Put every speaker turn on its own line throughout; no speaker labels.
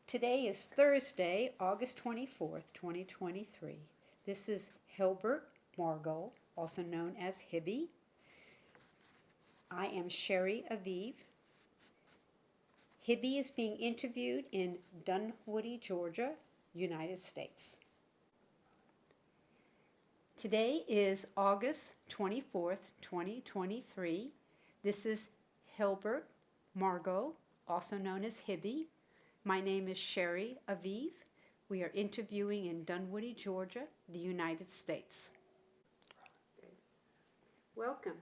Today is Thursday, August 24th, 2023. This is Hilbert Margot, also known as Hibby. I am Sherry Aviv. Hibby is being interviewed in Dunwoody, Georgia, United States. Today is August 24th, 2023. This is Hilbert Margot, also known as Hibby. My name is Sherry Aviv. We are interviewing in Dunwoody, Georgia, the United States. Welcome.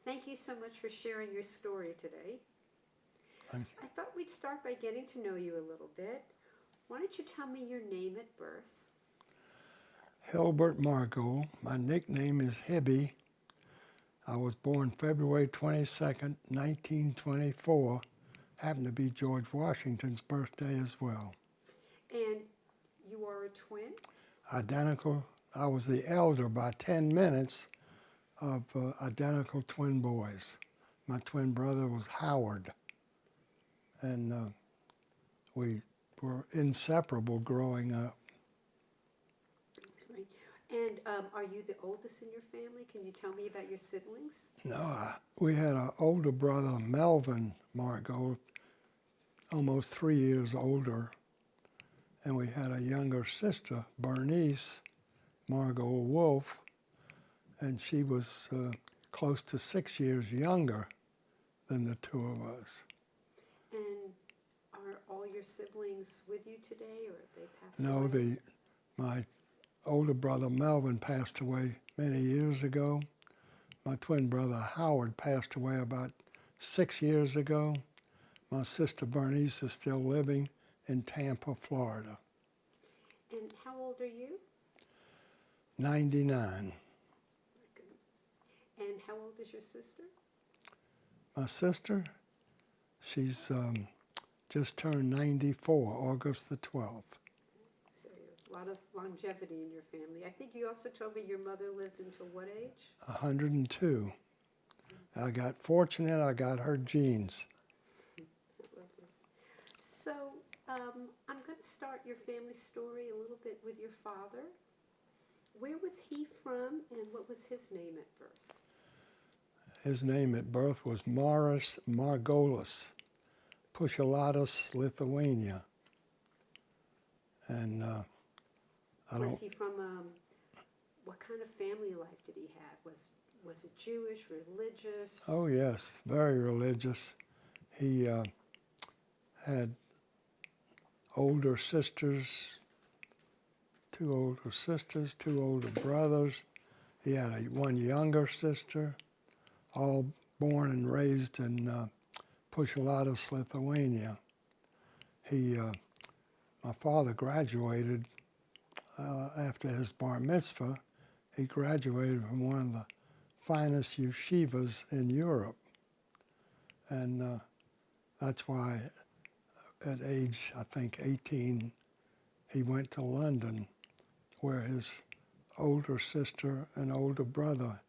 Thank you so much for sharing your story today.
Thank you.
I thought we'd start by getting to know you a little bit. Why don't you tell me your name at birth?
Hilbert Margot. My nickname is Hibby. I was born February 22nd, 1924. Happened to be George Washington's birthday as well.
And you are a twin?
Identical. I was the elder by 10 minutes of identical twin boys. My twin brother was Howard. And we were inseparable growing up.
That's right. And are you the oldest in your family? Can you tell me about your siblings?
No, we had an older brother, Melvin Margot, almost 3 years older. And we had a younger sister, Bernice Margot Wolf, and she was close to 6 years younger than the two of us.
And are all your siblings with you today, or have they passed
No,
away?
my older brother Melvin passed away many years ago. My twin brother Howard passed away about 6 years ago. My sister Bernice is still living in Tampa, Florida.
And how old are you?
99.
And how old is your sister?
My sister, she's just turned 94, August the 12th.
So a lot of longevity in your family. I think you also told me your mother lived until what age?
102. I got fortunate, I got her genes.
So I'm going to start your family story a little bit with your father. Where was he from, and what was his name at birth?
His name at birth was Morris Margolis, Pushalatas, Lithuania. And
Was he from, what kind of family life did he have? Was it Jewish, religious?
Oh yes, very religious. He had older sisters, two older brothers. He had one younger sister, all born and raised in Pushalatas, Lithuania. My father graduated after his bar mitzvah. He graduated from one of the finest yeshivas in Europe. And that's why at age, I think, 18, he went to London, where his older sister and older brother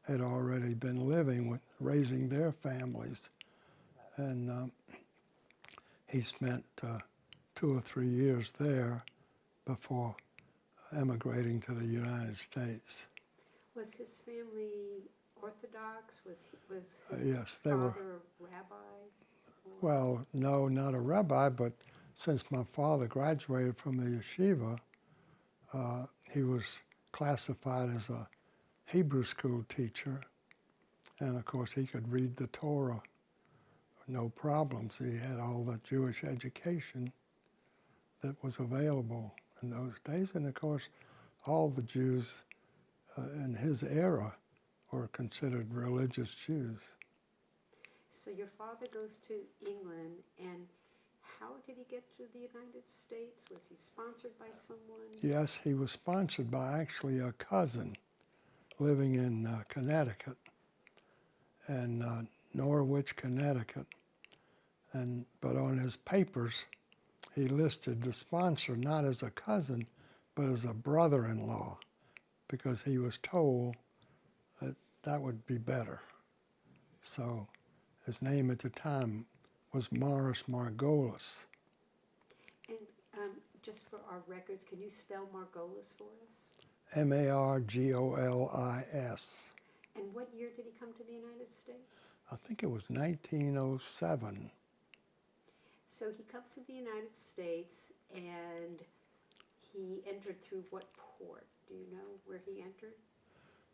had already been living, raising their families. And he spent 2 or 3 years there before emigrating to the United States.
Was his family Orthodox? Was his
Yes, they
father
were.
a rabbi?
Well, no, not a rabbi, but since my father graduated from the yeshiva, he was classified as a Hebrew school teacher. And of course, he could read the Torah, no problems. He had all the Jewish education that was available in those days. And of course, all the Jews in his era were considered religious Jews.
So your father goes to England, and how did he get to the United States? Was he sponsored by someone?
Yes, he was sponsored by actually a cousin living in Connecticut, and Norwich, Connecticut. But on his papers, he listed the sponsor not as a cousin, but as a brother-in-law, because he was told that that would be better. So his name at the time was Morris Margolis.
And just for our records, can you spell Margolis for us?
Margolis.
And what year did he come to the United States?
I think it was 1907.
So he comes to the United States, and he entered through what port? Do you know where he entered?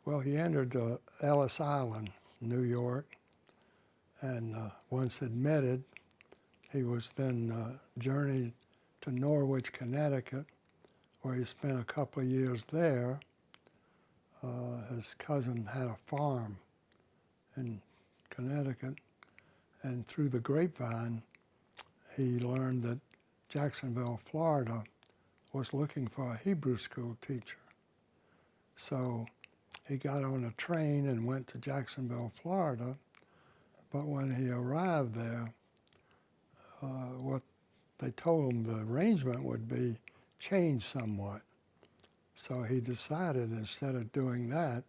Well, he entered Ellis Island, New York, and once admitted, he was then journeyed to Norwich, Connecticut, where he spent a couple of years there. His cousin had a farm in Connecticut, and through the grapevine, he learned that Jacksonville, Florida, was looking for a Hebrew school teacher. So he got on a train and went to Jacksonville, Florida, but when he arrived there, what they told him the arrangement would be changed somewhat. So he decided instead of doing that,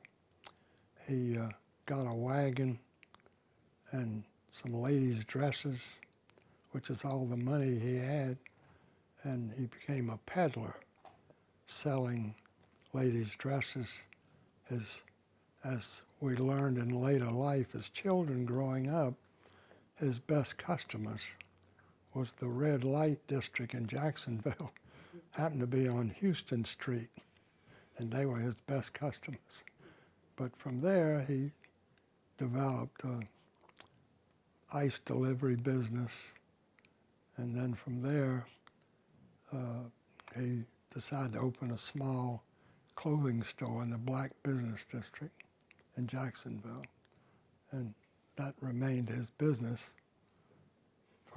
he got a wagon and some ladies' dresses, which is all the money he had, and he became a peddler, selling ladies' dresses. As we learned in later life, as children growing up, his best customers was the red light district in Jacksonville, happened to be on Houston Street, and they were his best customers. But from there, he developed a ice delivery business, and then from there, he decided to open a small clothing store in the Black Business District in Jacksonville, and that remained his business.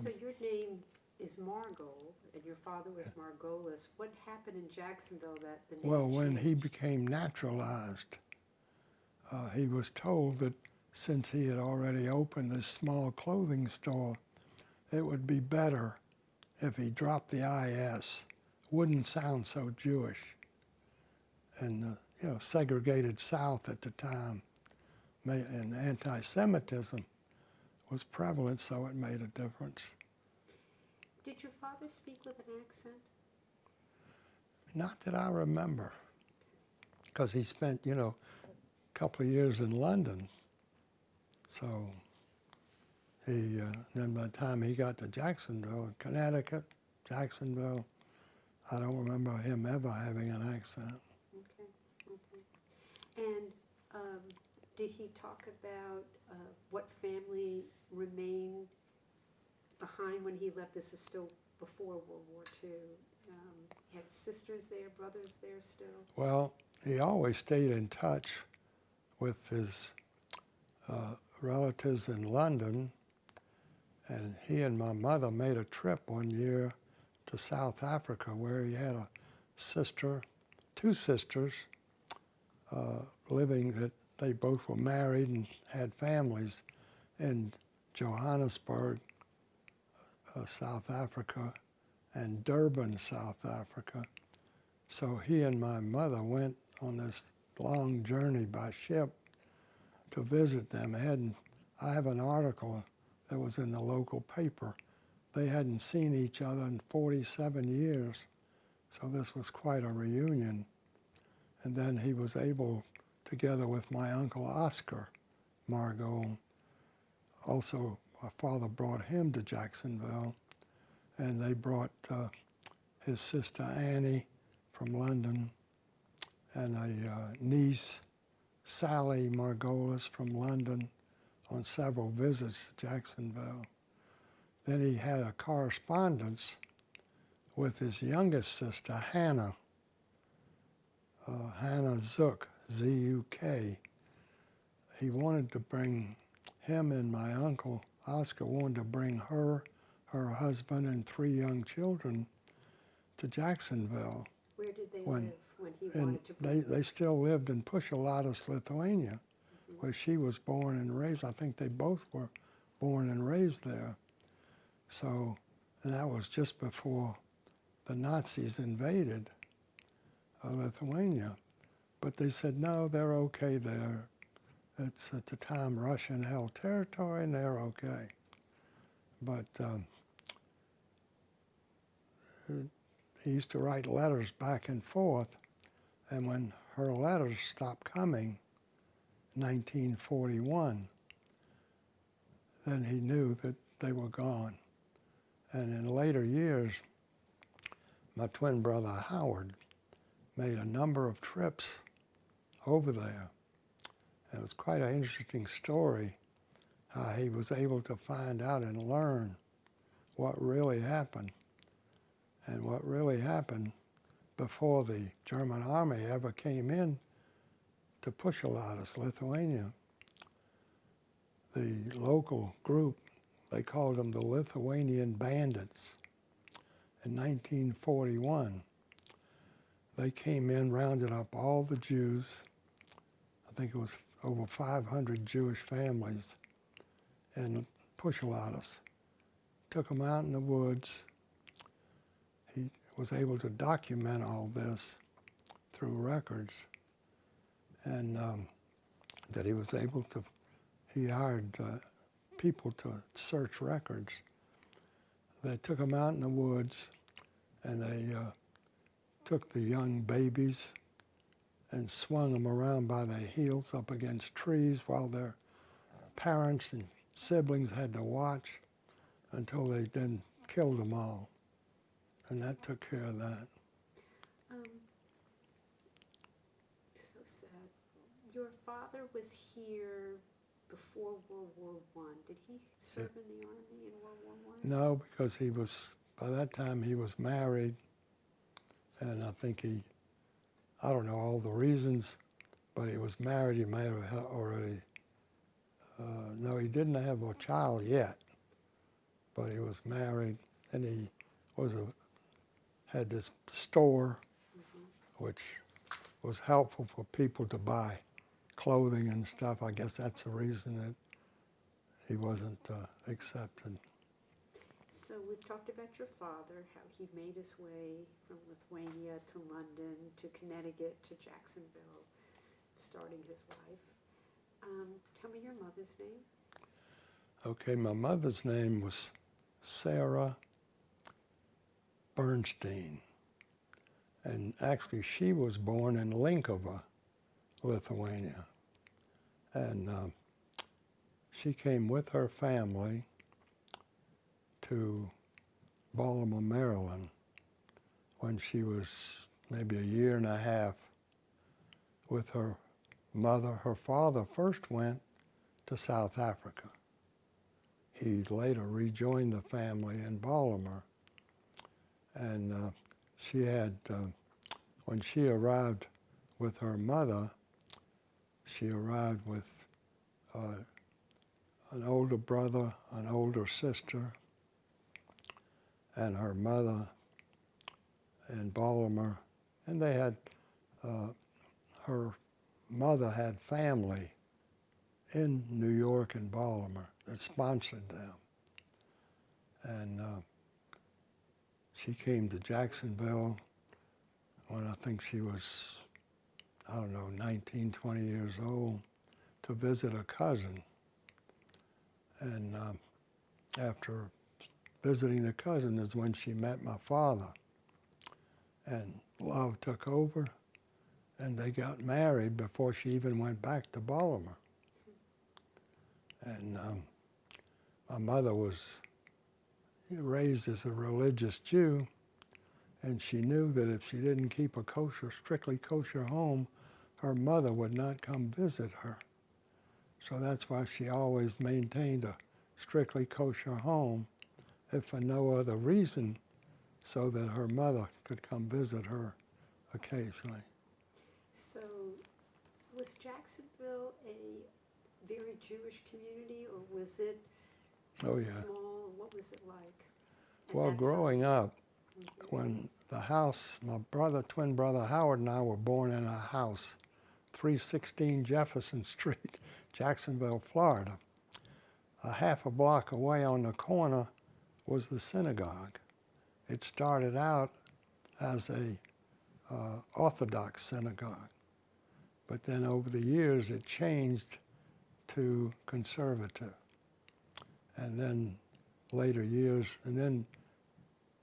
So your name is Margot, and your father was Margolis. What happened in Jacksonville that the name
Well, when he
changed?
became naturalized, he was told that since he had already opened this small clothing store, it would be better if he dropped the IS. Wouldn't sound so Jewish. And segregated South at the time, and anti-Semitism was prevalent, so it made a difference.
Did your father speak with an accent?
Not that I remember, because he spent, a couple of years in London. So then by the time he got to Jacksonville, Connecticut, Jacksonville, I don't remember him ever having an accent.
Okay, okay. And did he talk about what family remained behind when he left? This is still before World War II. He had sisters there, brothers there still?
Well, he always stayed in touch with his relatives in London, and he and my mother made a trip one year to South Africa where he had a sister, two sisters, living that they both were married and had families in Johannesburg, South Africa, and Durban, South Africa. So he and my mother went on this long journey by ship to visit them. I have an article that was in the local paper. They hadn't seen each other in 47 years, so this was quite a reunion. And then he was able, together with my uncle Oscar Margot, also my father brought him to Jacksonville, and they brought his sister Annie from London, and a niece, Sally Margolis from London, on several visits to Jacksonville. Then he had a correspondence with his youngest sister, Hannah, Hannah Zook, Z-U-K. He wanted to bring him, and my uncle Oscar wanted to bring her husband, and 3 young children to Jacksonville.
Where did they live when he wanted to bring them?
They still lived in Pushalatas, Lithuania, where she was born and raised. I think they both were born and raised there. So, and that was just before the Nazis invaded Lithuania. But they said, no, they're okay there. It's at the time Russian-held territory, and they're okay. But he used to write letters back and forth, and when her letters stopped coming, 1941, then he knew that they were gone. And in later years, my twin brother Howard made a number of trips over there. It was quite an interesting story how he was able to find out and learn what really happened. And what really happened before the German army ever came in to Pushalatas, Lithuania. The local group, they called them the Lithuanian Bandits. In 1941, they came in, rounded up all the Jews. I think it was over 500 Jewish families in Pushalatas. Took them out in the woods. He was able to document all this through records, and that he was able to, he hired people to search records. They took them out in the woods, and they took the young babies and swung them around by their heels up against trees while their parents and siblings had to watch until they then killed them all. And that took care of that.
So sad. Your father was here before World War I. Did he serve in the army in World War I?
No, because he was, by that time he was married, and I think he, I don't know all the reasons, but he was married. He may have already, no, he didn't have a child yet, but he was married, and he was had this store, which was helpful for people to buy clothing and stuff. I guess that's the reason that he wasn't accepted.
So we've talked about your father, how he made his way from Lithuania to London to Connecticut to Jacksonville, starting his life. Tell me your mother's name.
Okay, my mother's name was Sarah Bernstein, and actually she was born in Linkova, Lithuania, and she came with her family to Baltimore, Maryland when she was maybe a year and a half with her mother. Her father first went to South Africa. He later rejoined the family in Baltimore. And she had, when she arrived with her mother, she arrived with an older brother, an older sister, and her mother in Baltimore. And they had, her mother had family in New York and Baltimore that sponsored them. And she came to Jacksonville when I think she was, I don't know, 19, 20 years old to visit a cousin. And after visiting the cousin is when she met my father. And love took over, and they got married before she even went back to Baltimore. And my mother was raised as a religious Jew, and she knew that if she didn't keep a kosher, strictly kosher home, her mother would not come visit her. So that's why she always maintained a strictly kosher home, if for no other reason, so that her mother could come visit her occasionally.
So was Jacksonville a very Jewish community, or was it
Oh, yeah.
small? What was it like?
Well, growing up, when the house, my brother, twin brother Howard and I were born in a house, 316 Jefferson Street, Jacksonville, Florida. A half a block away on the corner was the synagogue. It started out as a Orthodox synagogue, but then over the years it changed to conservative. And then later years, and then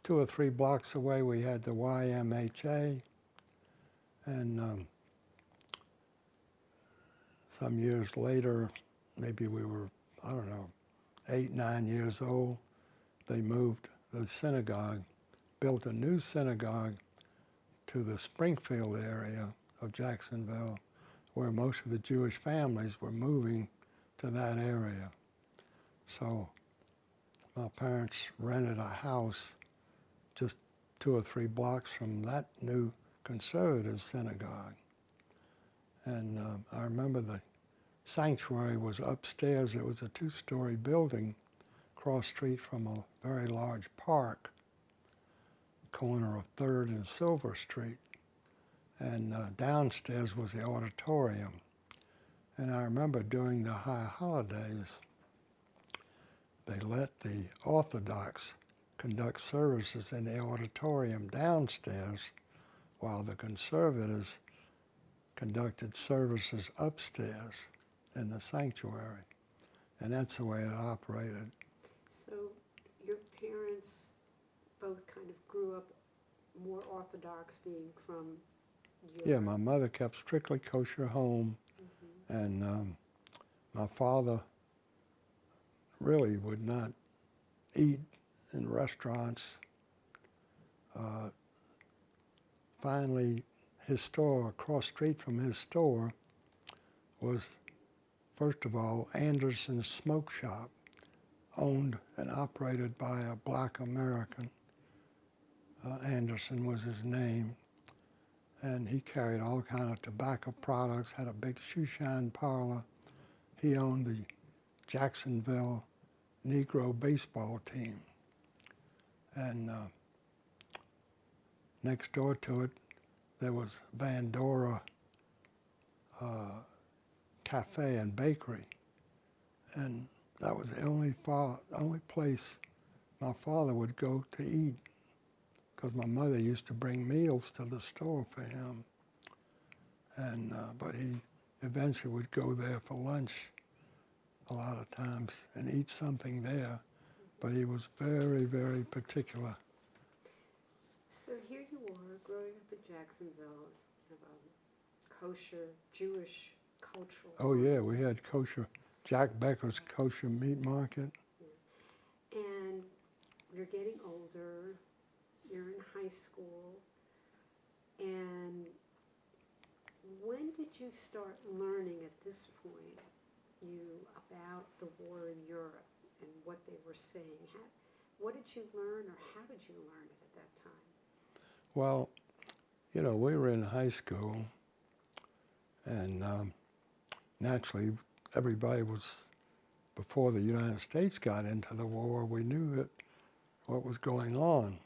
2 or 3 blocks away we had the YMHA, and some years later, maybe we were, I don't know, 8, 9 years old, they moved the synagogue, built a new synagogue to the Springfield area of Jacksonville, where most of the Jewish families were moving to that area. So my parents rented a house just 2 or 3 blocks from that new conservative synagogue. And I remember the sanctuary was upstairs. It was a 2-story building cross street from a very large park, corner of 3rd and Silver Street. And downstairs was the auditorium. And I remember during the high holidays, they let the Orthodox conduct services in the auditorium downstairs, while the conservatives conducted services upstairs in the sanctuary. And that's the way it operated.
So your parents both kind of grew up more Orthodox, being from your...
Yeah, my mother kept strictly kosher home, and my father really would not eat in restaurants. Finally, his store, across street from his store, was, first of all, Anderson's Smoke Shop, owned and operated by a black American. Anderson was his name. And he carried all kind of tobacco products, had a big shoe shine parlor. He owned the Jacksonville Negro baseball team. And next door to it, there was Bandora Cafe and Bakery. And that was the only place my father would go to eat, because my mother used to bring meals to the store for him. And but he eventually would go there for lunch a lot of times and eat something there. But he was very, very particular.
So here you are, growing up in Jacksonville, kosher, Jewish, cultural...
Oh yeah, we had kosher, Jack Becker's kosher meat market.
Yeah. And you're getting older, you're in high school, and when did you start learning at this point about the war in Europe and what they were saying? What did you learn, or how did you learn it at that time?
Well, you know, we were in high school, and naturally everybody was, before the United States got into the war, we knew what was going on.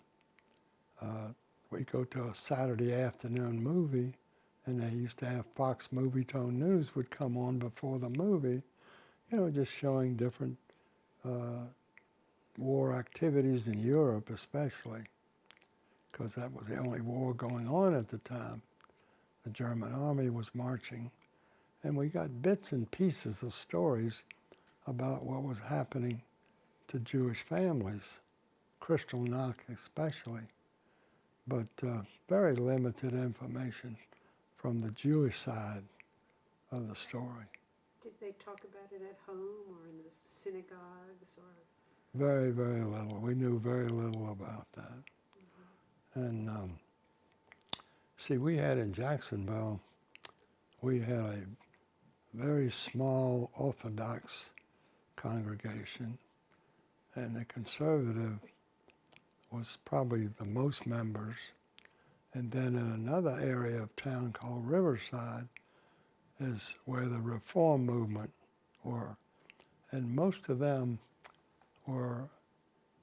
We'd go to a Saturday afternoon movie, and they used to have Fox Movietone News would come on before the movie, you know, just showing different war activities in Europe especially, because that was the only war going on at the time. The German army was marching, and we got bits and pieces of stories about what was happening to Jewish families, Kristallnacht especially, but very limited information from the Jewish side of the story.
Did they talk about it at home or in the synagogues, or?
Very, very little. We knew very little about that. And see, we had in Jacksonville, we had a very small Orthodox congregation, and the conservative was probably the most members. And then in another area of town called Riverside is where the Reform movement were. And most of them were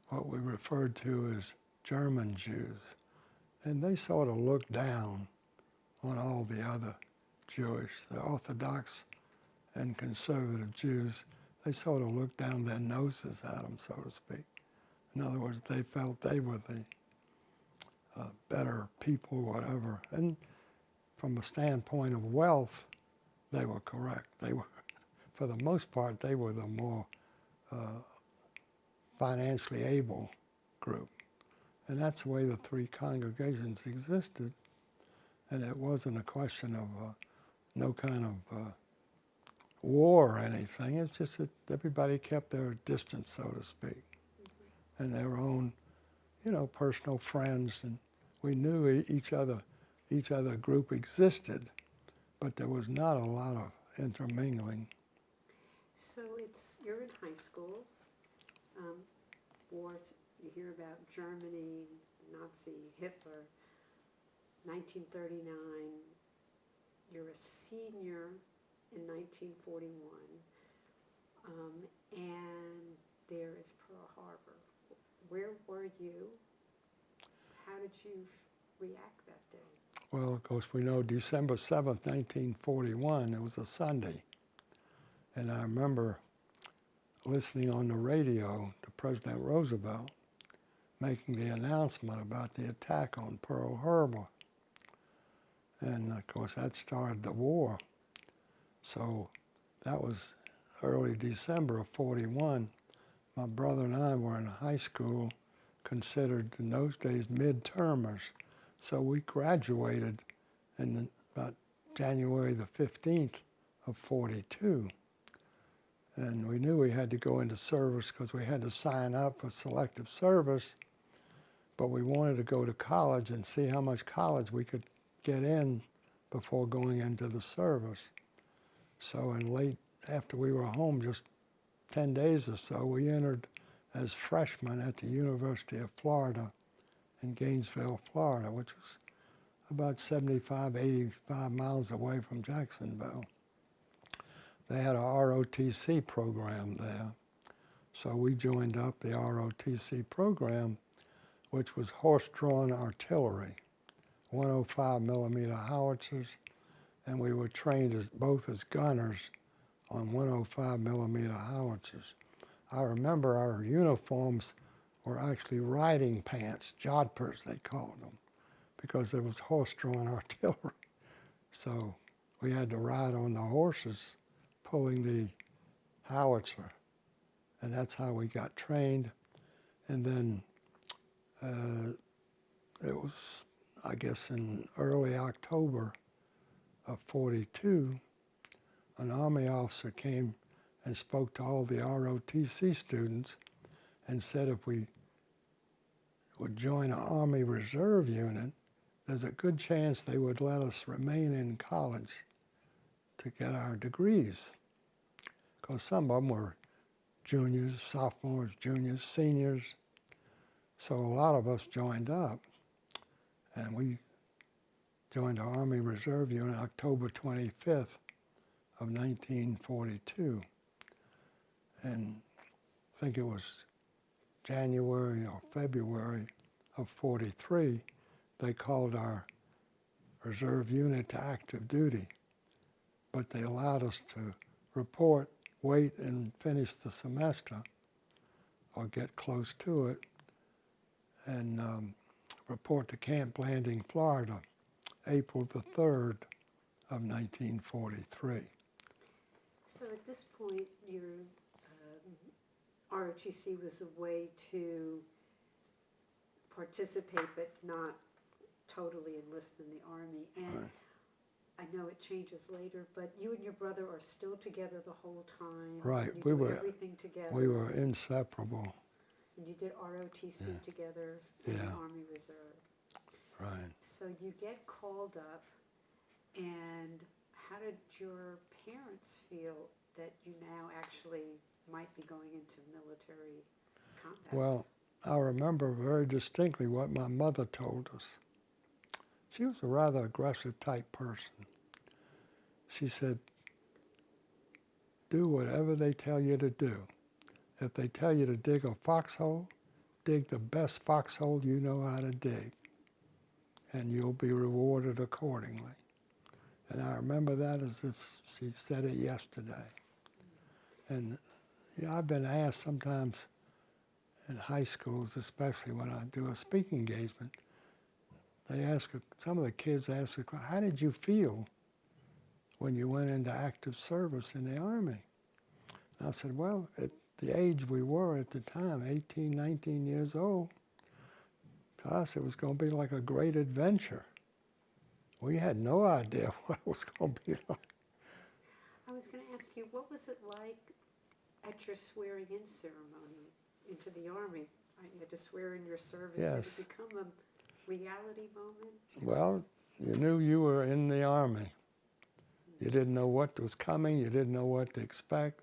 what we referred to as German Jews. And they sort of looked down on all the other Jewish, the Orthodox and conservative Jews. They sort of looked down their noses at them, so to speak. In other words, they felt they were the better people, whatever. And from a standpoint of wealth, they were correct. They were, for the most part, they were the more financially able group. And that's the way the three congregations existed. And it wasn't a question of no kind of war or anything. It's just that everybody kept their distance, so to speak, and their own, personal friends. And we knew each other group existed, but there was not a lot of intermingling.
So you're in high school, wars, you hear about Germany, Nazi, Hitler, 1939, you're a senior in 1941, and there is Pearl Harbor. Where were you? How did you react that day?
Well, of course, we know December 7th, 1941, it was a Sunday. And I remember listening on the radio to President Roosevelt making the announcement about the attack on Pearl Harbor. And of course, that started the war. So that was early December of 41. My brother and I were in high school, considered in those days mid-termers. So we graduated in about January the 15th of 42. And we knew we had to go into service because we had to sign up for selective service, but we wanted to go to college and see how much college we could get in before going into the service. So after we were home, just 10 days or so, we entered as freshmen at the University of Florida in Gainesville, Florida, which was about 75, 85 miles away from Jacksonville. They had a ROTC program there. So we joined up the ROTC program, which was horse-drawn artillery, 105 millimeter howitzers, and we were trained both as gunners on 105 millimeter howitzers. I remember our uniforms were actually riding pants, jodhpurs they called them, because there was horse-drawn artillery. So we had to ride on the horses pulling the howitzer, and that's how we got trained. And then it was, I guess, in early October of 42, an Army officer came and spoke to all the ROTC students and said if we would join an Army Reserve unit, there's a good chance they would let us remain in college to get our degrees. Because some of them were juniors, sophomores, juniors, seniors. So a lot of us joined up, and we joined the Army Reserve Unit October 25th of 1942. And I think it was January or February of 43, they called our reserve unit to active duty. But they allowed us to report, wait, and finish the semester, or get close to it, and report to Camp Blanding, Florida, April the 3rd of 1943.
So at this point, your ROTC was a way to participate but not totally enlist in the Army. And
Right.
I know it changes later, but you and your brother are still together the whole time.
Right,
You
we
do
were-
everything together.
We were inseparable.
And you did ROTC
Yeah.
together in the
Yeah.
Army Reserve.
Right.
So you get called up, and how did your parents feel that you now actually might be going into military combat?
Well, I remember very distinctly what my mother told us. She was a rather aggressive type person. She said, do whatever they tell you to do. If they tell you to dig a foxhole, dig the best foxhole you know how to dig, and you'll be rewarded accordingly. And I remember that as if she said it yesterday. And I've been asked sometimes in high schools, especially when I do a speaking engagement, some of the kids ask, how did you feel when you went into active service in the Army? And I said, well, at the age we were at the time, 18, 19 years old, To us, it was going to be like a great adventure. We had no idea what it was going to be like.
I was going to ask you, what was it like at your swearing-in ceremony into the Army? You had to swear in your service.
Yes.
Did it become a reality moment?
Well, you knew you were in the Army. You didn't know what was coming. You didn't know what to expect.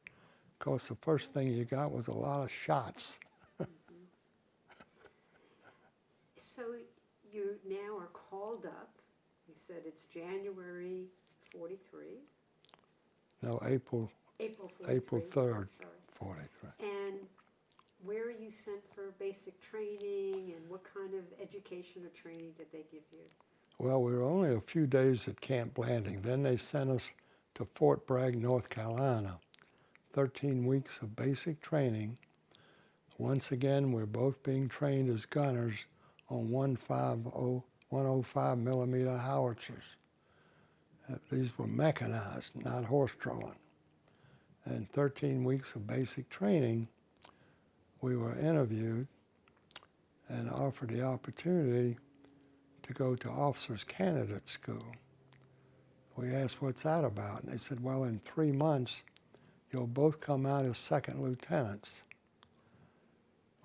Of course, the first thing you got was a lot of shots.
So you now are called up. You said it's January 43.
No, April
April 43.
April 3rd,
Sorry.
43.
And where are you sent for basic training, and what kind of education or training did they give you?
Well, we were only a few days at Camp Blanding. Then they sent us to Fort Bragg, North Carolina. 13 weeks of basic training. Once again, we're both being trained as gunners on 105 millimeter howitzers. These were mechanized, not horse-drawn. And 13 weeks of basic training, we were interviewed and offered the opportunity to go to Officers Candidate School. We asked, what's that about? And they said, well, in 3 months, you'll both come out as second lieutenants.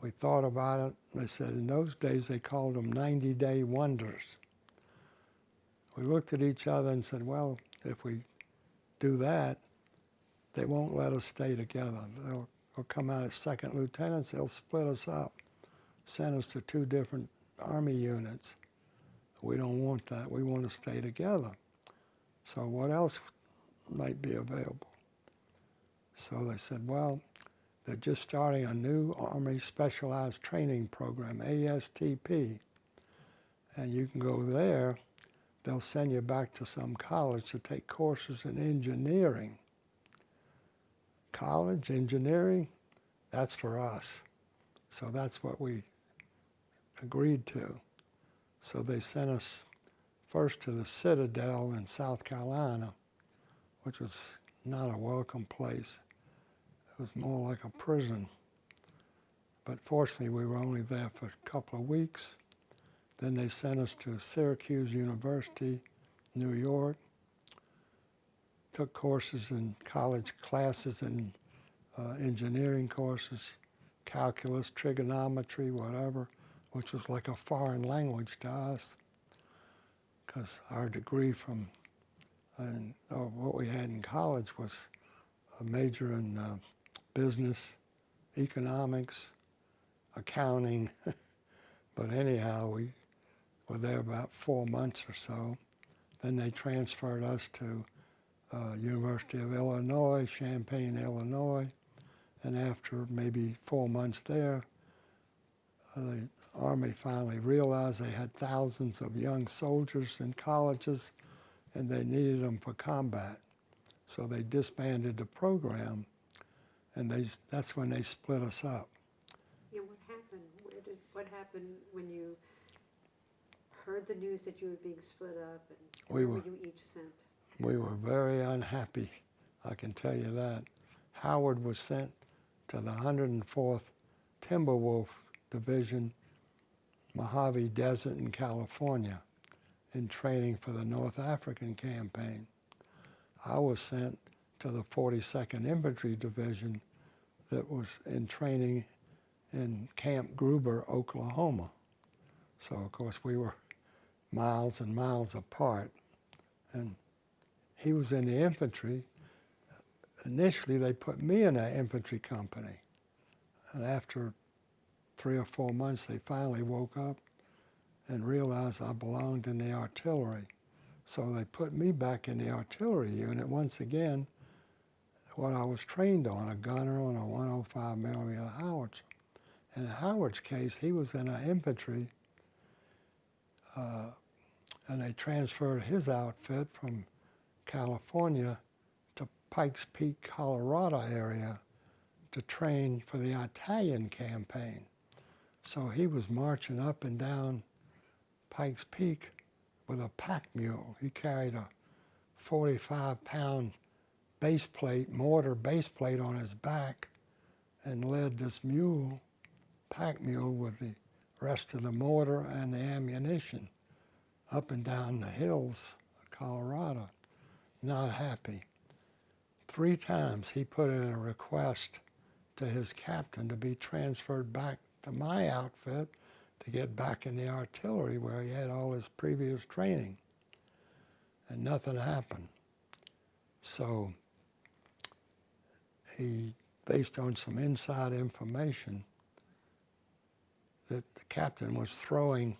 We thought about it. They said in those days they called them 90-day wonders. We looked at each other and said, well, if we do that, they won't let us stay together. They'll come out as second lieutenants. They'll split us up, send us to 2 different Army units. We don't want that. We want to stay together. So what else might be available? So they said, well, they're just starting a new Army Specialized Training Program, ASTP. And you can go there. They'll send you back to some college to take courses in engineering. College, engineering, that's for us. So that's what we agreed to. So they sent us first to the Citadel in South Carolina, which was not a welcome place. It was more like a prison. But fortunately, we were only there for a couple of weeks. Then they sent us to Syracuse University, New York, took courses in college classes in engineering courses, calculus, trigonometry, whatever, which was like a foreign language to us, because our degree from what we had in college was a major in business, economics, accounting. But anyhow, we were there about 4 months or so. Then they transferred us to University of Illinois, Champaign, Illinois. And after maybe 4 months there, the Army finally realized they had thousands of young soldiers in colleges and they needed them for combat. So they disbanded the program, and that's when they split us up.
Yeah, what happened? What happened when you heard the news that you were being split up, and where were you each sent?
We were very unhappy, I can tell you that. Howard was sent to the 104th Timberwolf Division, Mojave Desert in California, in training for the North African campaign. I was sent to the 42nd Infantry Division that was in training in Camp Gruber, Oklahoma. So, of course, we were miles and miles apart. And he was in the infantry. Initially, they put me in an infantry company. And after 3 or 4 months, they finally woke up and realized I belonged in the artillery. So they put me back in the artillery unit once again, what I was trained on, a gunner on a 105 millimeter howitzer. In Howard's case, he was in an infantry, and they transferred his outfit from California to Pikes Peak, Colorado area to train for the Italian campaign. So he was marching up and down Pikes Peak with a pack mule. He carried a 45-pound base plate, mortar base plate on his back, and led this mule, pack mule, with the rest of the mortar and the ammunition up and down the hills of Colorado. Not happy. 3 times he put in a request to his captain to be transferred back to my outfit to get back in the artillery where he had all his previous training. And nothing happened. So he, based on some inside information, that the captain was throwing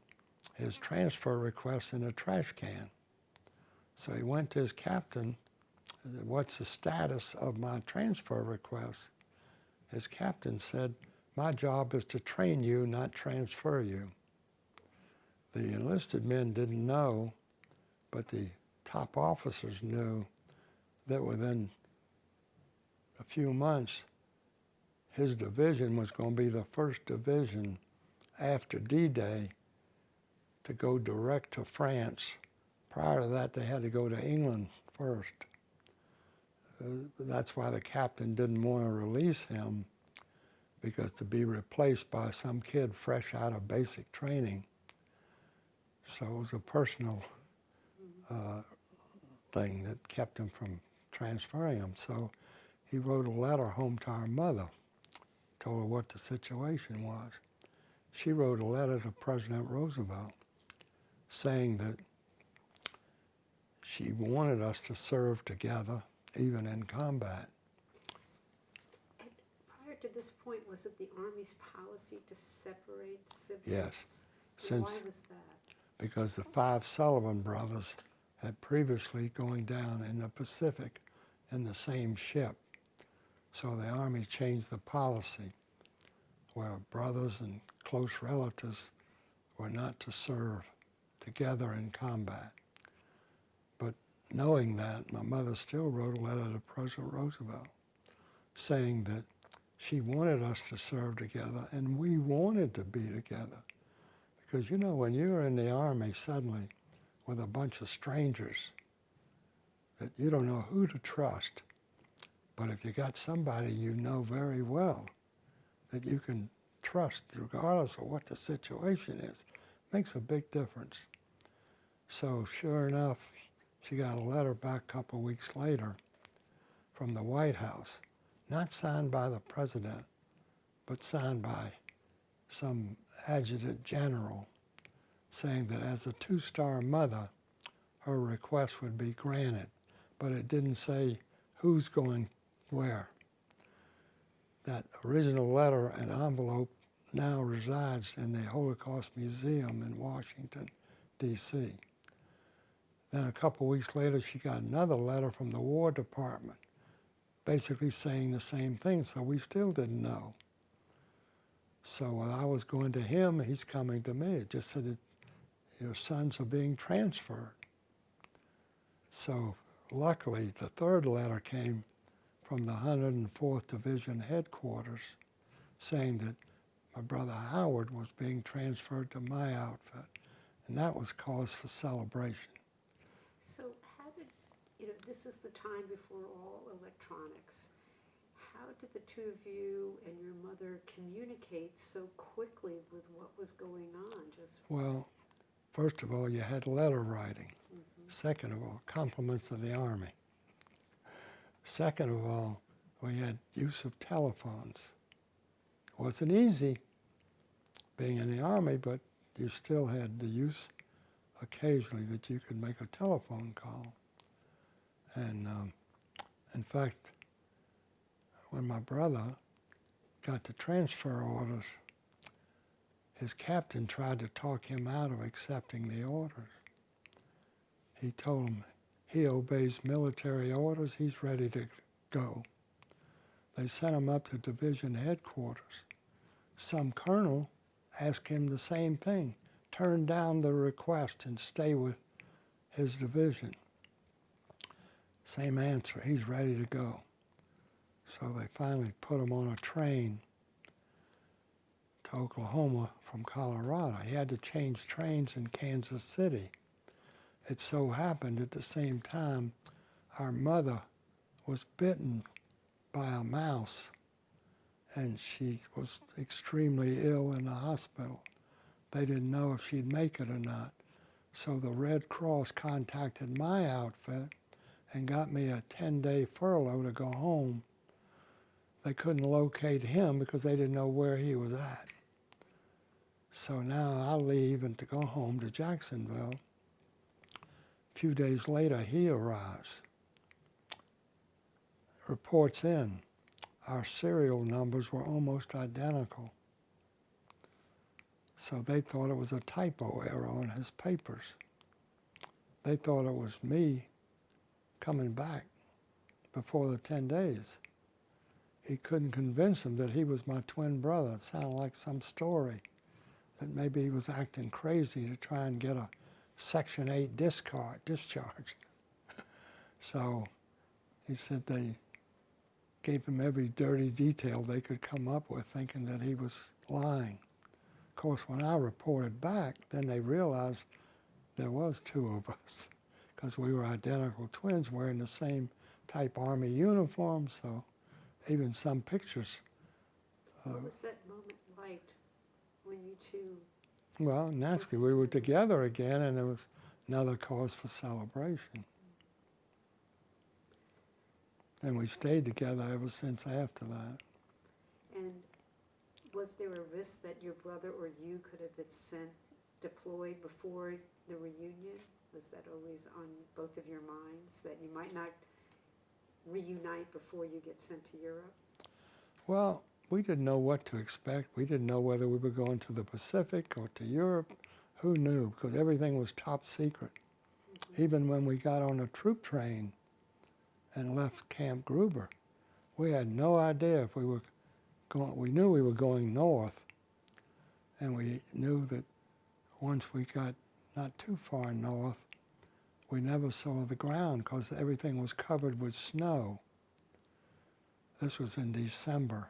his transfer request in a trash can. So he went to his captain, what's the status of my transfer request? His captain said, my job is to train you, not transfer you. The enlisted men didn't know, but the top officers knew that within a few months, his division was going to be the first division after D-Day to go direct to France. Prior to that, they had to go to England first. That's why the captain didn't want to release him, because to be replaced by some kid fresh out of basic training. So it was a personal thing that kept him from transferring him. So he wrote a letter home to our mother, told her what the situation was. She wrote a letter to President Roosevelt saying that she wanted us to serve together, even in combat.
And prior to this point, was it the Army's policy to separate siblings?
Yes.
And why was that?
Because the 5 Sullivan brothers had previously going down in the Pacific in the same ship. So the Army changed the policy where brothers and close relatives were not to serve together in combat. But knowing that, my mother still wrote a letter to President Roosevelt saying that she wanted us to serve together and we wanted to be together. Because you know, when you're in the Army suddenly with a bunch of strangers that you don't know who to trust, but if you got somebody you know very well that you can trust regardless of what the situation is, makes a big difference. So sure enough, she got a letter back a couple of weeks later from the White House, not signed by the president, but signed by some adjutant general, saying that as a 2-star mother, her request would be granted, but it didn't say who's going where. That original letter and envelope now resides in the Holocaust Museum in Washington, D.C. Then a couple weeks later, she got another letter from the War Department, basically saying the same thing, so we still didn't know. So when I was going to him, he's coming to me. It just said that your sons are being transferred. So luckily, the 3rd letter came from the 104th Division headquarters saying that my brother Howard was being transferred to my outfit, and that was cause for celebration.
So how did, this is the time before all electronics. How did the two of you and your mother communicate so quickly with what was going on?
Well, first of all, you had letter writing. Second of all, compliments of the Army. Second of all, we had use of telephones. It wasn't easy being in the Army, but you still had the use occasionally that you could make a telephone call. And in fact, when my brother got the transfer orders, his captain tried to talk him out of accepting the orders. He told him he obeys military orders, he's ready to go. They sent him up to division headquarters. Some colonel asked him the same thing, turn down the request and stay with his division. Same answer, he's ready to go. So they finally put him on a train to Oklahoma from Colorado. He had to change trains in Kansas City. It so happened at the same time our mother was bitten by a mouse and she was extremely ill in the hospital. They didn't know if she'd make it or not. So the Red Cross contacted my outfit and got me a 10-day furlough to go home. They couldn't locate him because they didn't know where he was at. So now I leave and to go home to Jacksonville. A few days later, he arrives. Reports in. Our serial numbers were almost identical. So they thought it was a typo error on his papers. They thought it was me coming back before the 10 days. He couldn't convince them that he was my twin brother. It sounded like some story, that maybe he was acting crazy to try and get a Section 8 discharge. So he said they gave him every dirty detail they could come up with, thinking that he was lying. Of course, when I reported back, then they realized there was two of us, because we were identical twins wearing the same type Army uniform, so even some pictures.
What was that moment like when you two?
Well, naturally, we were together again, and it was another cause for celebration. And we stayed together ever since after that.
And was there a risk that your brother or you could have been deployed before the reunion? Was that always on both of your minds, that you might not reunite before you get sent to Europe?
Well, we didn't know what to expect. We didn't know whether we were going to the Pacific or to Europe. Who knew? Because everything was top secret. Mm-hmm. Even when we got on a troop train and left Camp Gruber, we had no idea if we were going. We knew we were going north, and we knew that once we got not too far north, we never saw the ground because everything was covered with snow. This was in December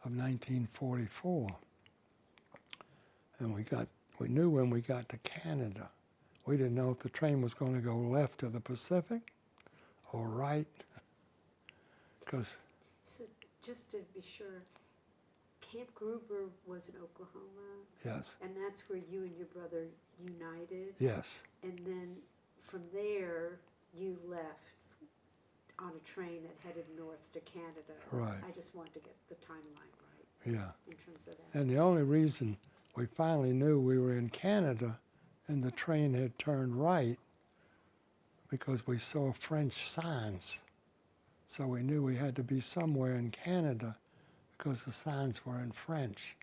of 1944. And we knew when we got to Canada. We didn't know if the train was going to go left to the Pacific or right.
So just to be sure, Camp Gruber was in Oklahoma?
Yes.
And that's where you and your brother united?
Yes.
And then from there, you left on a train that headed north to Canada.
Right.
I just wanted to get the timeline right.
Yeah.
In terms of that.
And the only reason we finally knew we were in Canada and the train had turned right because we saw French signs. So we knew we had to be somewhere in Canada because the signs were in French.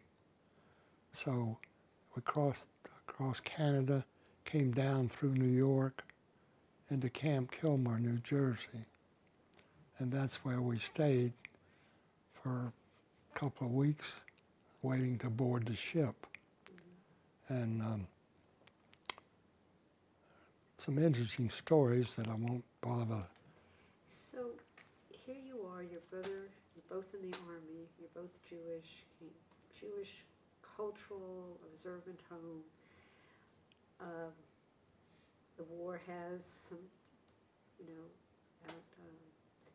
So we crossed across Canada, came down through New York into Camp Kilmer, New Jersey. And that's where we stayed for a couple of weeks, waiting to board the ship. And some interesting stories that I won't bother.
So here you are, your brother, you're both in the Army, you're both Jewish cultural, observant home. The war has some,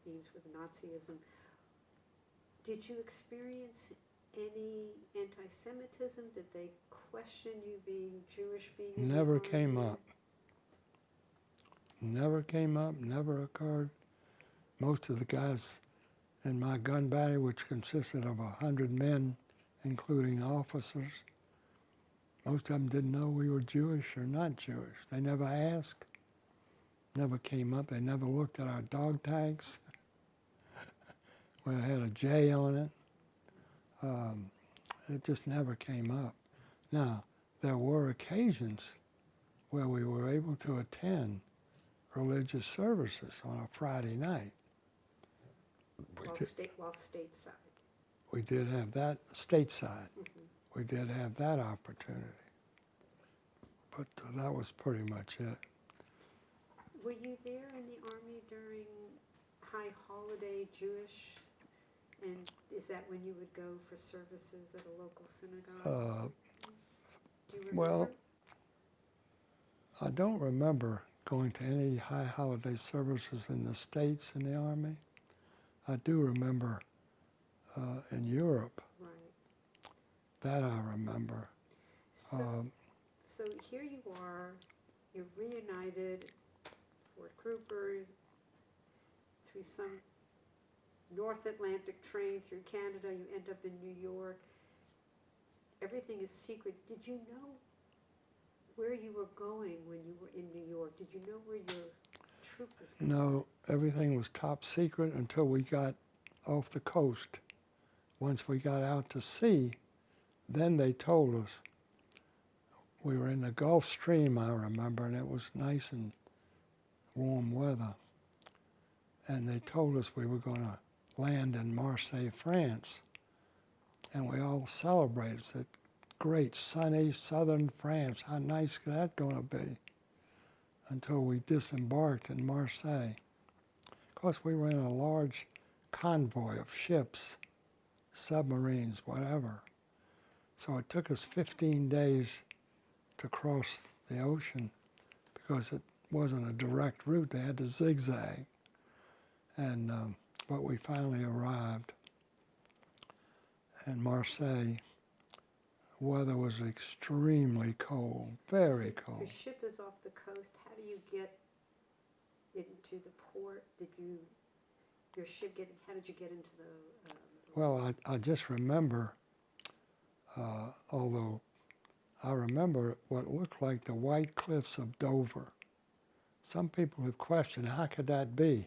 themes with Nazism. Did you experience any anti-Semitism? Did they question you being Jewish, being in the
Never
Army?
came up. Never came up, never occurred. Most of the guys in my gun battery, which consisted of 100 men, including officers, most of them didn't know we were Jewish or not Jewish. They never asked, never came up. They never looked at our dog tags. Where it had a J on it. It just never came up. Now, there were occasions where we were able to attend religious services on a Friday night.
While stateside.
We did have that stateside.
Mm-hmm.
We did have that opportunity. But that was pretty much it.
Were you there in the Army during high holiday Jewish? And is that when you would go for services at a local synagogue? Do you remember?
Well, I don't remember going to any high holiday services in the States in the Army. I do remember in Europe.
Right.
That I remember.
So here you are, you're reunited, Fort Cooper, through some North Atlantic train through Canada, you end up in New York. Everything is secret. Did you know where you were going when you were in New York? Did you know where your troop was going?
No, everything was top secret until we got off the coast. Once we got out to sea, then they told us. We were in the Gulf Stream, I remember, and it was nice and warm weather. And they told us we were going to land in Marseille, France. And we all celebrated. Said, great, sunny southern France. How nice is that going to be? Until we disembarked in Marseille. Of course, we were in a large convoy of ships, submarines, whatever. So it took us 15 days to cross the ocean because it wasn't a direct route. They had to zigzag. And but we finally arrived in Marseille. Weather was extremely cold, very
So
cold.
your ship is off the coast. How do you get into the port? Your ship how did you get into the...
Well, I just remember, although I remember what looked like the white cliffs of Dover. Some people have questioned, how could that be?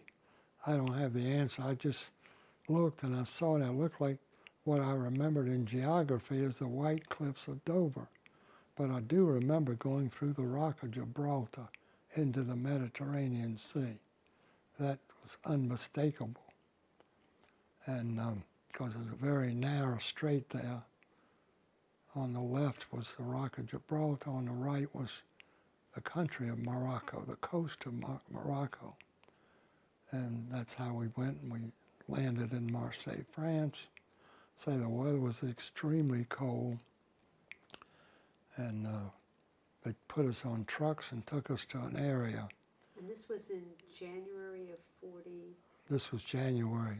I don't have the answer. I just looked and I saw it. It looked like what I remembered in geography as the white cliffs of Dover. But I do remember going through the Rock of Gibraltar into the Mediterranean Sea. That was unmistakable. And because it's a very narrow strait there. On the left was the Rock of Gibraltar. On the right was the country of Morocco, the coast of Morocco. And that's how we went, and we landed in Marseille, France. Say the weather was extremely cold. And they put us on trucks and took us to an area.
And this was in January of 40...
This was January,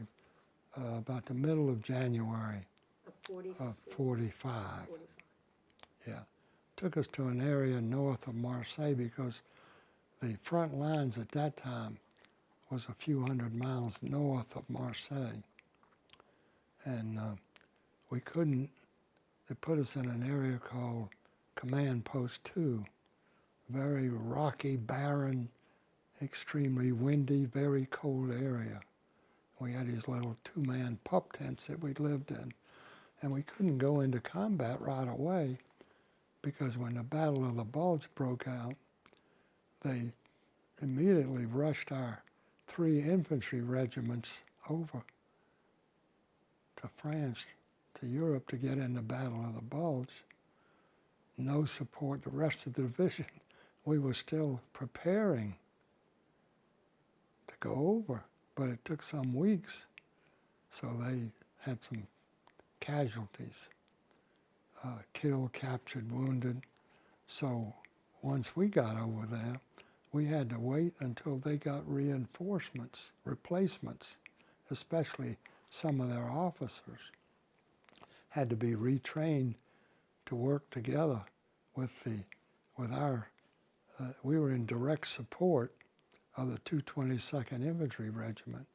about the middle of January of 45.
45.
Yeah. Took us to an area north of Marseille because the front lines at that time was a few hundred miles north of Marseille. And we couldn't, they put us in an area called Command Post 2, very rocky, barren, extremely windy, very cold area. We had these little two-man pup tents that we lived in. And we couldn't go into combat right away because when the Battle of the Bulge broke out, they immediately rushed our 3 infantry regiments over to France, to Europe, to get in the Battle of the Bulge. No support, the rest of the division. We were still preparing to go over, but it took some weeks. So they had some casualties, killed, captured, wounded. So once we got over there, we had to wait until they got reinforcements, replacements, especially some of their officers had to be retrained to work together with our, we were in direct support of the 222nd Infantry Regiment.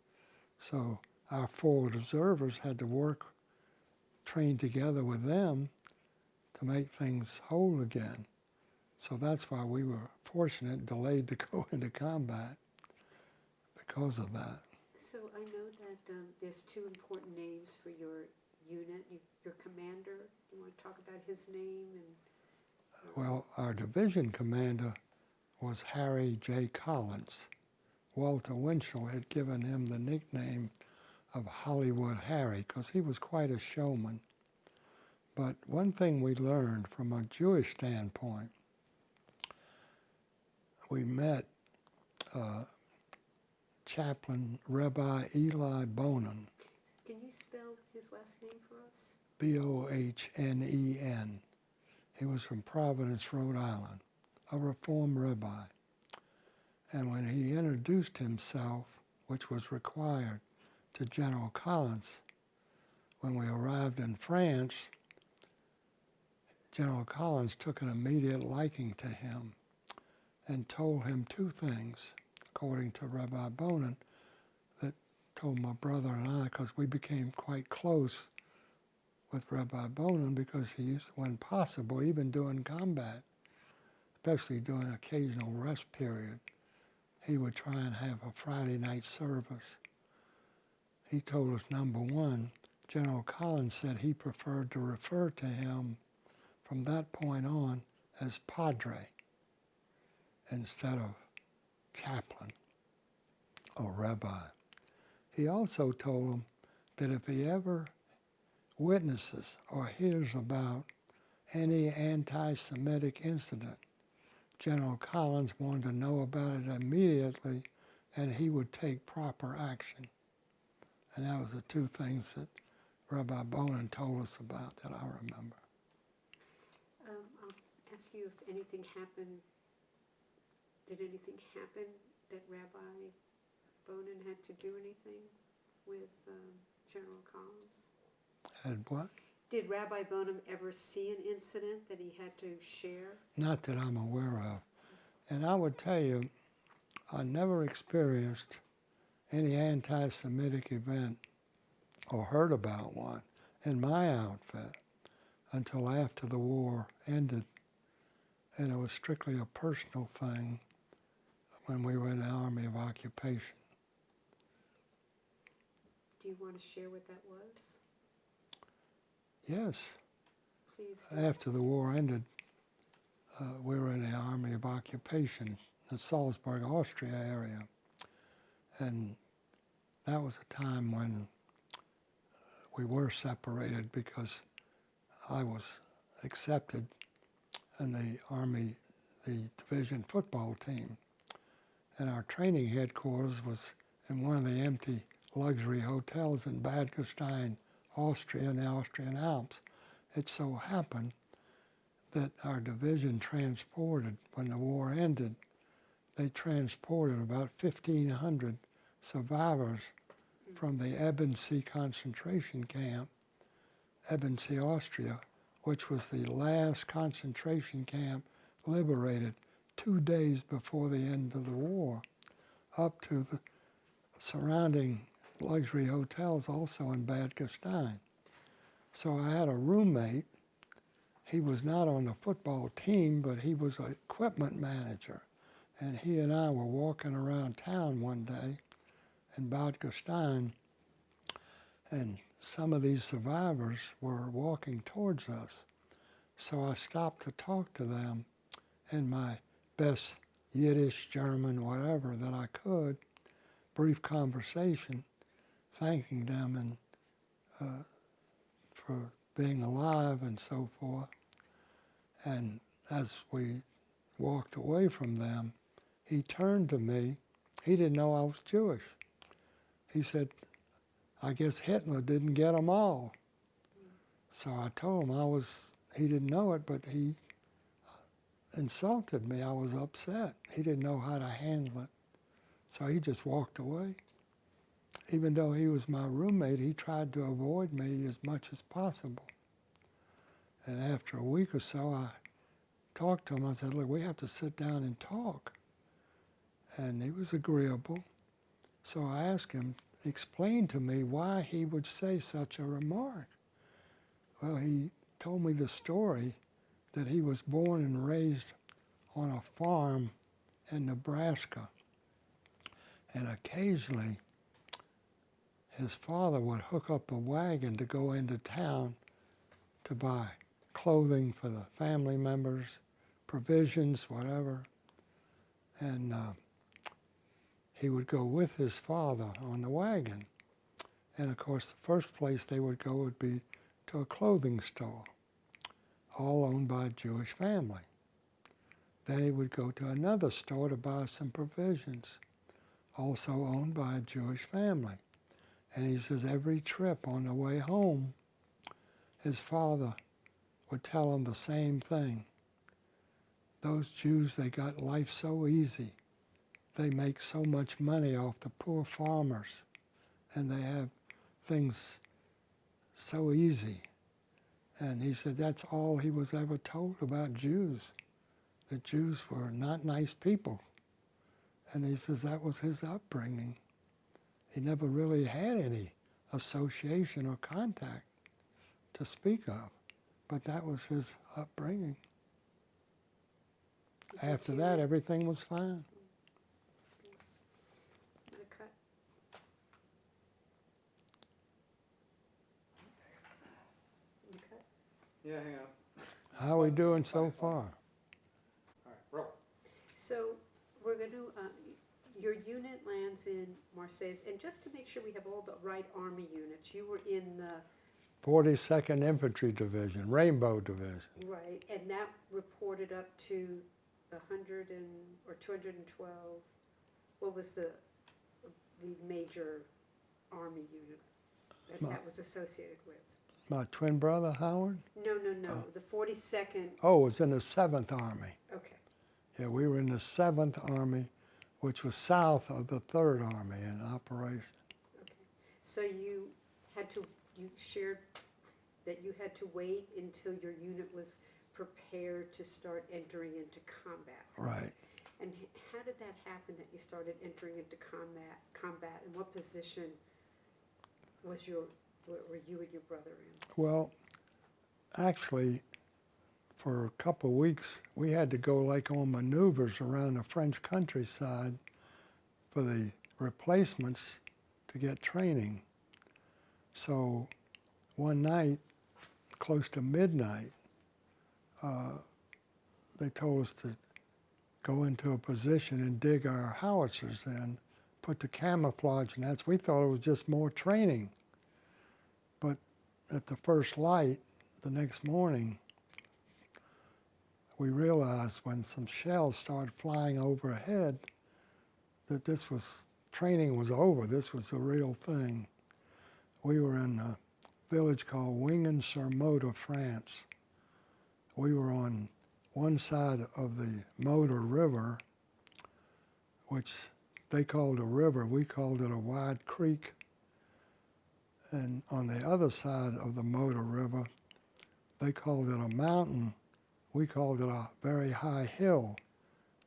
So our forward observers had to work, train together with them to make things whole again. So that's why we were fortunate, delayed to go into combat because of that.
So I know that there's 2 important names for your unit, your commander. You want to talk about his name?
Well, our division commander was Harry J. Collins. Walter Winchell had given him the nickname of Hollywood Harry because he was quite a showman. But one thing we learned from a Jewish standpoint, we met Chaplain Rabbi Eli Bonin.
Can you spell his last name for us?
Bohnen. He was from Providence, Rhode Island, a Reform rabbi. And when he introduced himself, which was required, to General Collins, when we arrived in France, General Collins took an immediate liking to him and told him two things, according to Rabbi Bonin, that told my brother and I, because we became quite close with Rabbi Bonin, because he used, when possible, even during combat, especially during occasional rest period, he would try and have a Friday night service. He told us, number one, General Collins said he preferred to refer to him from that point on as Padre instead of chaplain or rabbi. He also told him that if he ever witnesses or hears about any anti-Semitic incident, General Collins wanted to know about it immediately and he would take proper action. And that was the two things that Rabbi Bonin told us about that I remember.
I'll ask you if anything happened. Did anything happen that Rabbi Bonin had to do anything with General Collins?
Had what?
Did Rabbi Bonin ever see an incident that he had to share?
Not that I'm aware of. And I would tell you, I never experienced any anti-Semitic event or heard about one in my outfit until after the war ended. And it was strictly a personal thing when we were in the Army of Occupation.
Do you want to share what that was?
Yes.
Please.
After the war ended, we were in the Army of Occupation, the Salzburg, Austria area. And that was a time when we were separated because I was accepted in the Army, the division football team. And our training headquarters was in one of the empty luxury hotels in Bad Gastein, Austria, in the Austrian Alps. It so happened that our division transported, when the war ended, they transported about 1,500 survivors from the Ebensee concentration camp, Ebensee, Austria, which was the last concentration camp liberated 2 days before the end of the war, up to the surrounding luxury hotels also in Bad Gastein. So I had a roommate. He was not on the football team, but he was an equipment manager. And he and I were walking around town one day in Bad Gastein, and some of these survivors were walking towards us. So I stopped to talk to them in my best Yiddish, German, whatever that I could, brief conversation, thanking them and for being alive and so forth. And as we walked away from them, he turned to me. He didn't know I was Jewish. He said, I guess Hitler didn't get them all. So I told him he didn't know it, but he insulted me. I was upset. He didn't know how to handle it. So he just walked away. Even though he was my roommate, he tried to avoid me as much as possible. And after a week or so, I talked to him. I said, look, we have to sit down and talk. And he was agreeable. So I asked him, explain to me why he would say such a remark. Well, he told me the story that he was born and raised on a farm in Nebraska. And occasionally, his father would hook up a wagon to go into town to buy clothing for the family members, provisions, whatever. And he would go with his father on the wagon. And of course, the first place they would go would be to a clothing store, all owned by a Jewish family. Then he would go to another store to buy some provisions, also owned by a Jewish family. And he says every trip on the way home, his father would tell him the same thing. Those Jews, they got life so easy. They make so much money off the poor farmers, and they have things so easy. And he said that's all he was ever told about Jews, that Jews were not nice people. And he says that was his upbringing. He never really had any association or contact to speak of, but that was his upbringing. After that, everything was fine.
Want to cut? You cut?
Yeah, hang on.
How are we doing so far?
All right, roll.
So we're going to, your unit lands in Marseilles, and just to make sure we have all the right Army units, you were in the,
42nd Infantry Division, Rainbow Division.
right, and that reported up to 212. What was the major Army unit that was associated with?
My twin brother, Howard?
No, the 42nd,
Oh, it was in the 7th Army.
okay.
Yeah, we were in the 7th Army, which was south of the 3rd Army in operation.
Okay, so you shared that you had to wait until your unit was prepared to start entering into combat.
Right.
And how did that happen, that you started entering into combat, and what position were you and your brother in?
Well, actually, for a couple of weeks, we had to go like on maneuvers around the French countryside for the replacements to get training. So one night, close to midnight, they told us to go into a position and dig our howitzers in, put the camouflage nets. We thought it was just more training. But at the first light, the next morning, we realized when some shells started flying overhead that this was, training was over. This was the real thing. We were in a village called Wingen-sur-Moder, France. We were on one side of the Moder River, which they called a river. We called it a wide creek. And on the other side of the Moder River, they called it a mountain. We called it a very high hill.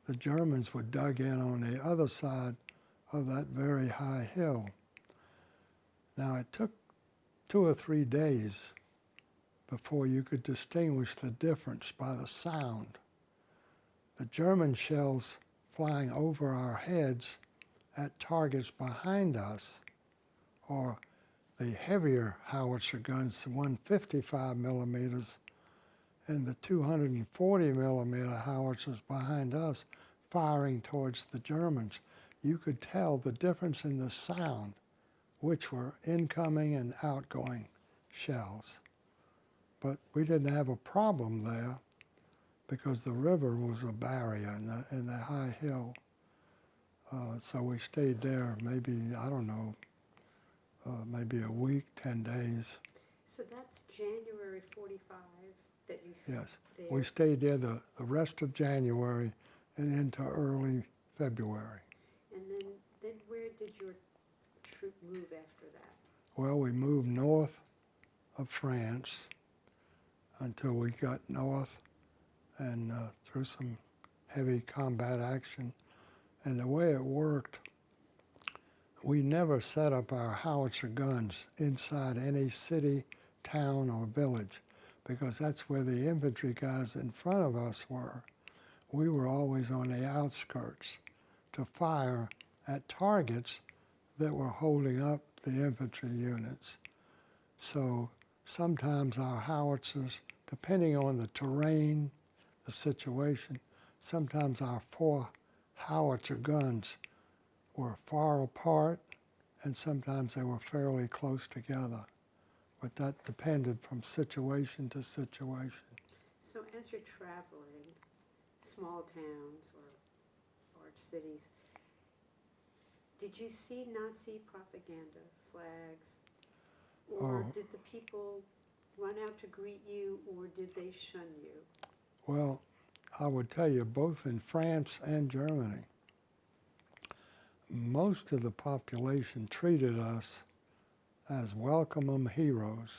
The Germans were dug in on the other side of that very high hill. Now, it took 2 or 3 days before you could distinguish the difference by the sound. The German shells flying over our heads at targets behind us, or the heavier howitzer guns, the 155 millimeters, and the 240 millimeter howitzers behind us firing towards the Germans. You could tell the difference in the sound, which were incoming and outgoing shells. But we didn't have a problem there because the river was a barrier in the high hill. So we stayed there maybe, I don't know, maybe a week, 10 days.
So that's January 45 that you
Yes,
there.
we stayed there the rest of January and into early February.
And then where did your troop move after that?
Well, we moved north of France until we got north and through some heavy combat action. And the way it worked, we never set up our howitzer guns inside any city, town, or village, because that's where the infantry guys in front of us were. We were always on the outskirts to fire at targets that were holding up the infantry units. So sometimes our howitzers, depending on the terrain, the situation, sometimes our 4 howitzer guns were far apart, and sometimes they were fairly close together. But that depended from situation to situation.
So as you're traveling, small towns or large cities, did you see Nazi propaganda flags? Or did the people run out to greet you, or did they shun you?
Well, I would tell you, both in France and Germany, most of the population treated us as welcome heroes.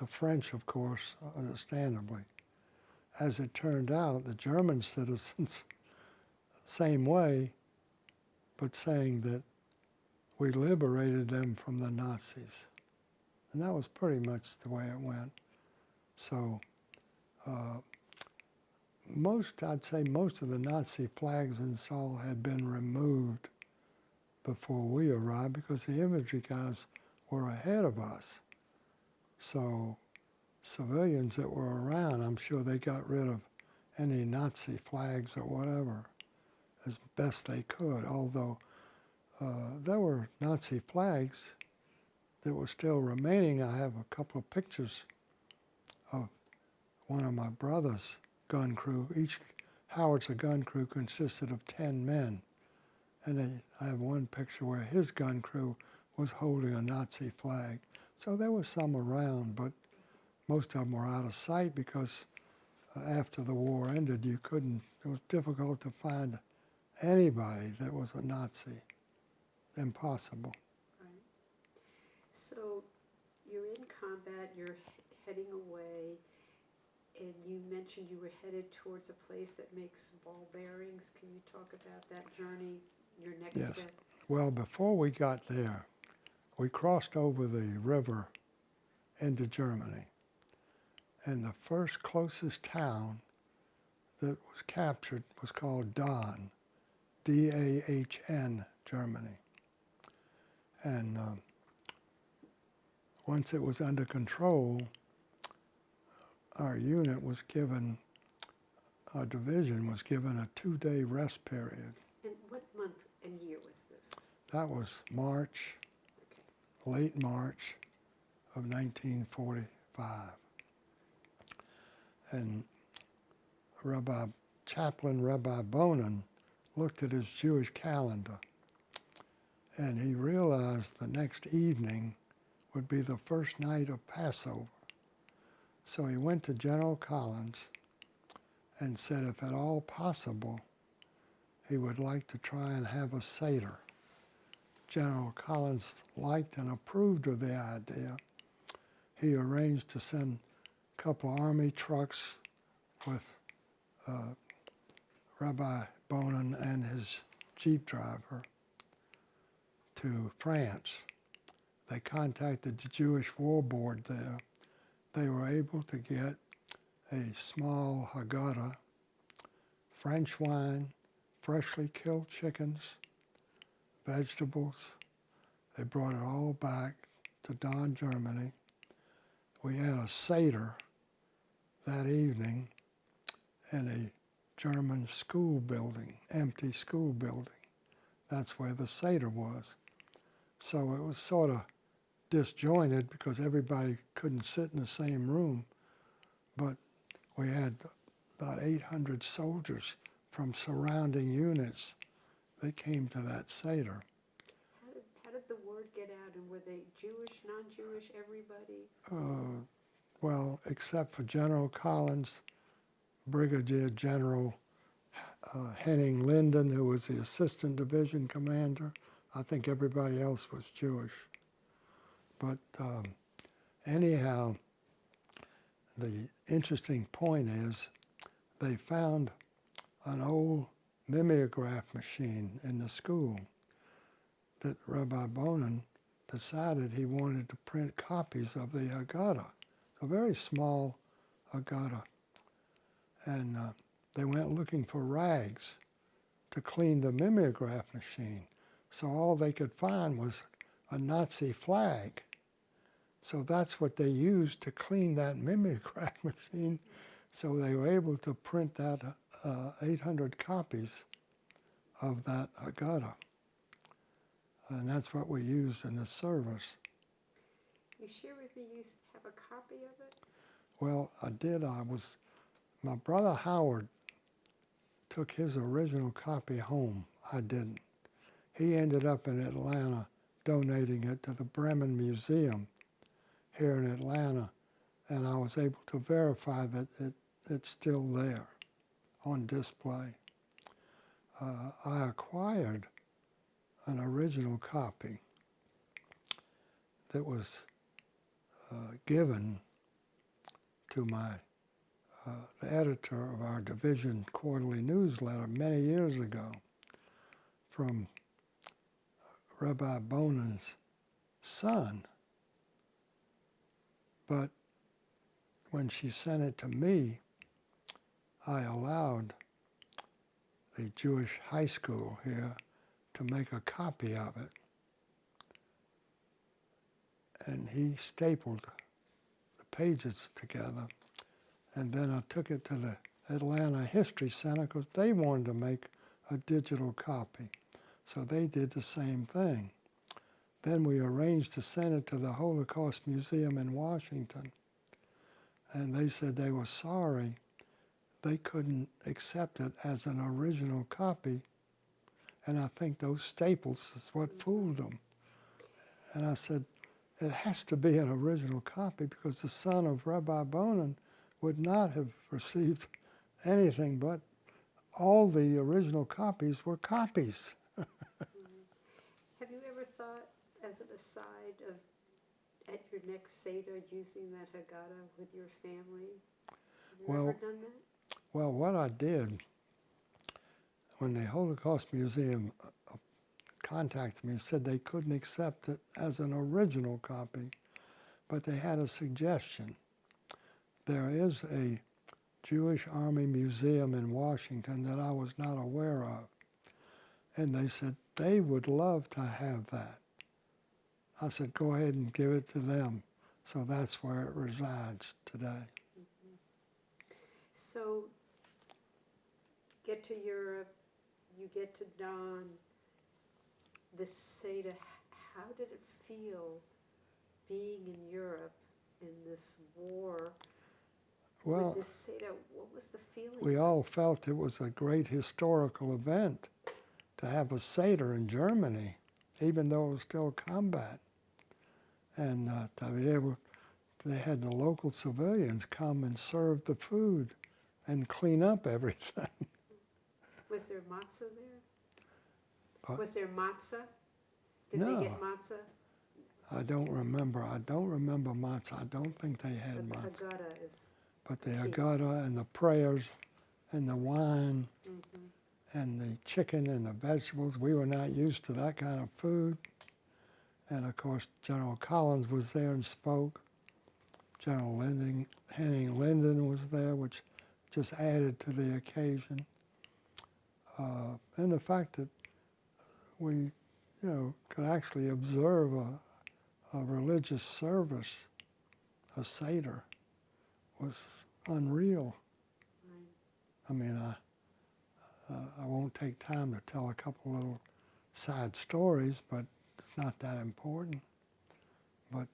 the French, of course, understandably. As it turned out, the German citizens, same way, but saying that we liberated them from the Nazis. And that was pretty much the way it went. So I'd say most of the Nazi flags in Seoul had been removed before we arrived because the infantry guys were ahead of us. So civilians that were around, I'm sure they got rid of any Nazi flags or whatever as best they could, although there were Nazi flags that were still remaining. I have a couple of pictures of one of my brother's gun crew. Each howitzer gun crew consisted of 10 men. And I have one picture where his gun crew was holding a Nazi flag. So there was some around, but most of them were out of sight because after the war ended, it was difficult to find anybody that was a Nazi. Impossible.
Right. So you're in combat, you're heading away, and you mentioned you were headed towards a place that makes ball bearings. Can you talk about that journey, your next
Yes.
step?
Well, before we got there, we crossed over the river into Germany. And the first closest town that was captured was called Dahn, D-A-H-N, Germany. And once it was under control, our unit was given, our division was given a 2-day rest period.
And what month and year was this?
That was March, late March of 1945. And Chaplain Rabbi Bonin looked at his Jewish calendar, and he realized the next evening would be the first night of Passover. So he went to General Collins and said if at all possible, he would like to try and have a Seder. General Collins liked and approved of the idea. He arranged to send a couple Army trucks with Rabbi Bonin and his Jeep driver to France. They contacted the Jewish War Board there. They were able to get a small Haggadah, French wine, freshly killed chickens, vegetables. They brought it all back to Dahn, Germany. We had a Seder that evening in a German school building, empty school building. That's where the Seder was. So it was sort of disjointed because everybody couldn't sit in the same room, but we had about 800 soldiers from surrounding units that came to that Seder.
How did the word get out, and were they Jewish, non-Jewish, everybody?
Well, except for General Collins, Brigadier General Henning Linden, who was the assistant division commander. I think everybody else was Jewish. But anyhow, the interesting point is they found an old mimeograph machine in the school that Rabbi Bonin decided he wanted to print copies of the Haggadah, a very small Haggadah. And they went looking for rags to clean the mimeograph machine. So all they could find was a Nazi flag. So that's what they used to clean that mimeograph machine. So they were able to print that 800 copies of that Haggadah. And that's what we used in the service.
You sure if you used to have a copy of it?
Well, I did. My brother Howard took his original copy home. I didn't. He ended up in Atlanta donating it to the Bremen Museum here in Atlanta, and I was able to verify that it's still there on display. I acquired an original copy that was given to the editor of our division quarterly newsletter many years ago from Rabbi Bonan's son. But when she sent it to me, I allowed the Jewish high school here to make a copy of it. And he stapled the pages together. And then I took it to the Atlanta History Center because they wanted to make a digital copy. So they did the same thing. Then we arranged to send it to the Holocaust Museum in Washington. And they said they were sorry they couldn't accept it as an original copy. And I think those staples is what fooled them. And I said, it has to be an original copy because the son of Rabbi Bonan would not have received anything but all the original copies were copies.
Have you ever thought, as an aside, of at your next Seder using that Haggadah with your family? Have you ever done that?
Well, what I did, when the Holocaust Museum contacted me, said they couldn't accept it as an original copy, but they had a suggestion. There is a Jewish Army Museum in Washington that I was not aware of. And they said they would love to have that. I said, go ahead and give it to them. So that's where it resides today.
Mm-hmm. So, get to Europe, you get to Don, this Seder, how did it feel being in Europe in this war?
Well,
with this Seder, what was the feeling?
we all felt it was a great historical event to have a Seder in Germany, even though it was still combat. And to be able, they had the local civilians come and serve the food and clean up everything.
Was there matzah there?
What?
Was there matzah? Did
No.
they get matzah?
I don't remember. I don't remember matzah. I don't think they had
But the
matzah.
Haggadah is,
But the
key.
Haggadah and the prayers and the wine
mm-hmm.
and the chicken and the vegetables, we were not used to that kind of food. And of course, General Collins was there and spoke. General Henning Linden was there, which just added to the occasion. And the fact that we, could actually observe a religious service, a Seder, was unreal.
Right.
I mean, I won't take time to tell a couple little side stories, but it's not that important. But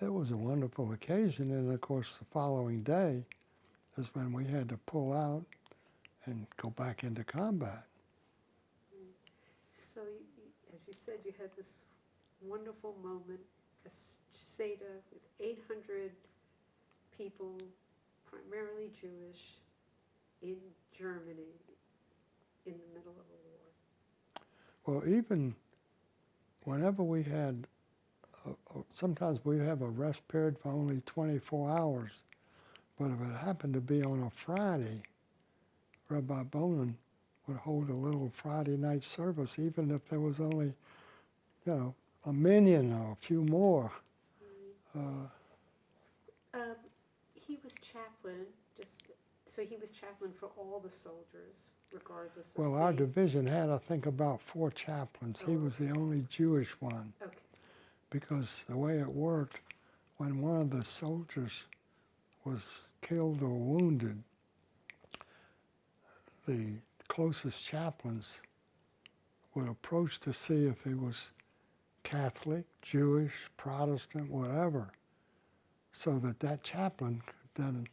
it was a wonderful occasion, and of course the following day is when we had to pull out and go back into combat.
So, as you said, you had this wonderful moment, a Seder with 800 people, primarily Jewish, in Germany, in the middle of a war.
Well, even whenever we had, sometimes we have a rest period for only 24 hours, but if it happened to be on a Friday, Rabbi Bonan would hold a little Friday night service, even if there was only, a million or a few more.
He was chaplain, so he was chaplain for all the soldiers, regardless of
Well, our
faith.
division had, I think, about 4 chaplains. He was the only Jewish one.
Okay.
Because the way it worked, when one of the soldiers was killed or wounded, the closest chaplains would approach to see if he was Catholic, Jewish, Protestant, whatever, so that that chaplain could then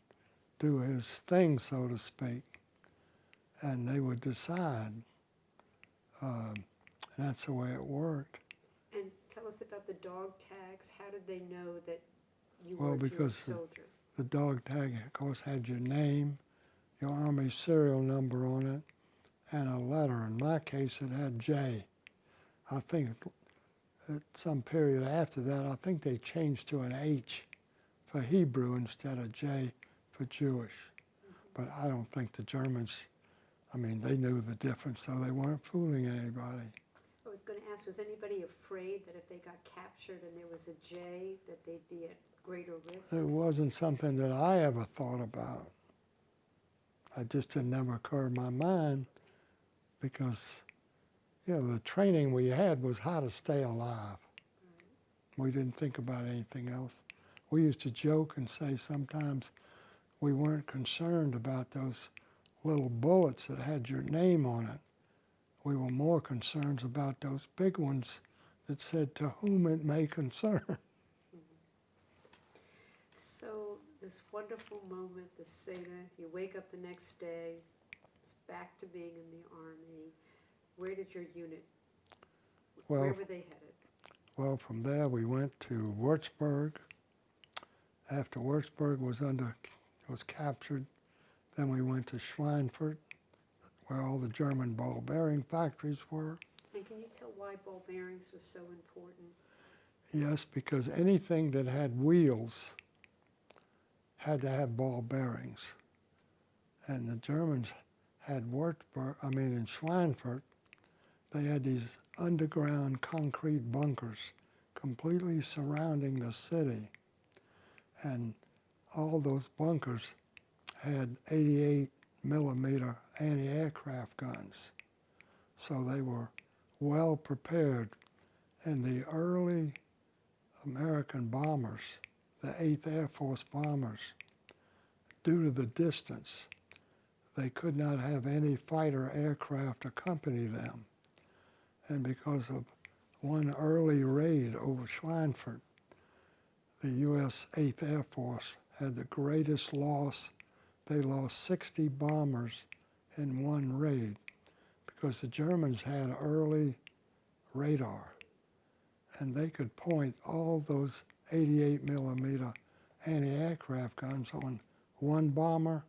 do his thing, so to speak, and they would decide. And that's the way it worked.
And tell us about the dog tags. How did they know that you
Well,
were a
because
Jewish soldier?
The dog tag, of course, had your name, your Army serial number on it, and a letter. In my case, it had J. I think at some period after that, I think they changed to an H for for Hebrew instead of J for Jewish. But I don't think the Germans, I mean, they knew the difference, so they weren't fooling anybody.
I was going to ask, was anybody afraid that if they got captured and there was a J, that they'd be at greater risk?
It wasn't something that I ever thought about. It just didn't never occur in my mind because, you know, the training we had was how to stay alive. We didn't think about anything else. We used to joke and say sometimes we weren't concerned about those little bullets that had your name on it. We were more concerned about those big ones that said, "To whom it may concern."
So this wonderful moment, the Seder, you wake up the next day, it's back to being in the Army. Where did your unit, where
Well,
were they headed?
well, from there we went to Würzburg. After Würzburg was captured, then we went to Schweinfurt, where all the German ball bearing factories were.
And can you tell why ball bearings was so important?
Yes, because anything that had wheels had to have ball bearings. And the Germans had in Schweinfurt, they had these underground concrete bunkers completely surrounding the city. And all those bunkers had 88 millimeter anti-aircraft guns. So they were well prepared. And the early American bombers, the 8th Air Force bombers, due to the distance, they could not have any fighter aircraft accompany them. And because of one early raid over Schweinfurt, the U.S. 8th Air Force had the greatest loss. They lost 60 bombers in one raid because the Germans had early radar and they could point all those 88 millimeter anti-aircraft guns on one bomber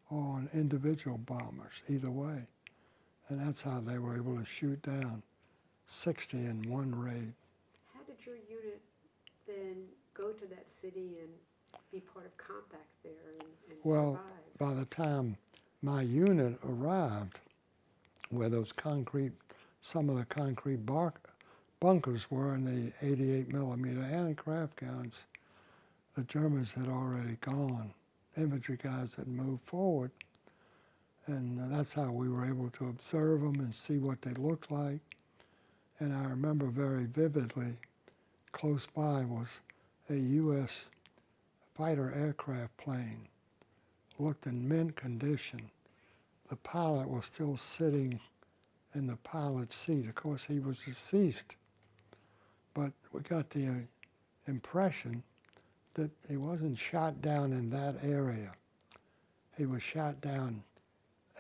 or on individual bombers, either way. And that's how they were able to shoot down 60 in one raid.
How did your unit then go to that city and be part of combat there and
Well,
survive?
by the time my unit arrived, where those some of the concrete bunkers were in the 88 millimeter anti-aircraft guns, the Germans had already gone. Infantry guys had moved forward, and that's how we were able to observe them and see what they looked like. And I remember very vividly, close by was a U.S. fighter aircraft plane, looked in mint condition. The pilot was still sitting in the pilot's seat. Of course, he was deceased, but we got the impression that he wasn't shot down in that area. He was shot down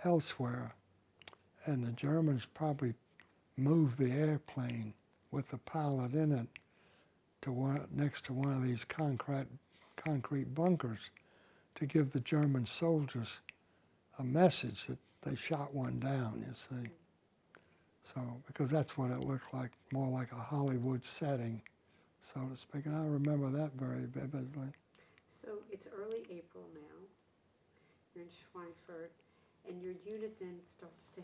elsewhere, and the Germans probably moved the airplane with the pilot in it to next to one of these concrete bunkers to give the German soldiers a message that they shot one down, you see. So, because that's what it looked like, more like a Hollywood setting, so to speak. And I remember that very vividly.
So it's early April now. You're in Schweinfurt, and your unit then starts to,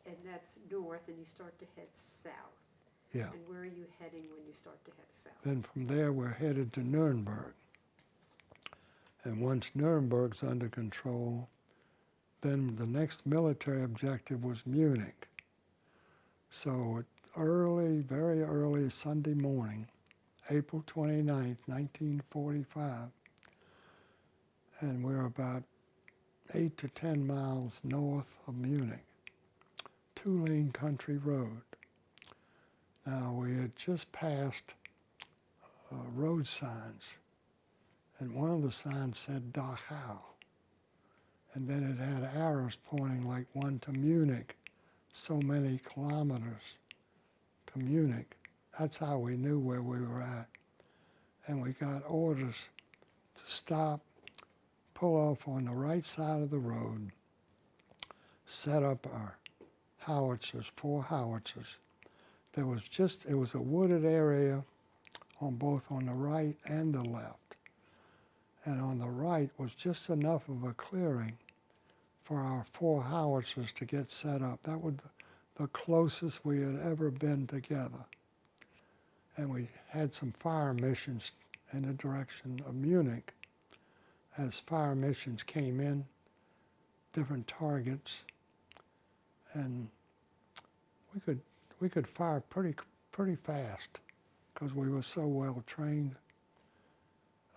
and that's north, and you start to head south.
Yeah.
And where are you heading when you start to head south?
Then from there, we're headed to Nuremberg. And once Nuremberg's under control, then the next military objective was Munich. So very early Sunday morning, April 29th, 1945, and we're about 8 to 10 miles north of Munich, two-lane country road. Now, we had just passed road signs, and one of the signs said Dachau, and then it had arrows pointing like one to Munich, so many kilometers to Munich. That's how we knew where we were at. And we got orders to stop, pull off on the right side of the road, set up our howitzers, 4 howitzers. It was a wooded area on both on the right and the left. and on the right was just enough of a clearing for our 4 howitzers to get set up. That was the closest we had ever been together. And we had some fire missions in the direction of Munich. As fire missions came in, different targets, and we could fire pretty fast because we were so well trained,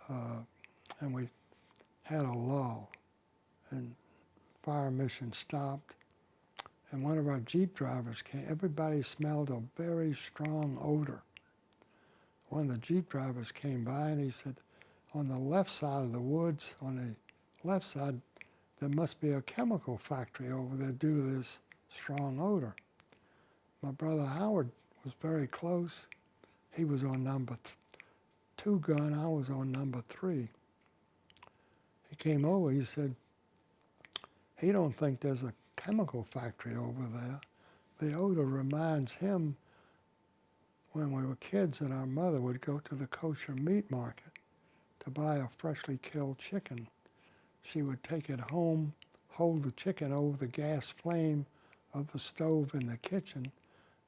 and we had a lull, and fire mission stopped, and one of our Jeep drivers came. Everybody smelled a very strong odor. One of the Jeep drivers came by and he said, on the left side of the woods, on the left side, there must be a chemical factory over there due to this strong odor. My brother Howard was very close. He was on number 2 gun, I was on number 3. He came over, he said, he don't think there's a chemical factory over there. The odor reminds him when we were kids and our mother would go to the kosher meat market to buy a freshly killed chicken. She would take it home, hold the chicken over the gas flame of the stove in the kitchen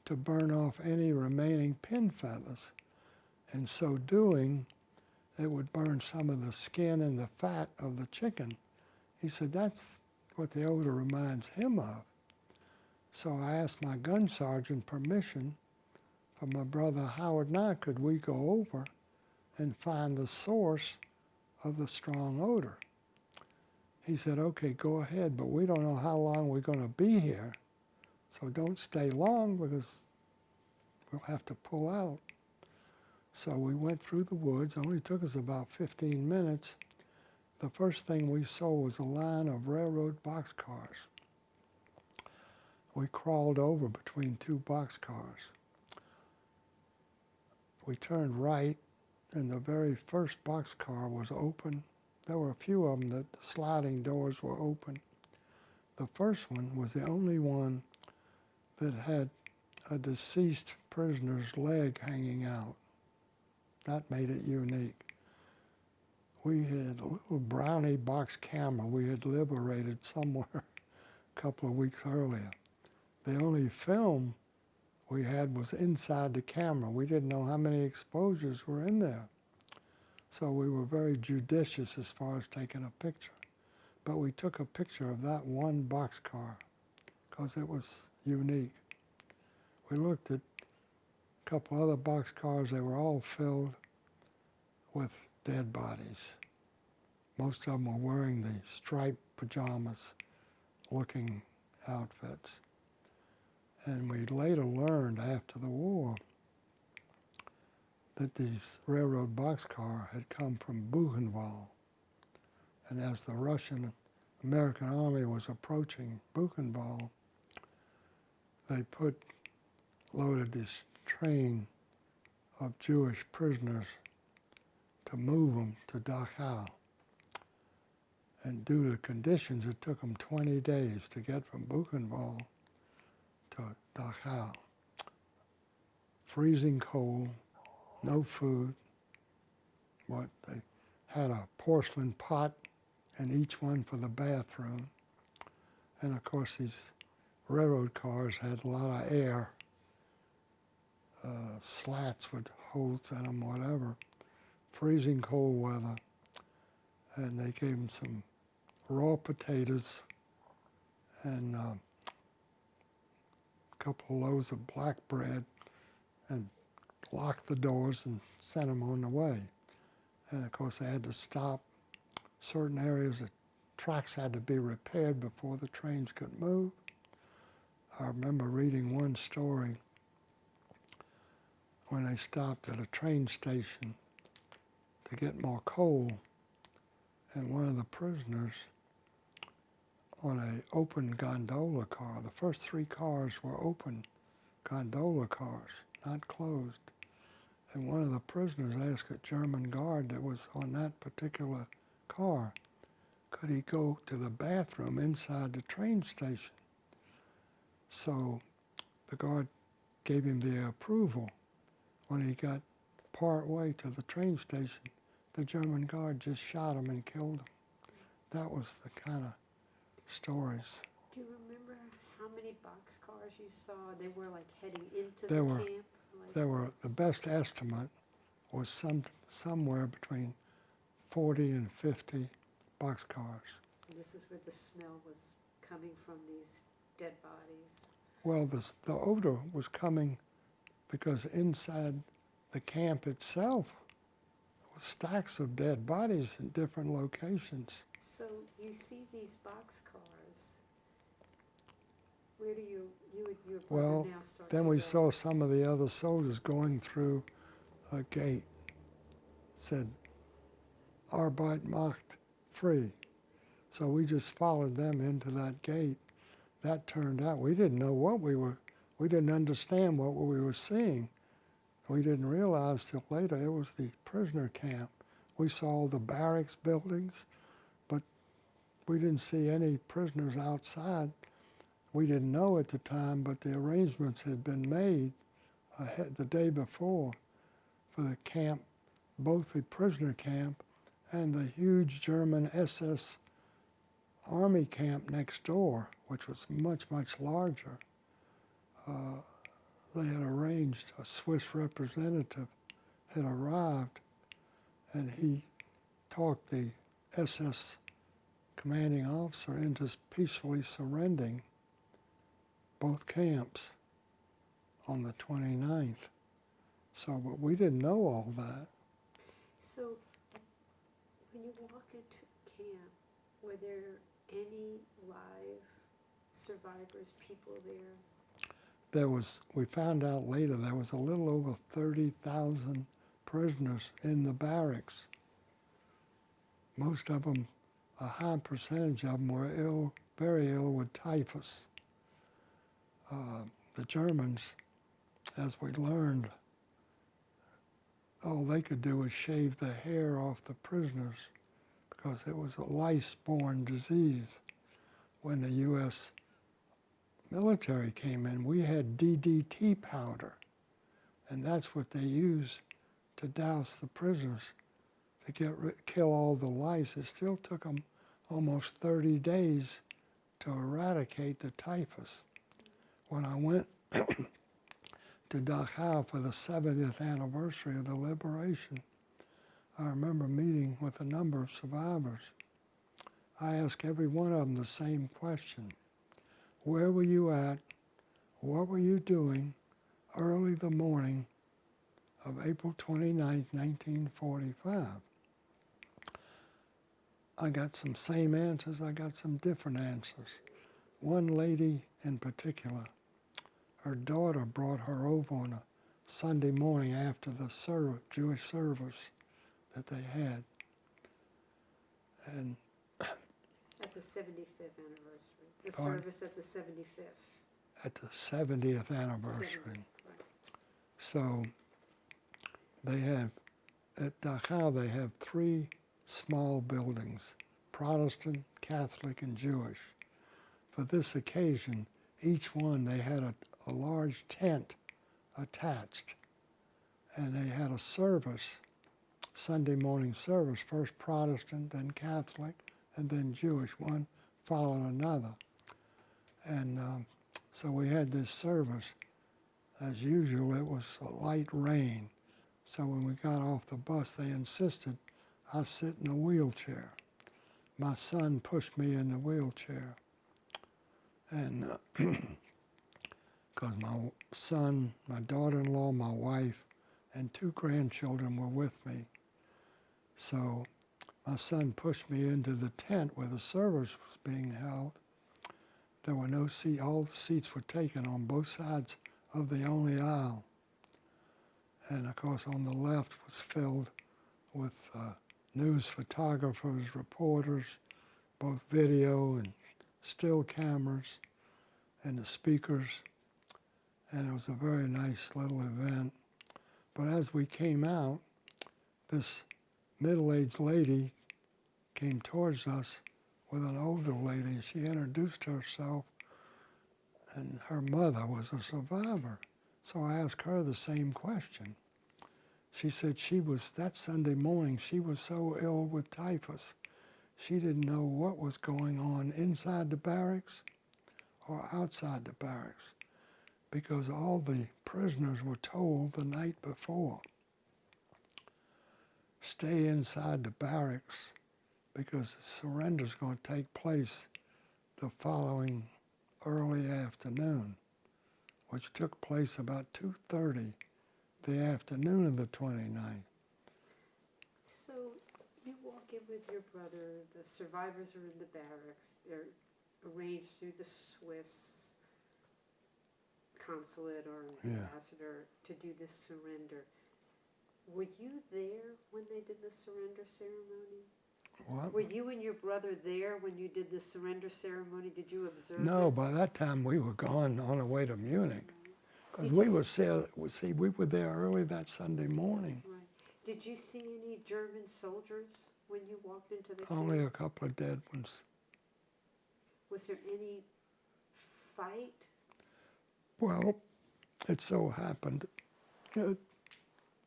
to burn off any remaining pin feathers. In so doing, it would burn some of the skin and the fat of the chicken. He said that's what the odor reminds him of. So I asked my gun sergeant permission for my brother Howard and I, could we go over and find the source of the strong odor? He said, okay, go ahead, but we don't know how long we're going to be here, so don't stay long because we'll have to pull out. So we went through the woods. It only took us about 15 minutes. The first thing we saw was a line of railroad boxcars. We crawled over between 2 boxcars. We turned right, and the very first boxcar was open. There were a few of them that the sliding doors were open. The first one was the only one that had a deceased prisoner's leg hanging out. That made it unique. We had a little Brownie box camera we had liberated somewhere a couple of weeks earlier. The only film we had was inside the camera. We didn't know how many exposures were in there. So we were very judicious as far as taking a picture. But we took a picture of that one boxcar because it was unique. We looked at a couple other boxcars. They were all filled with dead bodies. Most of them were wearing the striped pajamas looking outfits. And we later learned after the war that these railroad boxcar had come from Buchenwald. And as the Russian-American army was approaching Buchenwald, they loaded this train of Jewish prisoners to move them to Dachau. And due to conditions, it took them 20 days to get from Buchenwald to Dachau. Freezing cold, no food. They had a porcelain pot in each one for the bathroom. And of course, these railroad cars had a lot of air, slats with holes in them, whatever. Freezing cold weather. And they gave them some raw potatoes and a couple of loaves of black bread and locked the doors and sent them on the way. And of course they had to stop certain areas. The tracks had to be repaired before the trains could move. I remember reading one story when they stopped at a train station to get more coal, and one of the prisoners on an open gondola car, the first 3 cars were open gondola cars, not closed. And one of the prisoners asked a German guard that was on that particular car, could he go to the bathroom inside the train station? So the guard gave him the approval. When he got part way to the train station, the German guard just shot him and killed him. That was the kind of stories.
Do you remember how many boxcars you saw? They were like heading into
There
the
were-
camp? Like,
There were, the best estimate was somewhere between 40 and 50 boxcars.
and this is where the smell was coming from, these dead bodies.
Well, the odor was coming because inside the camp itself was stacks of dead bodies in different locations.
So you see these boxcars. Where do you and your brother
Well,
now start
Then
to
we
go?
saw some of the other soldiers going through a gate. Said, Arbeit macht free. So we just followed them into that gate. That turned out, we didn't know what we didn't understand what we were seeing. We didn't realize till later it was the prisoner camp. We saw all the barracks buildings, but we didn't see any prisoners outside. We didn't know at the time, but the arrangements had been made the day before for the camp, both the prisoner camp and the huge German SS army camp next door, which was much, much larger. They had arranged, a Swiss representative had arrived, and he talked the SS commanding officer into peacefully surrendering both camps on the 29th. So, but we didn't know all that.
So when you walk into camp, were there any live survivors, people there?
We found out later there was a little over 30,000 prisoners in the barracks. Most of them, a high percentage of them were ill, very ill with typhus. The Germans, as we learned, all they could do was shave the hair off the prisoners because it was a lice-borne disease. When the U.S. military came in, we had DDT powder, and that's what they used to douse the prisoners to kill all the lice. It still took them almost 30 days to eradicate the typhus. When I went to Dachau for the 70th anniversary of the liberation, I remember meeting with a number of survivors. I asked every one of them the same question. Where were you at? What were you doing early the morning of April 29, 1945? I got some same answers, I got some different answers. One lady in particular, her daughter brought her over on a Sunday morning after the Jewish service that they had. And
At the 75th anniversary, the
Pardon?
service at the 75th.
at the 70th anniversary.
70th, right.
So they have, at Dachau, they have 3 small buildings, Protestant, Catholic, and Jewish. For this occasion, each one, they had a large tent attached, and they had a service, Sunday morning service, first Protestant, then Catholic, and then Jewish, one followed another. And so we had this service. As usual, it was a light rain. So when we got off the bus, they insisted I sit in a wheelchair. My son pushed me in the wheelchair. And because my son, my daughter-in-law, my wife, and 2 grandchildren were with me. So my son pushed me into the tent where the service was being held. There were no seats, all the seats were taken on both sides of the only aisle. And of course on the left was filled with news photographers, reporters, both video and still cameras, and the speakers. And it was a very nice little event. But as we came out, this middle-aged lady came towards us with an older lady. She introduced herself, and her mother was a survivor. So I asked her the same question. she said that Sunday morning, she was so ill with typhus, she didn't know what was going on inside the barracks or outside the barracks, because all the prisoners were told the night before, stay inside the barracks because the surrender's going to take place the following early afternoon, which took place about 2:30 the afternoon of the 29th.
So you walk in with your brother, the survivors are in the barracks, they're arranged through the Swiss consulate or
Yeah.
ambassador to do this surrender. Were you there when they did the surrender ceremony?
What?
Were you and your brother there when you did the surrender ceremony? Did you observe
No,
it?
by that time we were gone on our way to Munich. Because
Did
we
you
were there early that Sunday morning.
Right. Did you see any German soldiers when you walked into the
Only
camp?
a couple of dead ones.
Was there any fight?
Well, it so happened that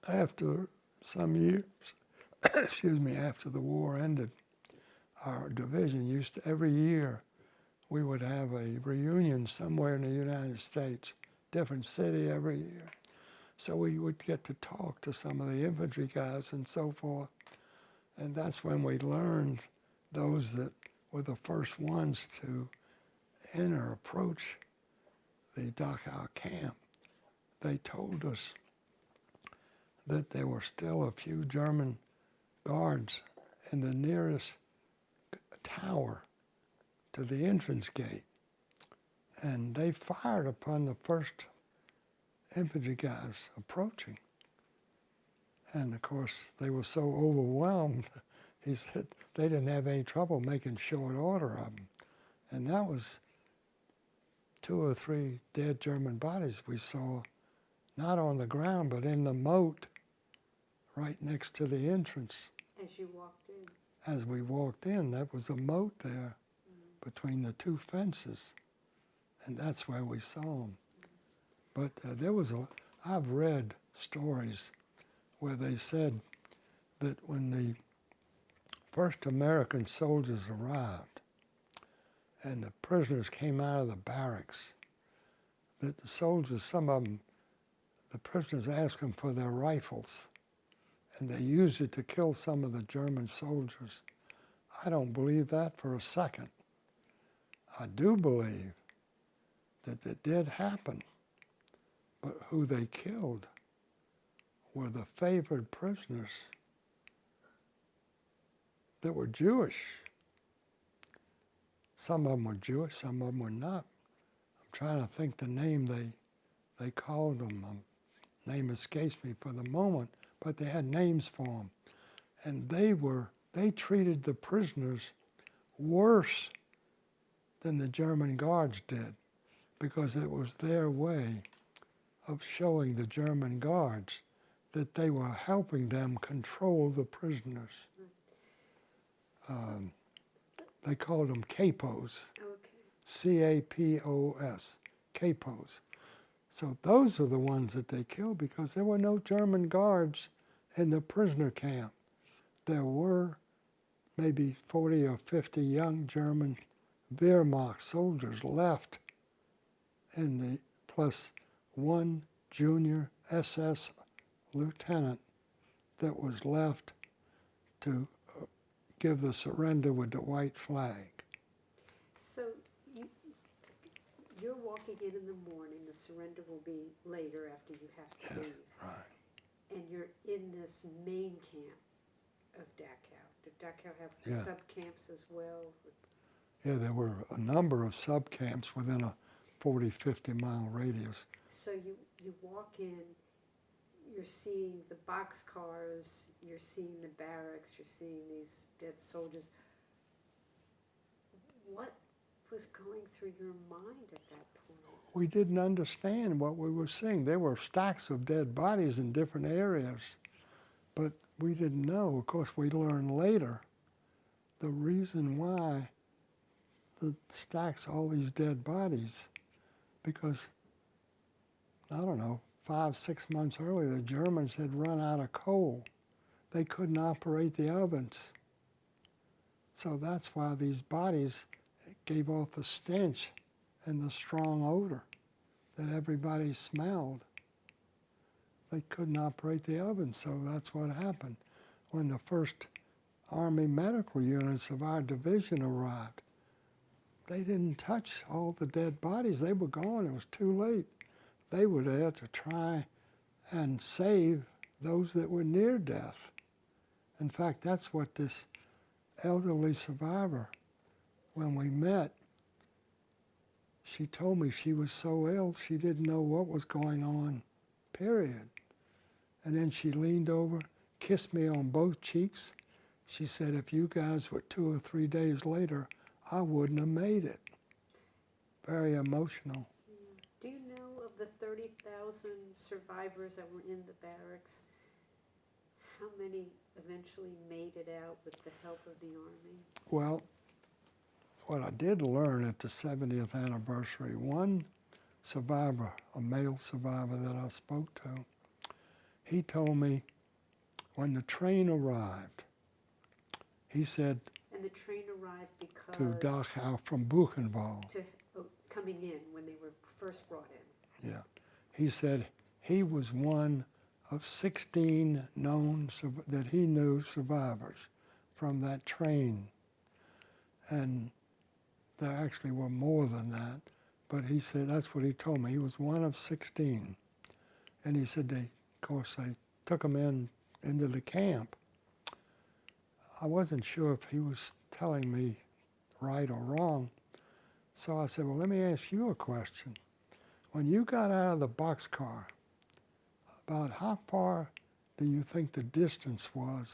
after some years, excuse me, after the war ended, our division used to, every year, we would have a reunion somewhere in the United States, different city every year. So we would get to talk to some of the infantry guys and so forth. And that's when we learned those that were the first ones to approach the Dachau camp. They told us that there were still a few German guards in the nearest tower to the entrance gate. And they fired upon the first infantry guys approaching. And of course, they were so overwhelmed, he said they didn't have any trouble making short order of them. And that was 2 or 3 dead German bodies we saw, not on the ground, but in the moat right next to the entrance.
As you walked in?
As we walked in, there was a moat there between the 2 fences, and that's where we saw them. But I've read stories where they said that when the first American soldiers arrived and the prisoners came out of the barracks, that the soldiers, some of them, the prisoners asked them for their rifles, and they used it to kill some of the German soldiers. I don't believe that for a second. I do believe that it did happen, but who they killed were the favored prisoners that were Jewish. Some of them were Jewish, some of them were not. I'm trying to think the name they called them. Name escapes me for the moment, but they had names for them. And they treated the prisoners worse than the German guards did, because it was their way of showing the German guards that they were helping them control the prisoners. They called them capos,
Okay.
C-A-P-O-S, capos. So those are the ones that they killed, because there were no German guards in the prisoner camp. There were maybe 40 or 50 young German Wehrmacht soldiers left, plus 1 junior SS lieutenant that was left to give the surrender with the white flag.
So you're walking in the morning, the surrender will be later after you have to leave.
Right.
And you're in this main camp of Dachau. Did Dachau have
Yeah.
sub-camps as well?
Yeah, there were a number of sub-camps within a 40, 50-mile radius.
So you walk in, you're seeing the boxcars, you're seeing the barracks, you're seeing these dead soldiers. What was going through your mind at that point?
We didn't understand what we were seeing. There were stacks of dead bodies in different areas, but we didn't know. Of course, we learned later the reason why the stacks all these dead bodies, because, I don't know, 5, 6 months earlier, the Germans had run out of coal. They couldn't operate the ovens. So that's why these bodies gave off the stench and the strong odor that everybody smelled. They couldn't operate the oven, so that's what happened. When the first Army medical units of our division arrived, they didn't touch all the dead bodies. They were gone. It was too late. They were there to try and save those that were near death. In fact, that's what this elderly survivor, when we met, she told me she was so ill she didn't know what was going on, period. And then she leaned over, kissed me on both cheeks. She said, if you guys were 2 or 3 days later, I wouldn't have made it. Very emotional.
Do you know of the 30,000 survivors that were in the barracks? How many eventually made it out with the help of the Army?
Well, what I did learn at the 70th anniversary, one survivor, a male survivor that I spoke to, he told me when the train arrived, he said
And the train arrived because
to Dachau from Buchenwald,
coming in when they were first brought in.
yeah, he said he was one of 16 known that he knew survivors from that train. And there actually were more than that, but he said, that's what he told me. He was one of 16. And he said, of course, they took him into the camp. I wasn't sure if he was telling me right or wrong. So I said, well, let me ask you a question. When you got out of the boxcar, about how far do you think the distance was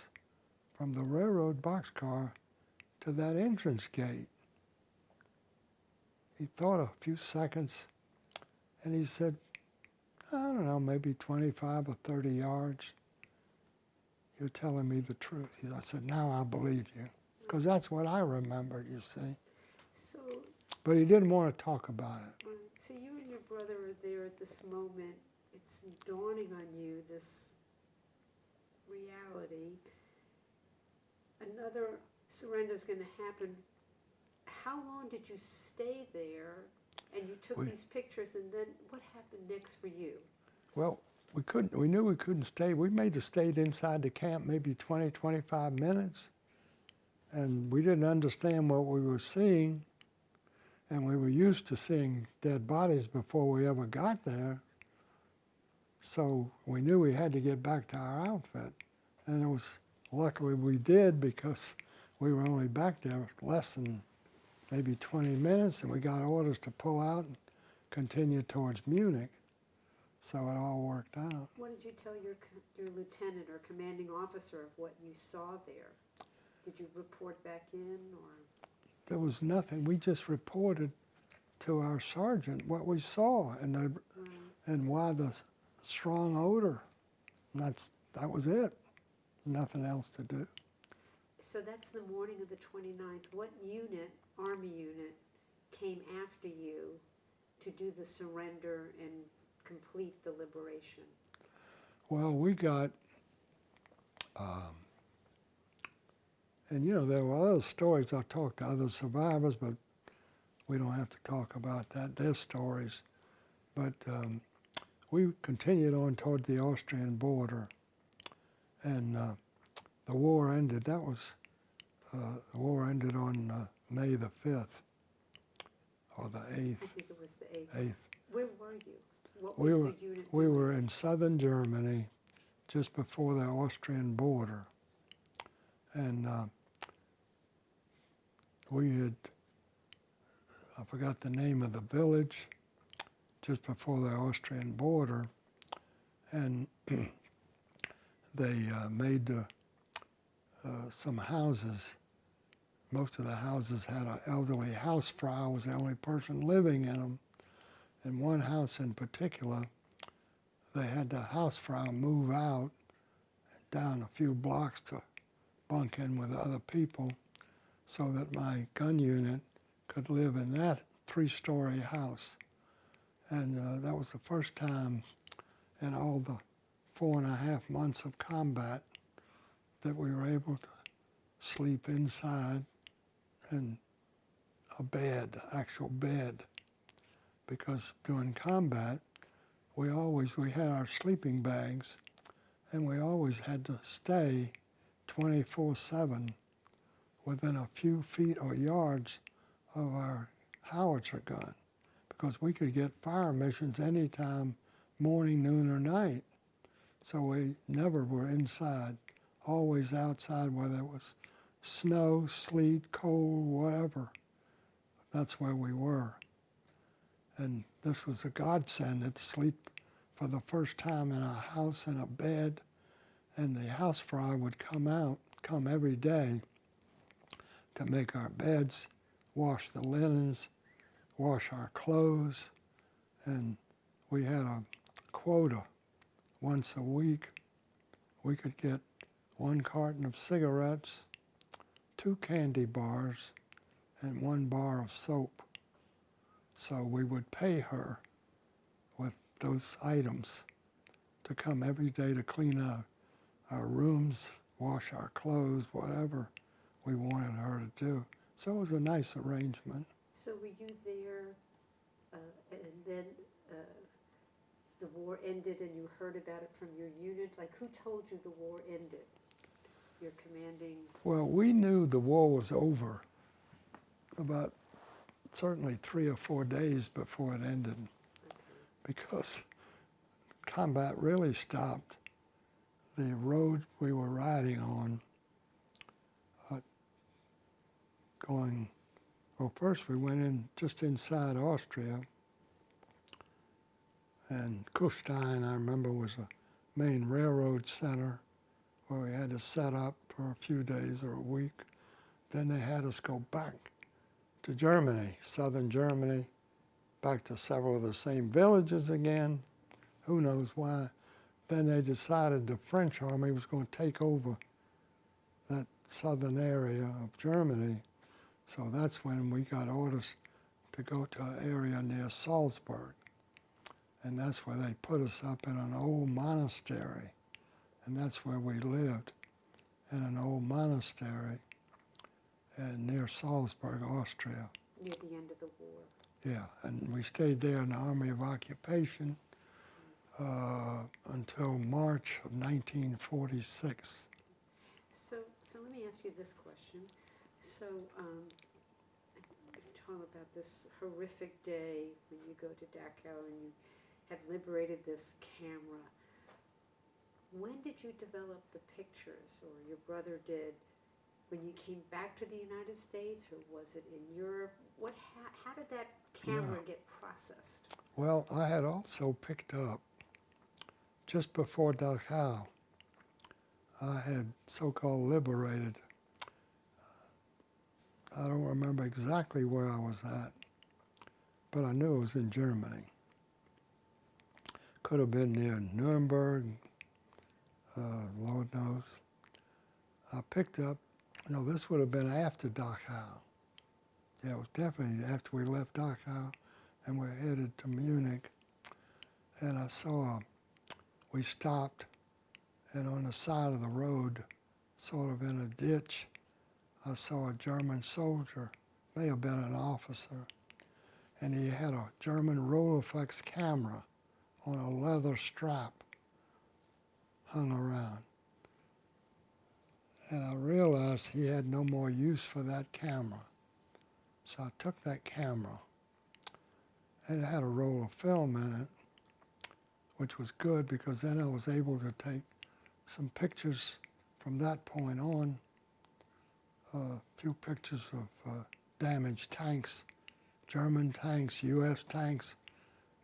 from the railroad boxcar to that entrance gate? He thought a few seconds, and he said, I don't know, maybe 25 or 30 yards. You're telling me the truth. I said, now I believe you, because that's what I remembered, you see.
So,
But he didn't want to talk about it.
so you and your brother are there at this moment. It's dawning on you, this reality. Another surrender is going to happen. How long did you stay there? And you took these pictures, and then what happened next for you?
Well, we knew we couldn't stay. We may have stayed inside the camp maybe 20, 25 minutes. And we didn't understand what we were seeing. And we were used to seeing dead bodies before we ever got there. So we knew we had to get back to our outfit. And it was, luckily we did, because we were only back there less than maybe 20 minutes, and we got orders to pull out and continue towards Munich. So it all worked out.
What did you tell your lieutenant or commanding officer of what you saw there? Did you report back in, or?
There was nothing. We just reported to our sergeant what we saw and why the strong odor. And that was it. Nothing else to do.
So that's the morning of the 29th. What unit, Army unit, came after you to do the surrender and complete the liberation?
Well, we got, and you know, there were other stories. I talked to other survivors, but we don't have to talk about that, their stories. But we continued on toward the Austrian border, and the war ended. That was, the war ended on May the 5th, or the 8th.
I think it was the 8th.
8th.
Where were you? What was the unit
We
doing?
were in southern Germany, just before the Austrian border. And we had, I forgot the name of the village, just before the Austrian border. And they made some houses. Most of the houses had an elderly housefrau, was the only person living in them. In one house in particular, they had the housefrau move out down a few blocks to bunk in with other people so that my gun unit could live in that 3-story house. And that was the first time in all the 4.5 months of combat that we were able to sleep inside in a bed, actual bed, because during combat we had our sleeping bags, and we always had to stay 24/7 within a few feet or yards of our howitzer gun, because we could get fire missions anytime, morning, noon, or night. So we never were inside, always outside, whether it was snow, sleet, cold, whatever. That's where we were. And this was a godsend to sleep for the first time in a house in a bed. And the house fry would come every day to make our beds, wash the linens, wash our clothes. And we had a quota. Once a week, we could get 1 carton of cigarettes, 2 candy bars, and 1 bar of soap. So we would pay her with those items to come every day to clean our rooms, wash our clothes, whatever we wanted her to do. So it was a nice arrangement.
So were you there, and then the war ended and you heard about it from your unit? Like, who told you the war ended? Your commanding?
Well, we knew the war was over about certainly 3 or 4 days before it ended, because combat really stopped. The road we were riding on, well, first we went in just inside Austria, and Kufstein, I remember, was a main railroad center where we had to set up for a few days or a week. Then they had us go back to Germany, southern Germany, back to several of the same villages again. Who knows why. Then they decided the French army was going to take over that southern area of Germany. So that's when we got orders to go to an area near Salzburg. And that's where they put us up in an old monastery. And that's where we lived, in an old monastery near Salzburg, Austria.
Near the end of the war.
Yeah, and we stayed there in the Army of Occupation until March of 1946.
So let me ask you this question. So, talk about this horrific day when you go to Dachau and you have liberated this camera. When did you develop the pictures, or your brother did, when you came back to the United States, or was it in Europe? How did that camera get processed?
Well, I had also picked up, just before Dachau, I had so-called liberated. I don't remember exactly where I was at, but I knew it was in Germany. Could have been near Nuremberg, Lord knows. I picked up, this would have been after Dachau. Yeah, it was definitely after we left Dachau and we're headed to Munich. And I saw, we stopped, and on the side of the road, sort of in a ditch, I saw a German soldier, may have been an officer, and he had a German Rolleiflex camera on a leather strap hung around. And I realized he had no more use for that camera. So I took that camera, and it had a roll of film in it, which was good because then I was able to take some pictures from that point on, a few pictures of damaged tanks, German tanks, U.S. tanks,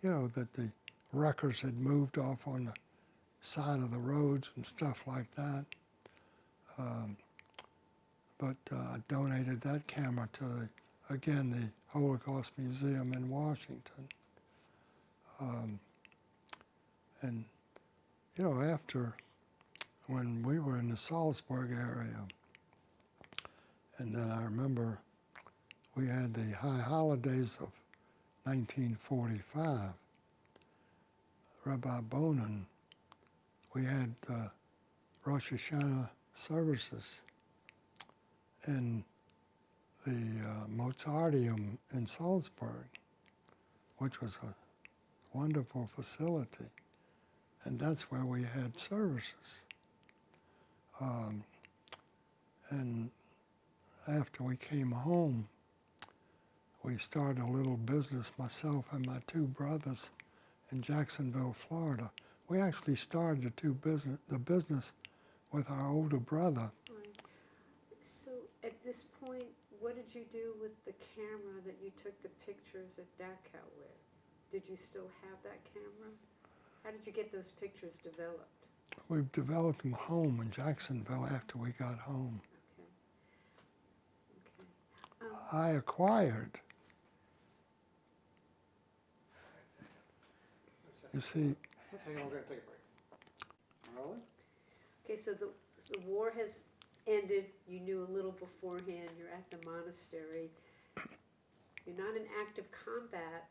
that the wreckers had moved off on the side of the roads and stuff like that. But I donated that camera to, the Holocaust Museum in Washington. And, after, when we were in the Salzburg area, and then I remember we had the high holidays of 1945. Rabbi Bonin, we had Rosh Hashanah services in the Mozarteum in Salzburg, which was a wonderful facility. And that's where we had services. And after we came home, we started a little business, myself and my two brothers, in Jacksonville, Florida. We actually started the business with our older brother.
Right. So at this point, what did you do with the camera that you took the pictures at Dachau with? Did you still have that camera? How did you get those pictures developed?
We've developed them home in Jacksonville after we got home.
Okay.
I acquired, you see,
Hang on, we're gonna take a break. Rolling?
Okay, so the war has ended. You knew a little beforehand. You're at the monastery. You're not in active combat.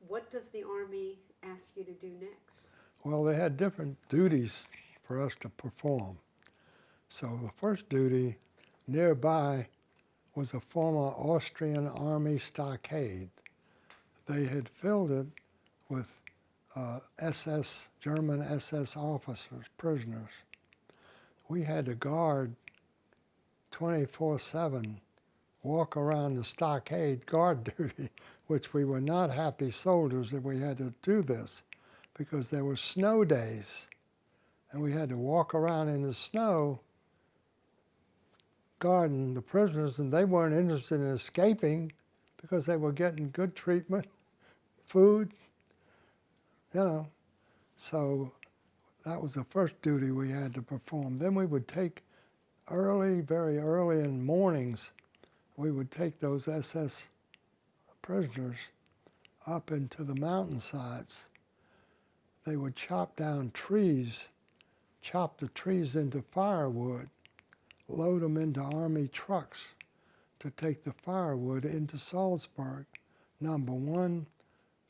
What does the Army ask you to do next?
well, they had different duties for us to perform. So the first duty nearby was a former Austrian Army stockade. They had filled it with German SS officers, prisoners. We had to guard 24/7, walk around the stockade, guard duty, which we were not happy soldiers that we had to do this because there were snow days and we had to walk around in the snow guarding the prisoners, and they weren't interested in escaping because they were getting good treatment, food, you know. So that was the first duty we had to perform. Then we would take very early in mornings, we would take those SS prisoners up into the mountainsides. They would chop down trees, chop the trees into firewood, load them into Army trucks to take the firewood into Salzburg. Number one,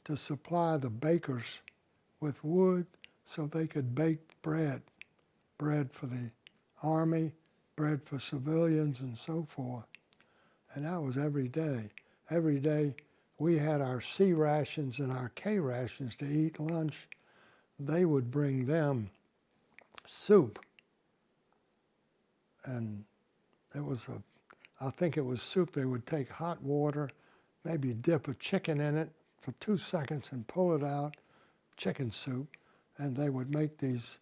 to supply the bakers with wood so they could bake bread for the Army, bread for civilians, and so forth. And that was every day. Every day we had our C rations and our K rations to eat lunch. They would bring them soup. And it was I think it was soup. They would take hot water, maybe dip a chicken in it for 2 seconds and pull it out, chicken soup, and they would make these,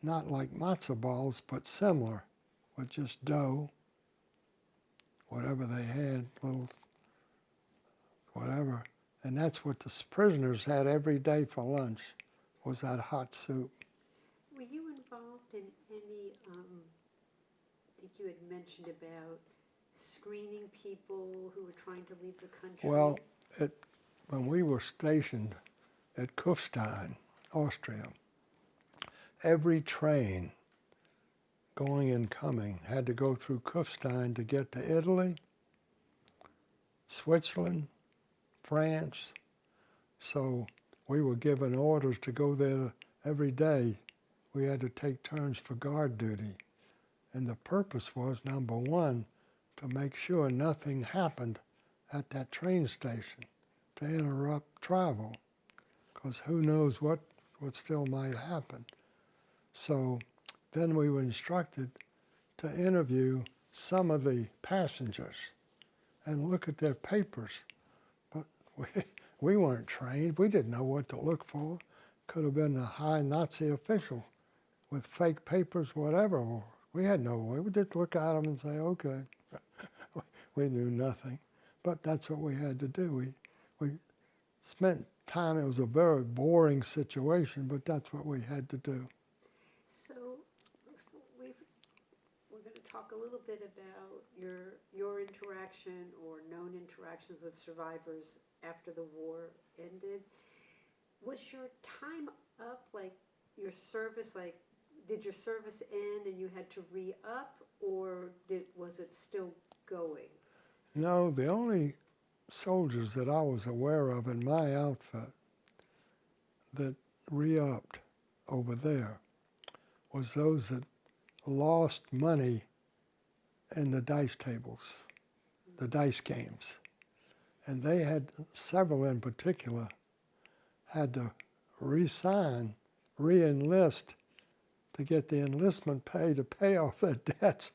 not like matzo balls, but similar, with just dough, whatever they had, little, whatever. And that's what the prisoners had every day for lunch, was that hot soup.
Were you involved in any, I think you had mentioned about screening people who were trying to leave the country?
Well, when we were stationed at Kufstein, Austria, every train going and coming had to go through Kufstein to get to Italy, Switzerland, France. So we were given orders to go there every day. We had to take turns for guard duty. And the purpose was, number one, to make sure nothing happened at that train station to interrupt travel, because who knows what still might happen. So then we were instructed to interview some of the passengers and look at their papers. But we weren't trained. We didn't know what to look for. Could have been a high Nazi official with fake papers, whatever. We had no way. We just look at them and say, okay. We knew nothing. But that's what we had to do. We spent time. It was a very boring situation, but that's what we had to do.
So we're going to talk a little bit about your interaction or known interactions with survivors after the war ended. Was your time up, like your service, like did your service end and you had to re-up, or was it still going?
No, the only soldiers that I was aware of in my outfit that re-upped over there was those that lost money in the dice tables, the dice games. And they had, several in particular, had to re-sign, re-enlist to get the enlistment pay to pay off their debts.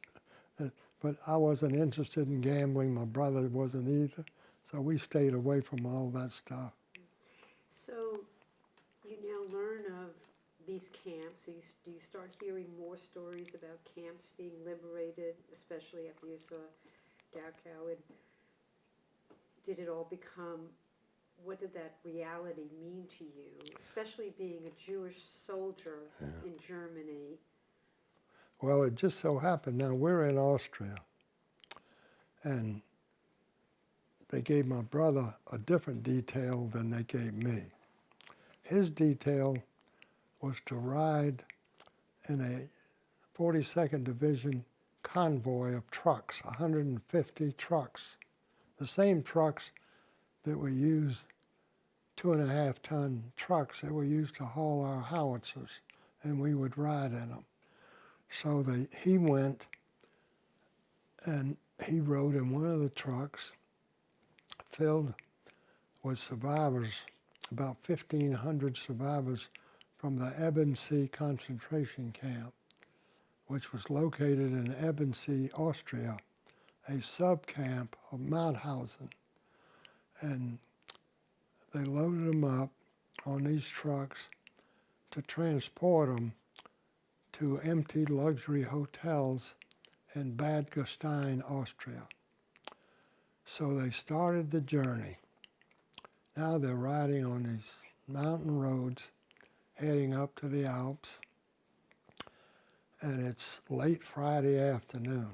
But I wasn't interested in gambling. My brother wasn't either. So we stayed away from all that stuff.
So you now learn of these camps. Do you start hearing more stories about camps being liberated, especially after you saw Dachau? And did it all become, what did that reality mean to you, especially being a Jewish soldier in Germany?
Well, it just so happened, now we're in Austria, and they gave my brother a different detail than they gave me. His detail was to ride in a 42nd Division convoy of trucks, 150 trucks, the same trucks that were used, 2.5-ton trucks that were used to haul our howitzers, and we would ride in them. So he went and he rode in one of the trucks filled with survivors, about 1,500 survivors from the Ebensee concentration camp, which was located in Ebensee, Austria, a sub-camp of Mauthausen. And they loaded them up on these trucks to transport them to empty luxury hotels in Bad Gastein, Austria. So they started the journey. Now they're riding on these mountain roads heading up to the Alps, and it's late Friday afternoon.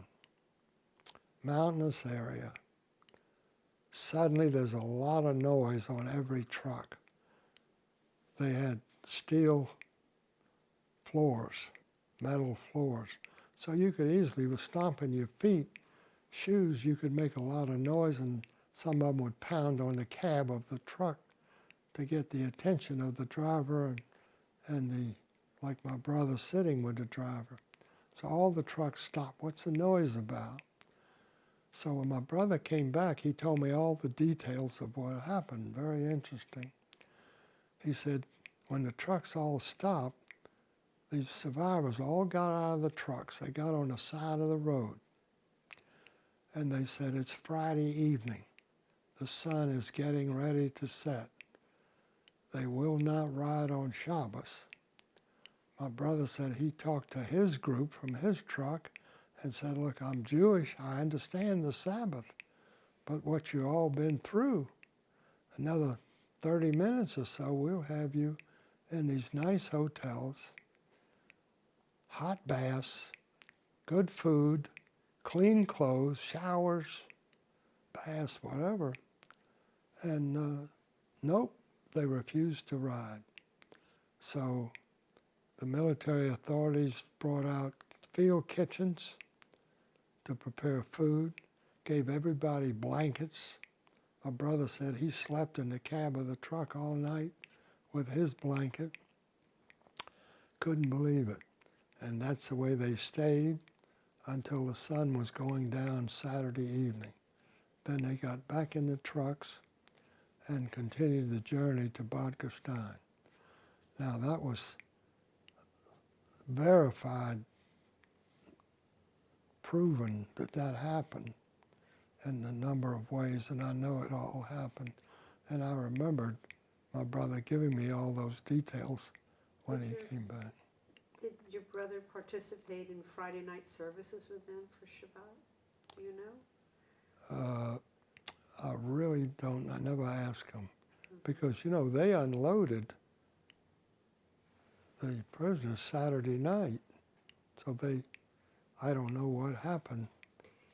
Mountainous area. Suddenly there's a lot of noise on every truck. They had steel floors, metal floors. So you could easily, with stomping your feet, shoes, you could make a lot of noise, and some of them would pound on the cab of the truck to get the attention of the driver and the, like my brother sitting with the driver. So all the trucks stopped. What's the noise about? So when my brother came back, he told me all the details of what happened. Very interesting. He said, when the trucks all stopped, these survivors all got out of the trucks. They got on the side of the road. And they said, it's Friday evening. The sun is getting ready to set. They will not ride on Shabbos. My brother said he talked to his group from his truck and said, look, I'm Jewish. I understand the Sabbath. But what you all been through, another 30 minutes or so, we'll have you in these nice hotels, hot baths, good food, clean clothes, showers, baths, whatever. And nope, they refused to ride. So the military authorities brought out field kitchens to prepare food, gave everybody blankets. My brother said he slept in the cab of the truck all night with his blanket. Couldn't believe it. And that's the way they stayed until the sun was going down Saturday evening. Then they got back in the trucks and continued the journey to Bad Gastein. Now that was verified, proven that that happened in a number of ways, and I know it all happened. And I remembered my brother giving me all those details when he came back.
Did your brother participate in Friday night services with them for Shabbat? Do you know?
I really don't, I never asked him. Because, you know, they unloaded the prisoners Saturday night. So I don't know what happened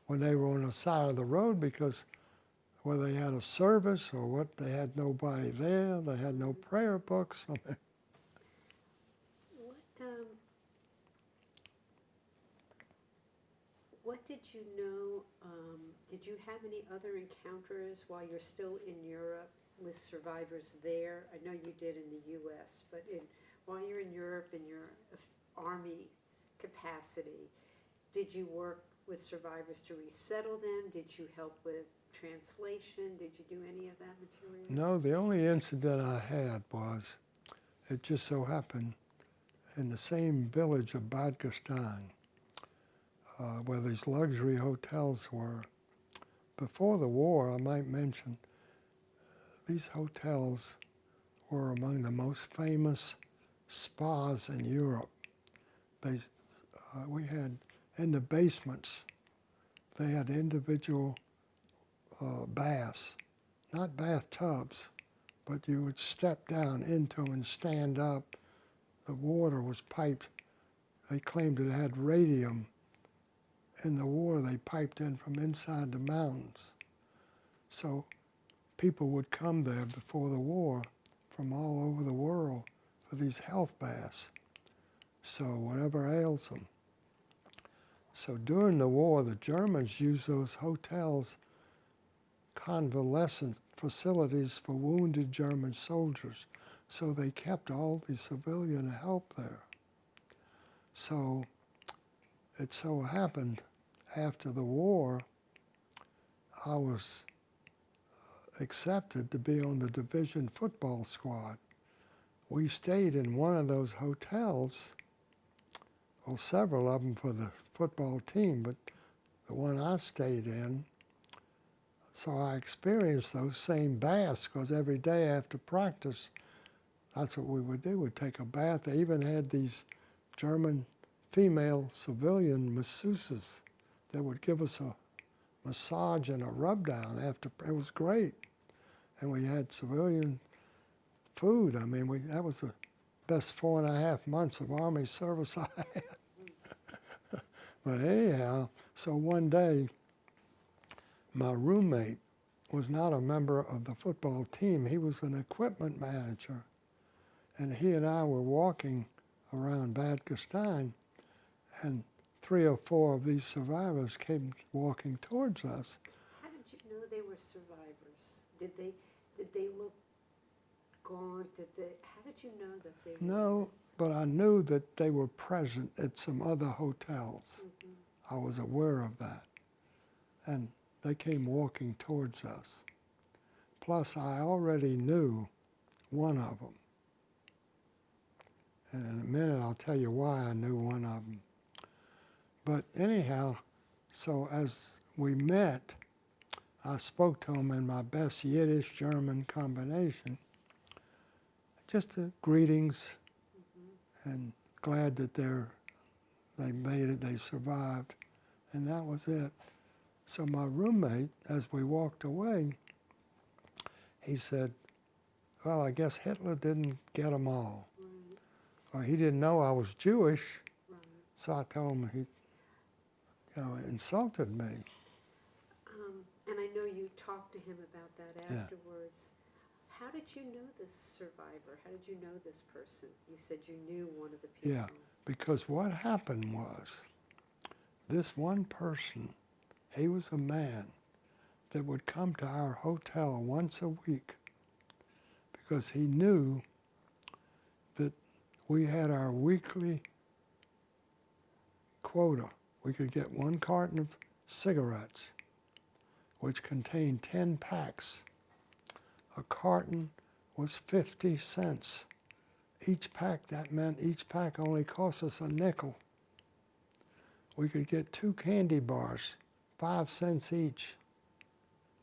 when they were on the side of the road, because whether they had a service or what, they had nobody there, they had no prayer books.
What did you know, did you have any other encounters while you're still in Europe with survivors there? I know you did in the U.S., but while you're in Europe in your Army capacity, did you work with survivors to resettle them? Did you help with translation? Did you do any of that material?
No, the only incident I had was, it just so happened, in the same village of Bad Gastein, where these luxury hotels were. Before the war, I might mention, these hotels were among the most famous spas in Europe. We had, in the basements, they had individual baths, not bathtubs, but you would step down into them and stand up. The water was piped. They claimed it had radium in the water they piped in from inside the mountains. So people would come there before the war from all over the world for these health baths. So whatever ails them. So during the war, the Germans used those hotels, convalescent facilities for wounded German soldiers. So they kept all the civilian help there. So it so happened after the war, I was accepted to be on the division football squad. We stayed in one of those hotels, well, several of them for the football team, but the one I stayed in. So I experienced those same baths, because every day after practice, that's what we would do. We'd take a bath. They even had these German female civilian masseuses that would give us a massage and a rub down after. It was great. And we had civilian food. I mean, that was the best 4.5 months of Army service I had. But anyhow, so one day, my roommate was not a member of the football team. He was an equipment manager. And he and I were walking around Bad Gastein, and 3 or 4 of these survivors came walking towards us.
How did you know they were survivors? Did they look gaunt? How did you know that they were?
No, but I knew that they were present at some other hotels.
Mm-hmm.
I was aware of that. And they came walking towards us. Plus, I already knew one of them. And in a minute, I'll tell you why I knew one of them. But anyhow, so as we met, I spoke to him in my best Yiddish-German combination. Just greetings, and glad that they made it, they survived, and that was it. So my roommate, as we walked away, he said, well, I guess Hitler didn't get them all.
Right.
Or he didn't know I was Jewish,
Right.
so I told him he insulted me.
And I know you talked to him about that
Yeah.
afterwards. How did you know this survivor? How did you know this person? You said you knew one of the people.
Yeah, because what happened was, this one person, he was a man that would come to our hotel once a week because he knew that we had our weekly quota. We could get 1 carton of cigarettes, which contained 10 packs. A carton was 50 cents. Each pack, that meant each pack only cost us a nickel. We could get 2 candy bars, 5 cents each.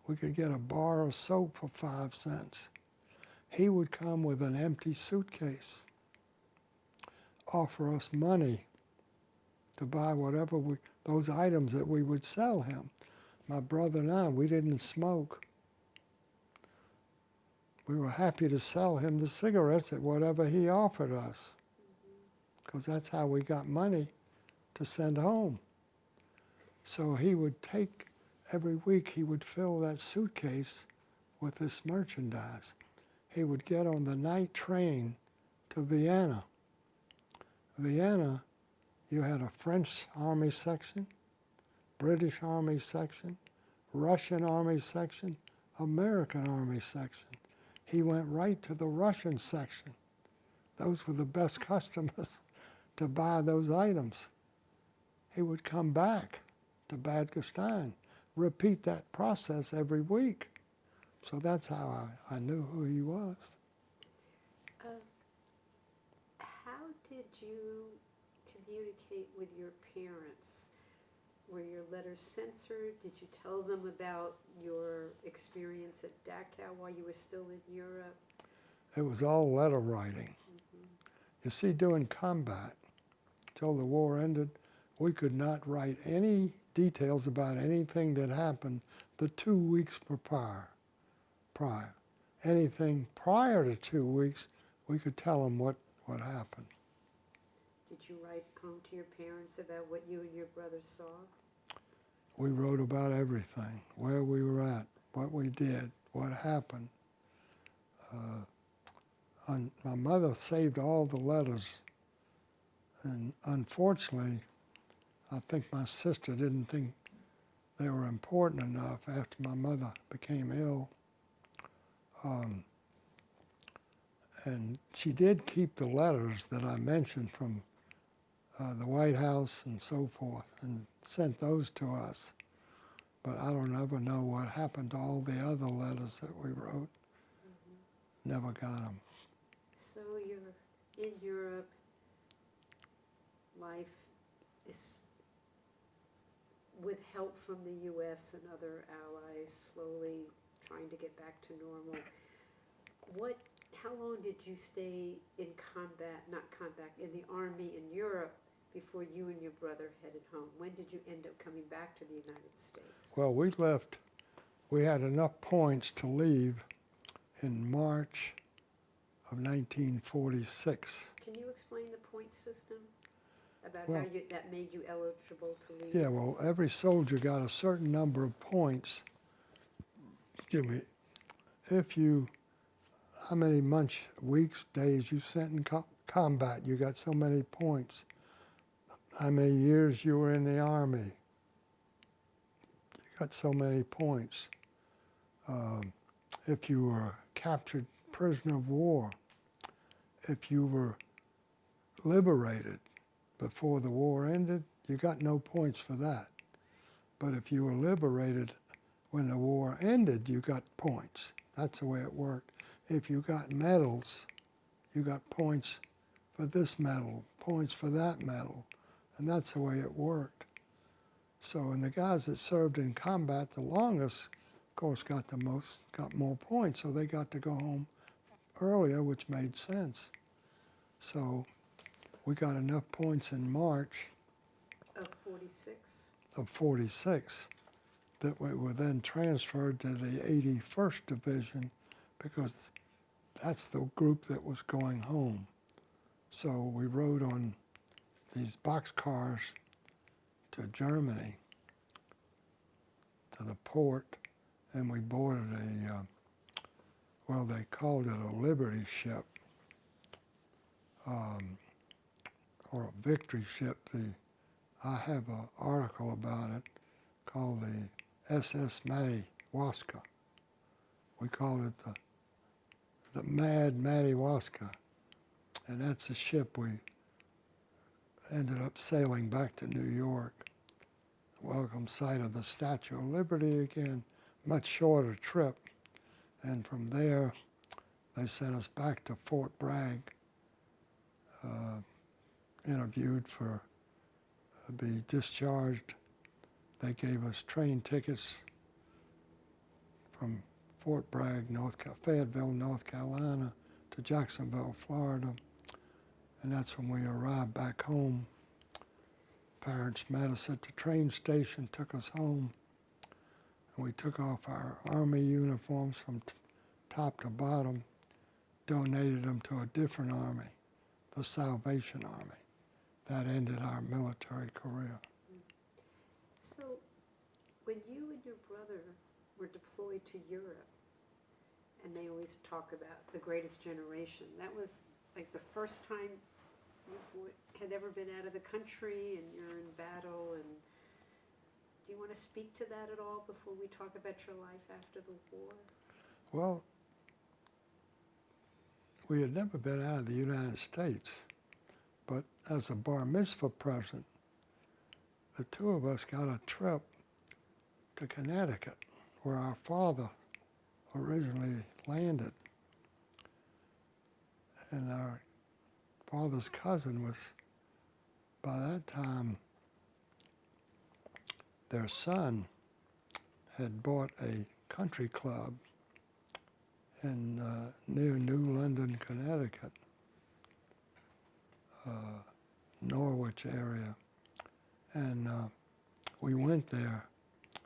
We could get a bar of soap for 5 cents. He would come with an empty suitcase, offer us money to buy whatever those items that we would sell him. My brother and I, we didn't smoke. We were happy to sell him the cigarettes at whatever he offered us, because that's how we got money to send home. So he would take, every week he would fill that suitcase with this merchandise. He would get on the night train to Vienna. Vienna, you had a French army section, British army section, Russian army section, American army section. he went right to the Russian section. Those were the best customers to buy those items. He would come back to Bad Gastein, repeat that process every week. So that's how I knew who he was.
How did you communicate with your parents? Were your letters censored? Did you tell them about your experience at Dachau while you were still in Europe?
It was all letter writing. You see, during combat, till the war ended, we could not write any details about anything that happened the 2 weeks prior. Anything prior to 2 weeks, we could tell them what happened.
Did you write home to your parents about what you and your brother saw?
We wrote about everything, where we were at, what we did, what happened. My mother saved all the letters, and unfortunately, I think my sister didn't think they were important enough after my mother became ill. And she did keep the letters that I mentioned from the White House and so forth, and sent those to us. But I don't ever know what happened to all the other letters that we wrote. Never got them.
So you're in Europe, life is, with help from the U.S. and other allies, slowly trying to get back to normal. How long did you stay in in the army in Europe before you and your brother headed home? When did you end up coming back to the United States?
Well, we had enough points to leave in March of 1946.
Can you explain the point system? About
Well,
how that made you eligible to leave?
Yeah, well, every soldier got a certain number of points. How many months, weeks, days you sent in combat, you got so many points. How many years you were in the army, you got so many points. If you were captured prisoner of war, if you were liberated before the war ended, you got no points for that. But if you were liberated when the war ended, you got points. That's the way it worked. If you got medals, you got points for this medal, points for that medal, and that's the way it worked. So, and the guys that served in combat the longest, of course, got more points, so they got to go home earlier, which made sense. So we got enough points in March
Of 46?
of 46 that we were then transferred to the 81st Division, because that's the group that was going home. So we rode on these boxcars to Germany, to the port, and we boarded they called it a Liberty ship, or a victory ship. I have an article about it called the SS Madawaska. We called it the Mad Madawaska, and that's the ship we ended up sailing back to New York. Welcome sight of the Statue of Liberty again, much shorter trip. And from there, they sent us back to Fort Bragg, interviewed to be discharged. They gave us train tickets from Fort Bragg, Fayetteville, North Carolina, to Jacksonville, Florida. And that's when we arrived back home. Parents met us at the train station, took us home, and we took off our Army uniforms from top to bottom, donated them to a different army, the Salvation Army. That ended our military career.
So when you and your brother were deployed to Europe, and they always talk about the greatest generation, that was like the first time you had ever been out of the country and you're in battle. And do you want to speak to that at all before we talk about your life after the war?
Well, we had never been out of the United States, but as a bar mitzvah present, the two of us got a trip to Connecticut, where our father originally landed. And our father's cousin was, by that time, their son had bought a country club in near New London, Connecticut, Norwich area. And we went there,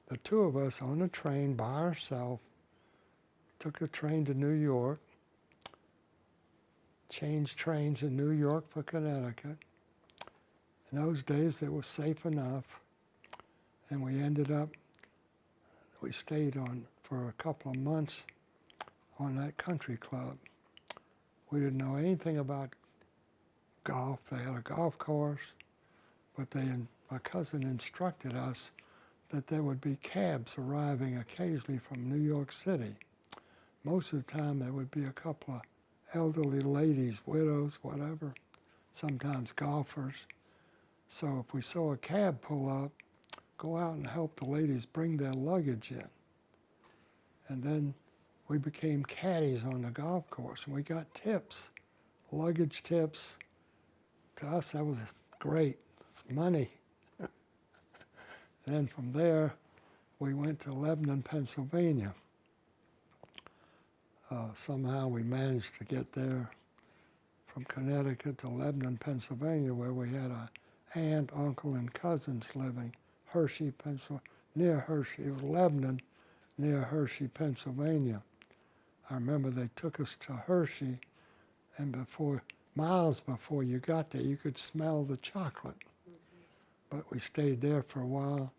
the two of us on a train by ourselves, took a train to New York, changed trains in New York for Connecticut. In those days, it was safe enough. And we ended up, we stayed on for a couple of months on that country club. We didn't know anything about golf. They had a golf course, but my cousin instructed us that there would be cabs arriving occasionally from New York City. Most of the time, there would be a couple of elderly ladies, widows, whatever, sometimes golfers. So if we saw a cab pull up, go out and help the ladies bring their luggage in. And then we became caddies on the golf course, and we got tips, luggage tips. To us, that was great. It's money. Then from there, we went to Lebanon, Pennsylvania. Somehow we managed to get there from Connecticut to Lebanon, Pennsylvania, where we had a aunt, uncle, and cousins living. Hershey, Pennsylvania, near Hershey. It was Lebanon, near Hershey, Pennsylvania. I remember they took us to Hershey, and miles before you got there, you could smell the chocolate. But we stayed there for a while,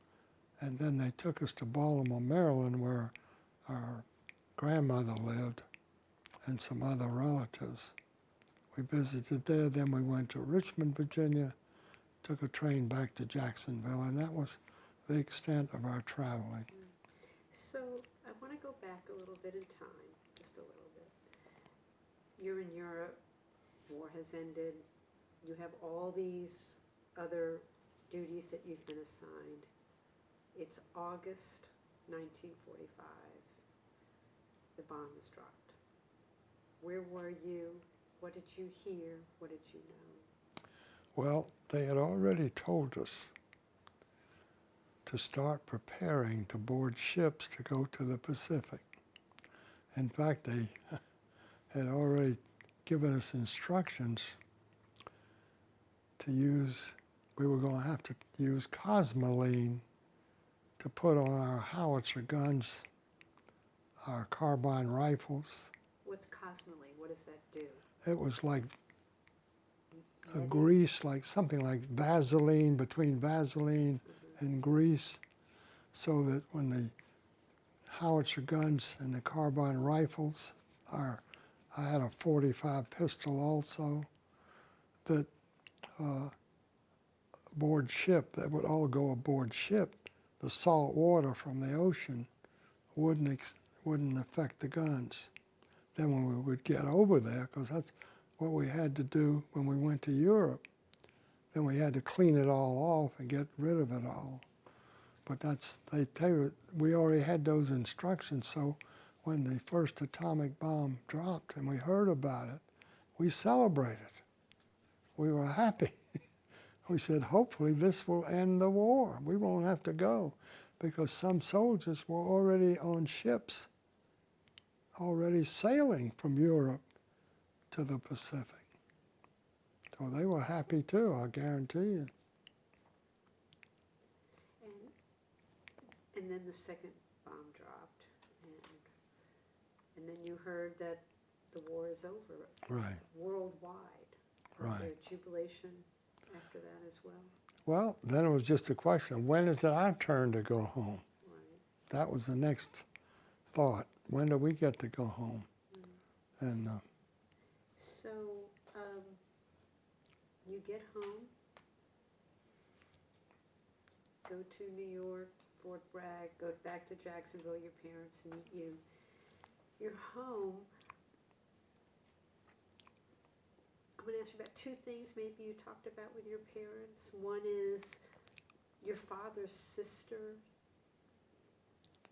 and then they took us to Baltimore, Maryland, where our grandmother lived and some other relatives. We visited there, then we went to Richmond, Virginia, took a train back to Jacksonville, and that was the extent of our traveling.
So I want to go back a little bit in time, just a little bit. You're in Europe, war has ended, you have all these other duties that you've been assigned. It's August 1945. The bomb was dropped. Where were you? What did you hear? What did you know?
Well, they had already told us to start preparing to board ships to go to the Pacific. In fact, they had already given us instructions to use, we were going to have to use Cosmoline to put on our howitzer guns, our carbine rifles.
What's Cosmoline? What does that do?
It was like a
Ready?
grease, like something like Vaseline, between Vaseline and grease, so that when the howitzer guns and the carbine rifles, I had a .45 pistol also, that aboard ship, that would all go aboard ship, the salt water from the ocean wouldn't affect the guns. Then when we would get over there, because that's what we had to do when we went to Europe, then we had to clean it all off and get rid of it all. But they tell you, we already had those instructions, so when the first atomic bomb dropped and we heard about it, we celebrated. We were happy. We said, hopefully this will end the war. We won't have to go, because some soldiers were already on ships, already sailing from Europe to the Pacific. So they were happy too, I guarantee you.
And then the second bomb dropped, and then you heard that the war is over
Right,
worldwide. Was
right.
there jubilation after that as well?
Well, then it was just a question of when is it our turn to go home?
Right.
That was the next thought. When do we get to go home? And
So you get home, go to New York, Fort Bragg, go back to Jacksonville, your parents meet you. You're home. gonna ask you about two things maybe you talked about with your parents. One is your father's sister.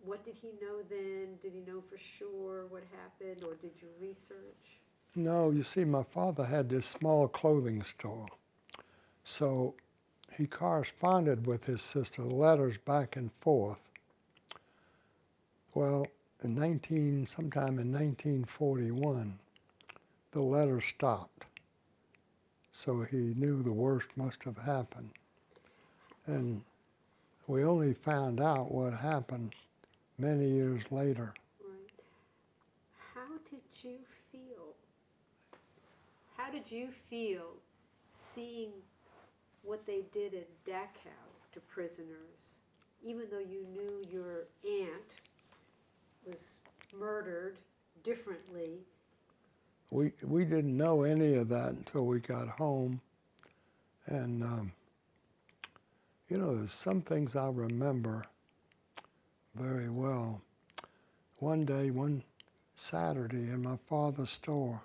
What did he know then? Did he know for sure what happened, or did you research?
No, you see, my father had this small clothing store. So he corresponded with his sister, letters back and forth. Well, sometime in 1941, the letters stopped. So he knew the worst must have happened. And we only found out what happened many years later.
Right. How did you feel? How did you feel seeing what they did at Dachau to prisoners, even though you knew your aunt was murdered differently?
We didn't know any of that until we got home. And, there's some things I remember very well. One day, one Saturday in my father's store,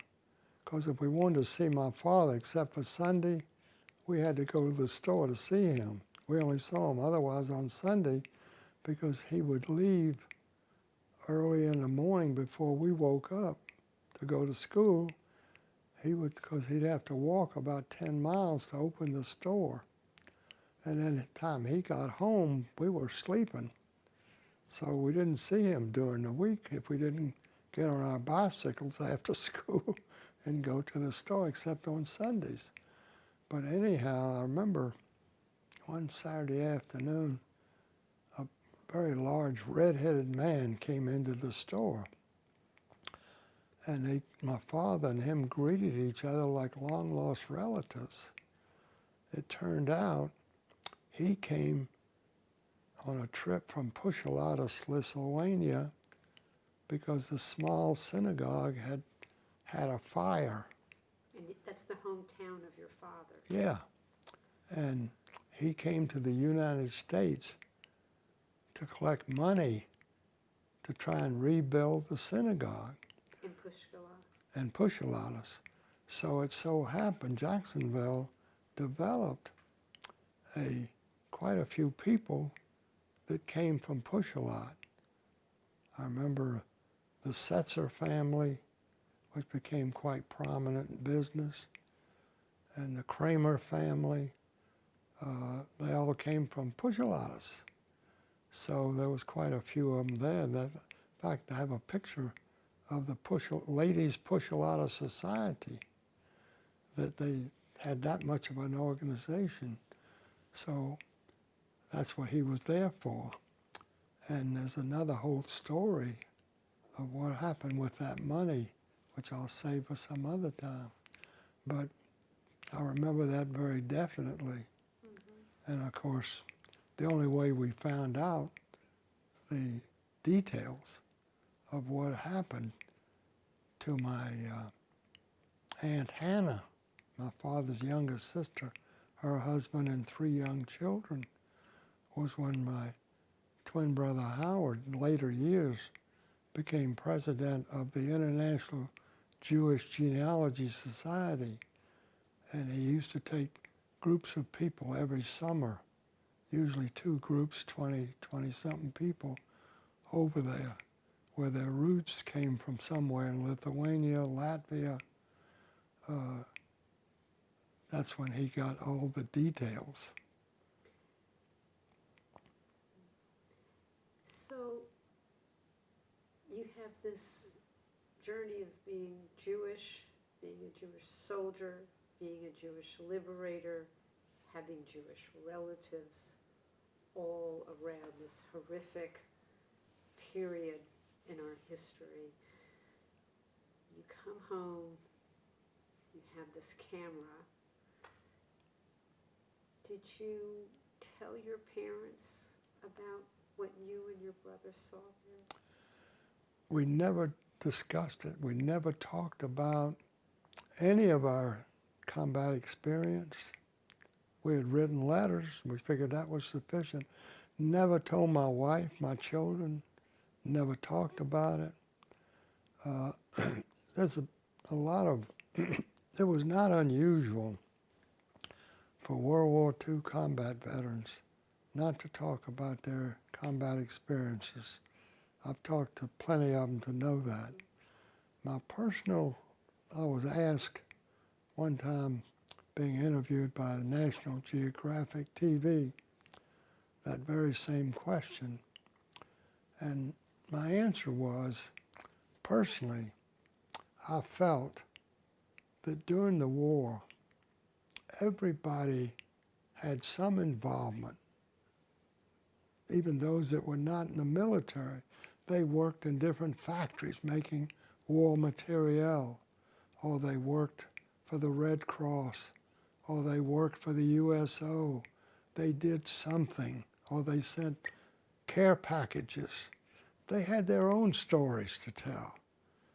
because if we wanted to see my father, except for Sunday, we had to go to the store to see him. We only saw him otherwise on Sunday because he would leave early in the morning before we woke up to go to school. Because he'd have to walk about 10 miles to open the store. And then the time he got home, we were sleeping. So we didn't see him during the week if we didn't get on our bicycles after school and go to the store, except on Sundays. But anyhow, I remember one Saturday afternoon, a very large red-headed man came into the store. And my father and him greeted each other like long-lost relatives. It turned out he came on a trip from Pushalatas, Lithuania, because the small synagogue had a fire.
And that's the hometown of your father.
Yeah. And he came to the United States to collect money to try and rebuild the synagogue.
In Pushkala.
And Pushalatas. So it so happened Jacksonville developed quite a few people that came from Pushalat. I remember the Setzer family, which became quite prominent in business, and the Kramer family. They all came from Pushalatas. So there was quite a few of them there. In fact, I have a picture of the Ladies Pushalata Society, that they had that much of an organization. So that's what he was there for. And there's another whole story of what happened with that money, which I'll save for some other time. But I remember that very definitely. Mm-hmm. And of course, the only way we found out the details of what happened to my Aunt Hannah, my father's youngest sister, her husband and 3 young children, was when my twin brother Howard, in later years, became president of the International Jewish Genealogy Society. And he used to take groups of people every summer, usually 2 groups, 20-something people, over there, where their roots came from somewhere in Lithuania, Latvia. That's when he got all the details.
So you have this journey of being Jewish, being a Jewish soldier, being a Jewish liberator, having Jewish relatives, all around this horrific period in our history. You come home, you have this camera. Did you tell your parents about what you and your brother saw there?
We never discussed it. We never talked about any of our combat experience. We had written letters. We figured that was sufficient. Never told my wife, my children, never talked about it. There's a lot of it was not unusual for World War II combat veterans not to talk about their combat experiences. I've talked to plenty of them to know that. I was asked one time, being interviewed by the National Geographic TV, that very same question. And my answer was, personally, I felt that during the war, everybody had some involvement. Even those that were not in the military, they worked in different factories making war materiel, or they worked for the Red Cross, or they worked for the USO. They did something, or they sent care packages. They had their own stories to tell.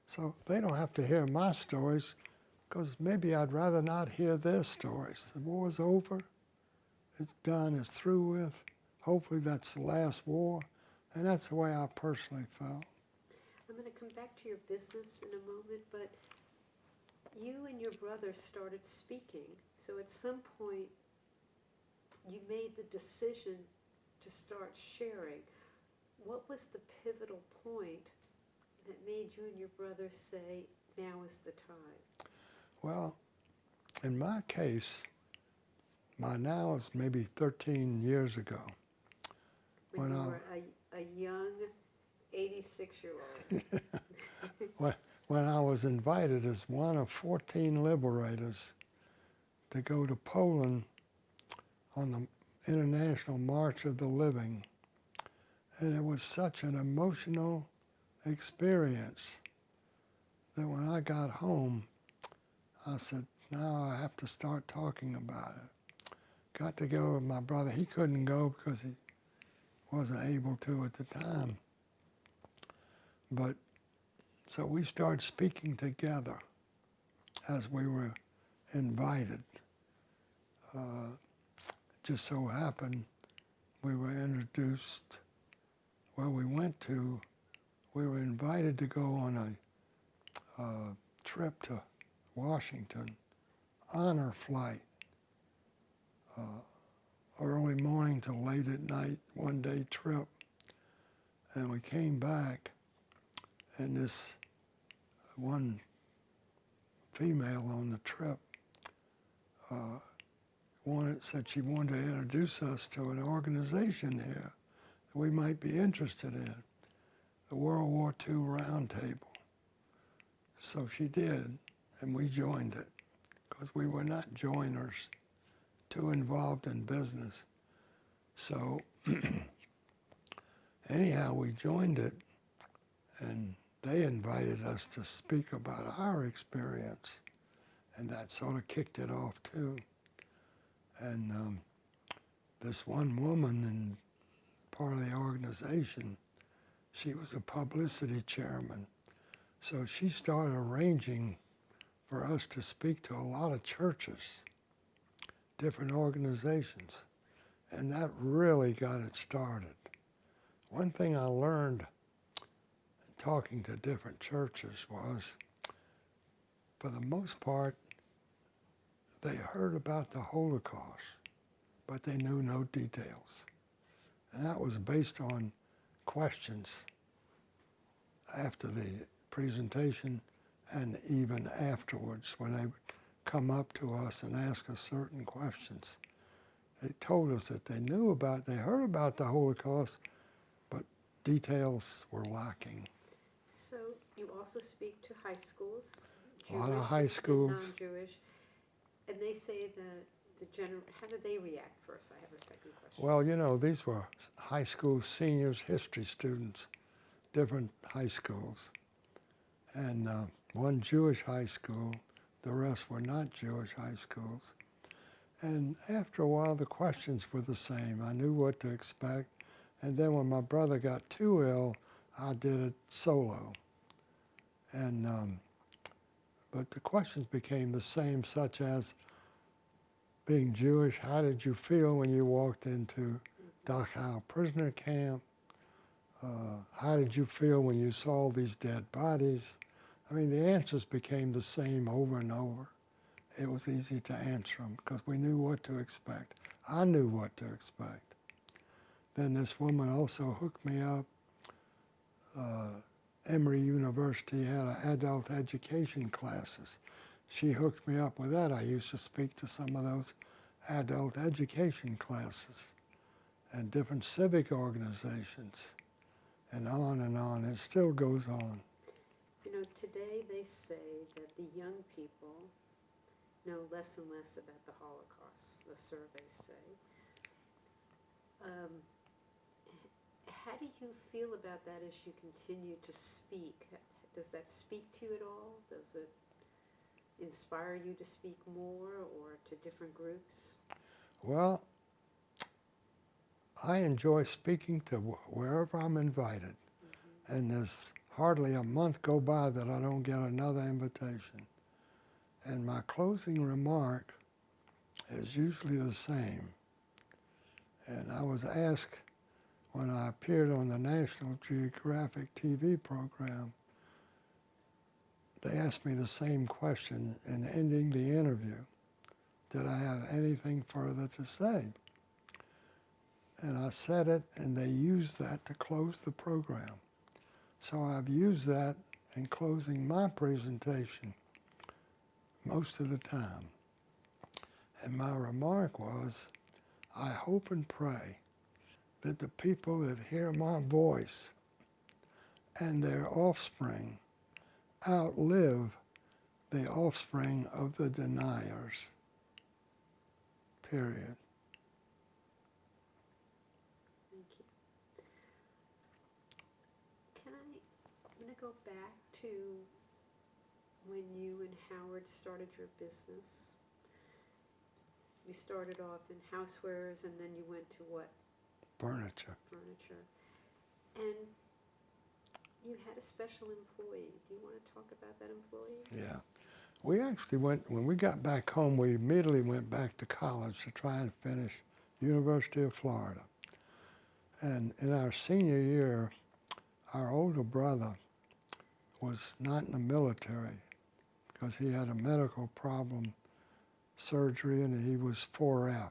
So they don't have to hear my stories, because maybe I'd rather not hear their stories. The war's over, it's done, it's through with. Hopefully that's the last war, and that's the way I personally felt.
I'm going to come back to your business in a moment, but you and your brother started speaking. So at some point, you made the decision to start sharing. What was the pivotal point that made you and your brother say, now is the time?
Well, in my case, my now is maybe 13 years ago.
When you were a young 86-year-old.
When I was invited as one of 14 liberators to go to Poland on the International March of the Living. And it was such an emotional experience that when I got home, I said, now I have to start talking about it. Got to go with my brother. He couldn't go because he wasn't able to at the time. But so we started speaking together as we were invited. Just so happened we were introduced, we were invited to go on a trip to Washington, honor flight, early morning to late at night, one-day trip. And we came back, and this one female on the trip said she wanted to introduce us to an organization here that we might be interested in, the World War II Roundtable. So she did, and we joined it, because we were not joiners, too involved in business. So anyhow, we joined it, and they invited us to speak about our experience, and that sort of kicked it off too. And this one woman in part of the organization, she was a publicity chairman, so she started arranging for us to speak to a lot of churches, different organizations, and that really got it started. One thing I learned talking to different churches was, for the most part, they heard about the Holocaust, but they knew no details. And that was based on questions after the presentation and even afterwards, when they would come up to us and ask us certain questions. They told us that they heard about the Holocaust, but details were lacking.
So you also speak to high schools,
A lot of
Jewish
high schools.
and non-Jewish, and they say that how do they react first? I have a second question.
Well, you know, these were high school seniors, history students, different high schools. And one Jewish high school, the rest were not Jewish high schools. And after a while, the questions were the same. I knew what to expect. And then when my brother got too ill, I did it solo. And but the questions became the same, such as, being Jewish, how did you feel when you walked into Dachau prisoner camp? How did you feel when you saw these dead bodies? I mean, the answers became the same over and over. it was easy to answer them because we knew what to expect. I knew what to expect. Then this woman also hooked me up. Emory University had adult education classes. She hooked me up with that. I used to speak to some of those adult education classes and different civic organizations and on and on. It still goes on.
You know, today they say that the young people know less and less about the Holocaust, the surveys say. How do you feel about that as you continue to speak? Does that speak to you at all? Does it inspire you to speak more or to different groups?
Well, I enjoy speaking to wherever I'm invited. And there's hardly a month go by that I don't get another invitation. And my closing remark is usually the same. And I was asked when I appeared on the National Geographic TV program, they asked me the same question in ending the interview. Did I have anything further to say? And I said it, and they used that to close the program. So I've used that in closing my presentation most of the time. And my remark was, I hope and pray that the people that hear my voice and their offspring outlive the offspring of the deniers. Period.
Thank you. I'm going to go back to when you and Howard started your business. You started off in housewares and then you went to what?
Furniture.
Furniture. And you had a special employee. Do you want to talk about that employee?
Yeah. We actually went, when we got back home, we immediately went back to college to try and finish University of Florida. And in our senior year, our older brother was not in the military because he had a medical problem, surgery, and he was 4F.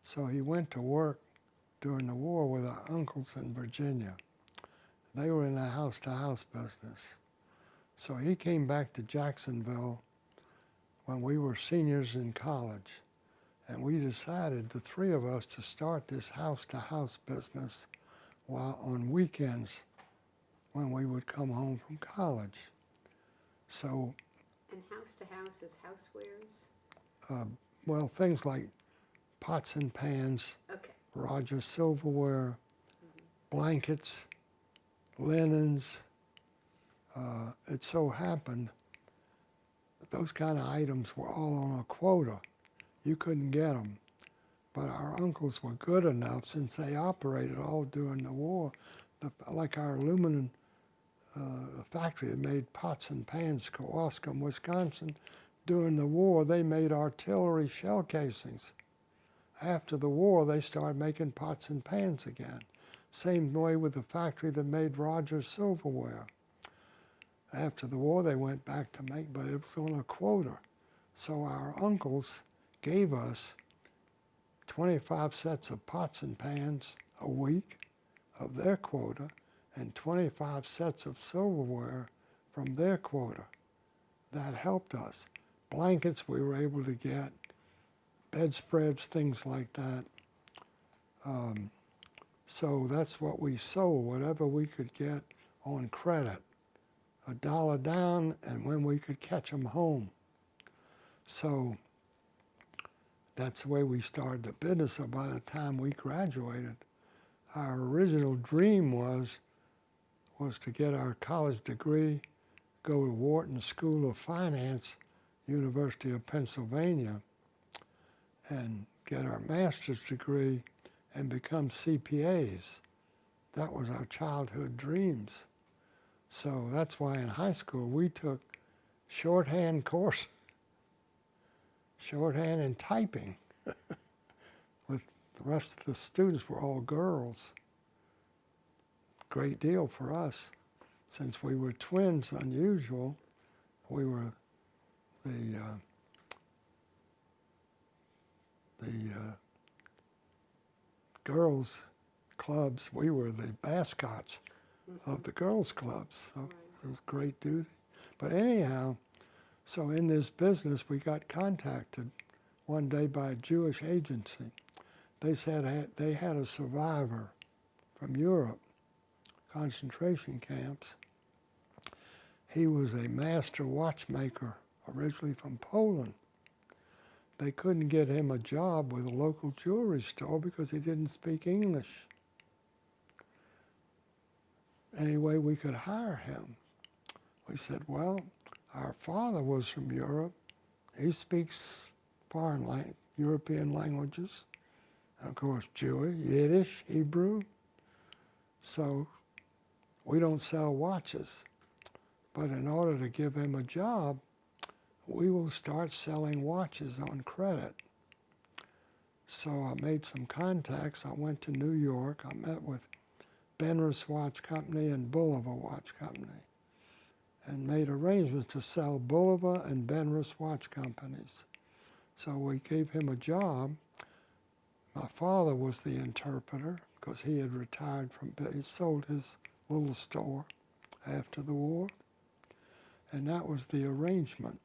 So he went to work during the war with our uncles in Virginia. They were in the house-to-house business. So he came back to Jacksonville when we were seniors in college. And we decided, the three of us, to start this house-to-house business while on weekends when we would come home from college. So,
And house to house is housewares?
well, things like pots and pans,
Okay.
Rogers silverware, blankets, linens. It so happened those kind of items were all on a quota. You couldn't get them. But our uncles were good enough, since they operated all during the war, like our aluminum factory that made pots and pans, Kewaskum, Wisconsin. During the war, they made artillery shell casings. After the war, they started making pots and pans again. Same way with the factory that made Rogers silverware. After the war, they went back to make, but it was on a quota. So our uncles gave us 25 sets of pots and pans a week of their quota, and 25 sets of silverware from their quota. That helped us. Blankets we were able to get, bedspreads, things like that. So that's what we sold, whatever we could get on credit. $1 down, and when we could catch them home. So that's the way we started the business. So by the time we graduated, our original dream was to get our college degree, go to Wharton School of Finance, University of Pennsylvania, and get our master's degree and become CPAs. That was our childhood dreams. So that's why in high school we took shorthand course, shorthand and typing. With the rest of the students were all girls. Great deal for us. Since we were twins, unusual. We were the the girls' clubs. We were the mascots of the girls' clubs, so
Right.
it was great duty. But anyhow, so in this business, we got contacted one day by a Jewish agency. They said they had a survivor from Europe, concentration camps. He was a master watchmaker, originally from Poland. They couldn't get him a job with a local jewelry store because he didn't speak English. Anyway, we could hire him. We said, well, our father was from Europe. He speaks European languages. And of course, Jewish, Yiddish, Hebrew. So we don't sell watches. But in order to give him a job, we will start selling watches on credit. So I made some contacts. I went to New York. I met with Benrus Watch Company and Bulova Watch Company and made arrangements to sell Bulova and Benrus watch companies. So we gave him a job. My father was the interpreter because he had retired he sold his little store after the war. And that was the arrangement.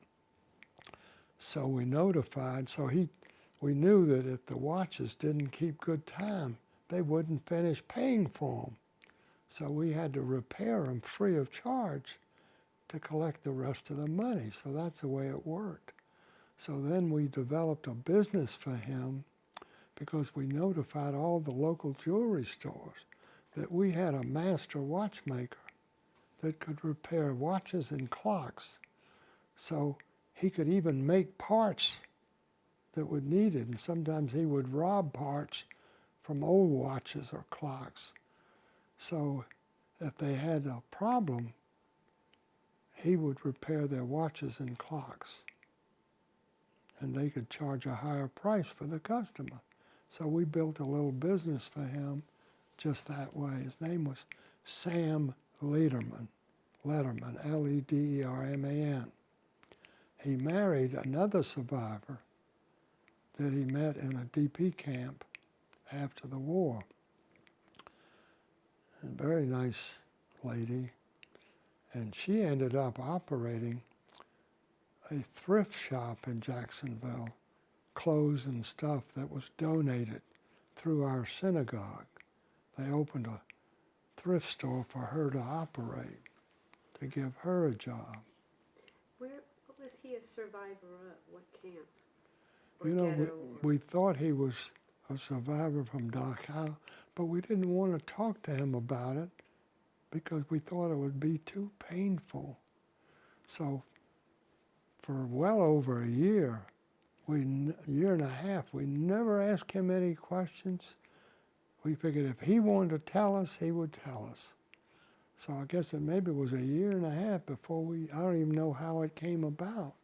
So we notified, we knew that if the watches didn't keep good time, they wouldn't finish paying for them. So we had to repair them free of charge to collect the rest of the money. So that's the way it worked. So then we developed a business for him because we notified all the local jewelry stores that we had a master watchmaker that could repair watches and clocks. So he could even make parts that were needed, and sometimes he would rob parts from old watches or clocks. So if they had a problem, he would repair their watches and clocks, and they could charge a higher price for the customer. So we built a little business for him just that way. His name was Sam Lederman, Lederman. He married another survivor that he met in a DP camp after the war. A very nice lady. And she ended up operating a thrift shop in Jacksonville, clothes and stuff that was donated through our synagogue. They opened a thrift store for her to operate, to give her a job.
What was he a survivor of? What camp? Or
You know,
ghetto?
we thought he was a survivor from Dachau, but we didn't want to talk to him about it because we thought it would be too painful. So for well over a year, year and a half, we never asked him any questions. We figured if he wanted to tell us, he would tell us. So I guess it maybe was a year and a half before I don't even know how it came about.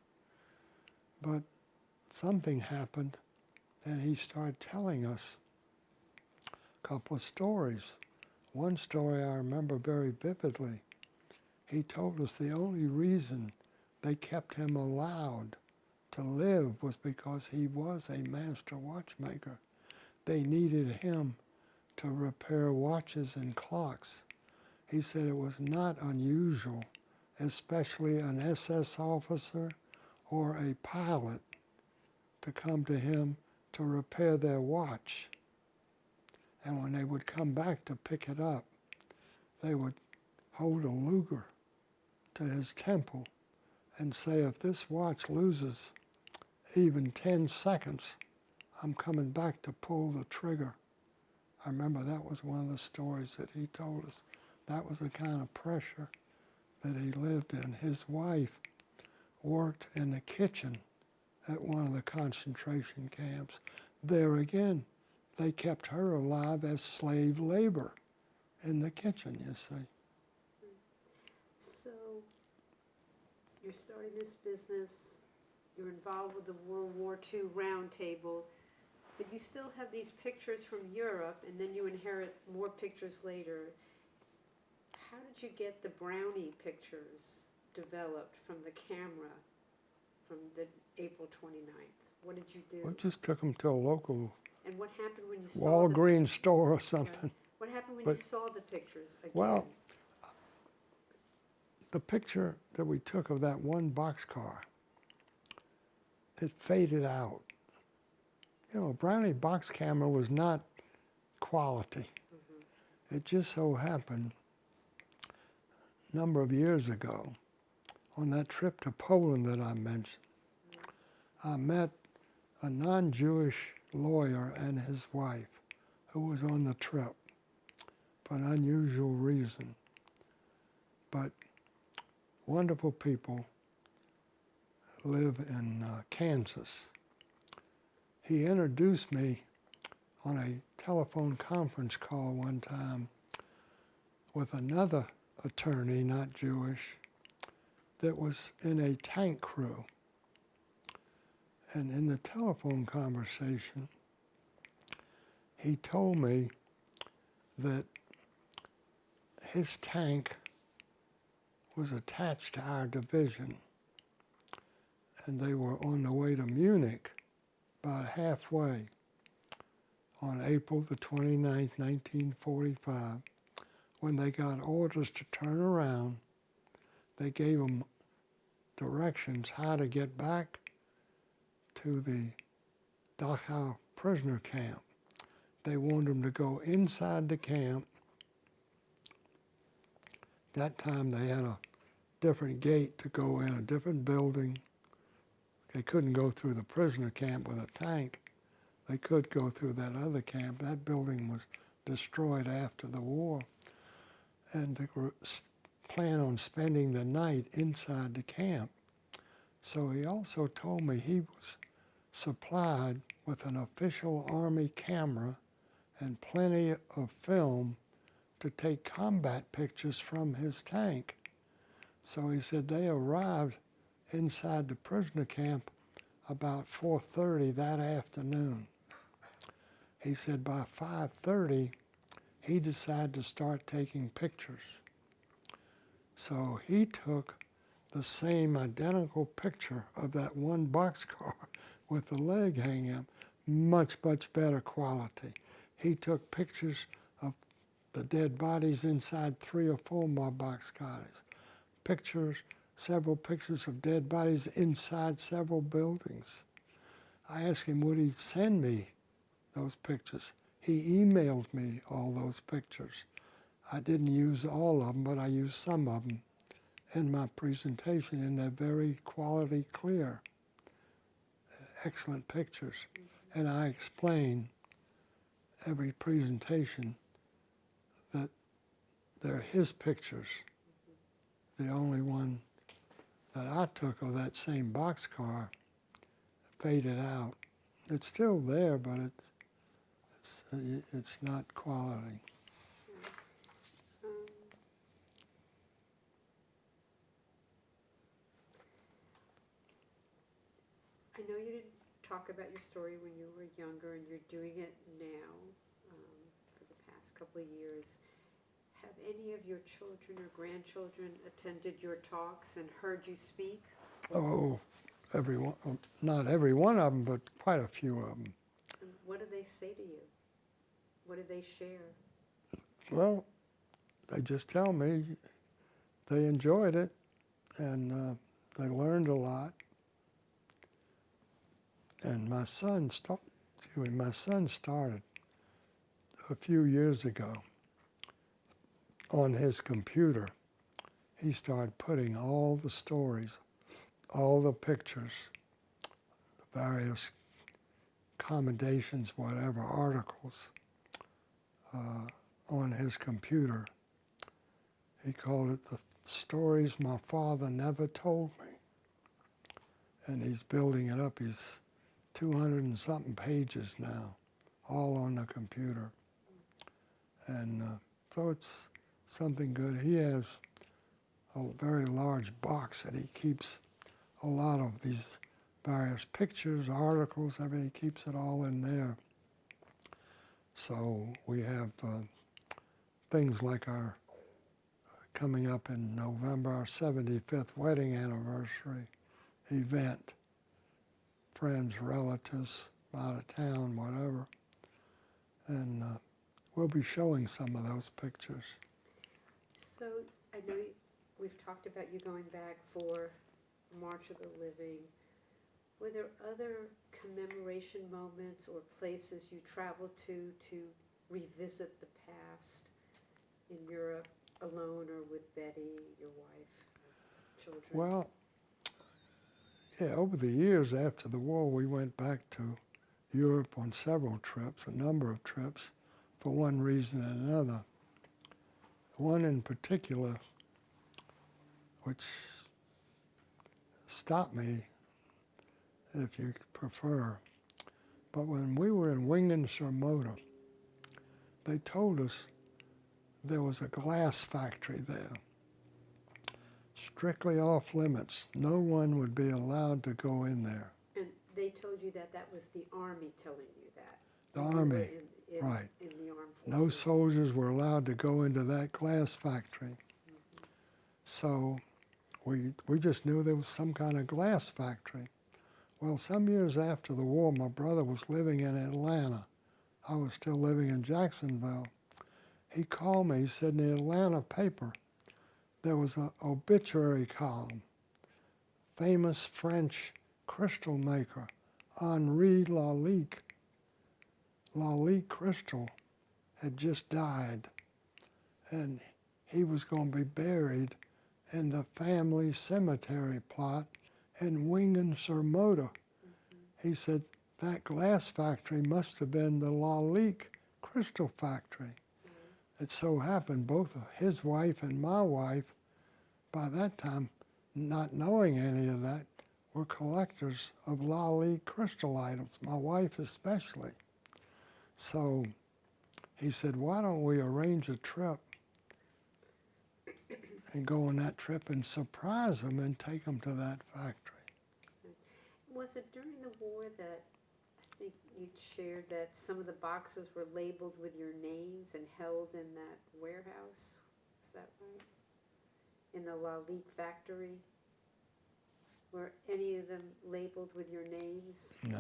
But something happened, and he started telling us a couple of stories. One story I remember very vividly. He told us the only reason they kept him allowed to live was because he was a master watchmaker. They needed him to repair watches and clocks. He said it was not unusual, especially an SS officer or a pilot, to come to him to repair their watch. And when they would come back to pick it up, they would hold a Luger to his temple and say, if this watch loses even 10 seconds, I'm coming back to pull the trigger. I remember that was one of the stories that he told us. That was the kind of pressure that he lived in. His wife worked in the kitchen at one of the concentration camps. There again, they kept her alive as slave labor in the kitchen, you see.
So you're starting this business, you're involved with the World War II Round Table, but you still have these pictures from Europe, and then you inherit more pictures later. How did you get the Brownie pictures developed from the camera from the April 29th? What did you do?
We just took them to a local
And what happened when you saw the
Walgreens store or something.
Right. What happened when
But-
you saw the pictures again?
Well, the picture that we took of that one boxcar, it faded out. You know, a Brownie box camera was not quality. It just so happened a number of years ago, on that trip to Poland that I mentioned, I met a non-Jewish lawyer and his wife who was on the trip for an unusual reason. But wonderful people live in Kansas. He introduced me on a telephone conference call one time with another attorney, not Jewish, that was in a tank crew. And in the telephone conversation, he told me that his tank was attached to our division, and they were on the way to Munich, about halfway, on April the 29th, 1945, when they got orders to turn around. They gave them directions how to get back to the Dachau prisoner camp. They wanted them to go inside the camp. That time they had a different gate to go in, a different building. They couldn't go through the prisoner camp with a tank. They could go through that other camp. That building was destroyed after the war. And they were plan on spending the night inside the camp. So he also told me he was supplied with an official Army camera and plenty of film to take combat pictures from his tank. So he said they arrived inside the prisoner camp about 4:30 that afternoon. He said by 5:30 he decided to start taking pictures. So he took the same identical picture of that one boxcar with the leg hanging up, much, much better quality. He took pictures of the dead bodies inside 3 or 4 more boxcars. Pictures, several pictures of dead bodies inside several buildings. I asked him, would he send me those pictures? He emailed me all those pictures. I didn't use all of them, but I used some of them in my presentation, and they're very quality, clear, excellent pictures. And I explain every presentation that they're his pictures. The only one that I took of that same boxcar faded out. It's still there, but it's not quality.
I know you didn't talk about your story when you were younger, and you're doing it now for the past couple of years. Have any of your children or grandchildren attended your talks and heard you speak?
Oh, everyone, not every one of them, but quite a few of them.
And what do they say to you? What do they share?
Well, they just tell me they enjoyed it, and they learned a lot. And my son started a few years ago on his computer. He started putting all the stories, all the pictures, the various commendations, whatever, articles, on his computer. He called it the stories my father never told me. And he's building it up. He's 200 and something pages now, all on the computer. And so it's something good. He has a very large box that he keeps a lot of these various pictures, articles, everything. He keeps it all in there. So we have things like our coming up in November, our 75th wedding anniversary event. friends, relatives, out of town, whatever. And we'll be showing some of those pictures.
So I know we've talked about you going back for March of the Living. Were there other commemoration moments or places you traveled to revisit the past in Europe alone or with Betty, your wife, children?
Well, yeah, over the years after the war, we went back to Europe on several trips, a number of trips, for one reason and another. One in particular, which stopped me, if you prefer, but when we were in Wingen sur Moder, they told us there was a glass factory there, strictly off limits. No one would be allowed to go in there.
And they told you that that was the Army telling you that?
The
when you were
Army,
in,
right.
In the armed forces?
No soldiers were allowed to go into that glass factory. So we just knew there was some kind of glass factory. Well, some years after the war, my brother was living in Atlanta. I was still living in Jacksonville. He called me, he said in the Atlanta paper, there was an obituary column. Famous French crystal maker, Henri Lalique. Lalique Crystal had just died, and he was going to be buried in the family cemetery plot in Wingen sur Moder. He said that glass factory must have been the Lalique Crystal Factory. It so happened both of his wife and my wife, by that time, not knowing any of that, were collectors of Lalique crystal items, my wife especially. So he said, why don't we arrange a trip and go on that trip and surprise them and take them to that factory.
Was it during the war that I think you shared that some of the boxes were labeled with your names and held in that warehouse? Is that right? In the Lalique factory? Were any of them labeled with your names?
No.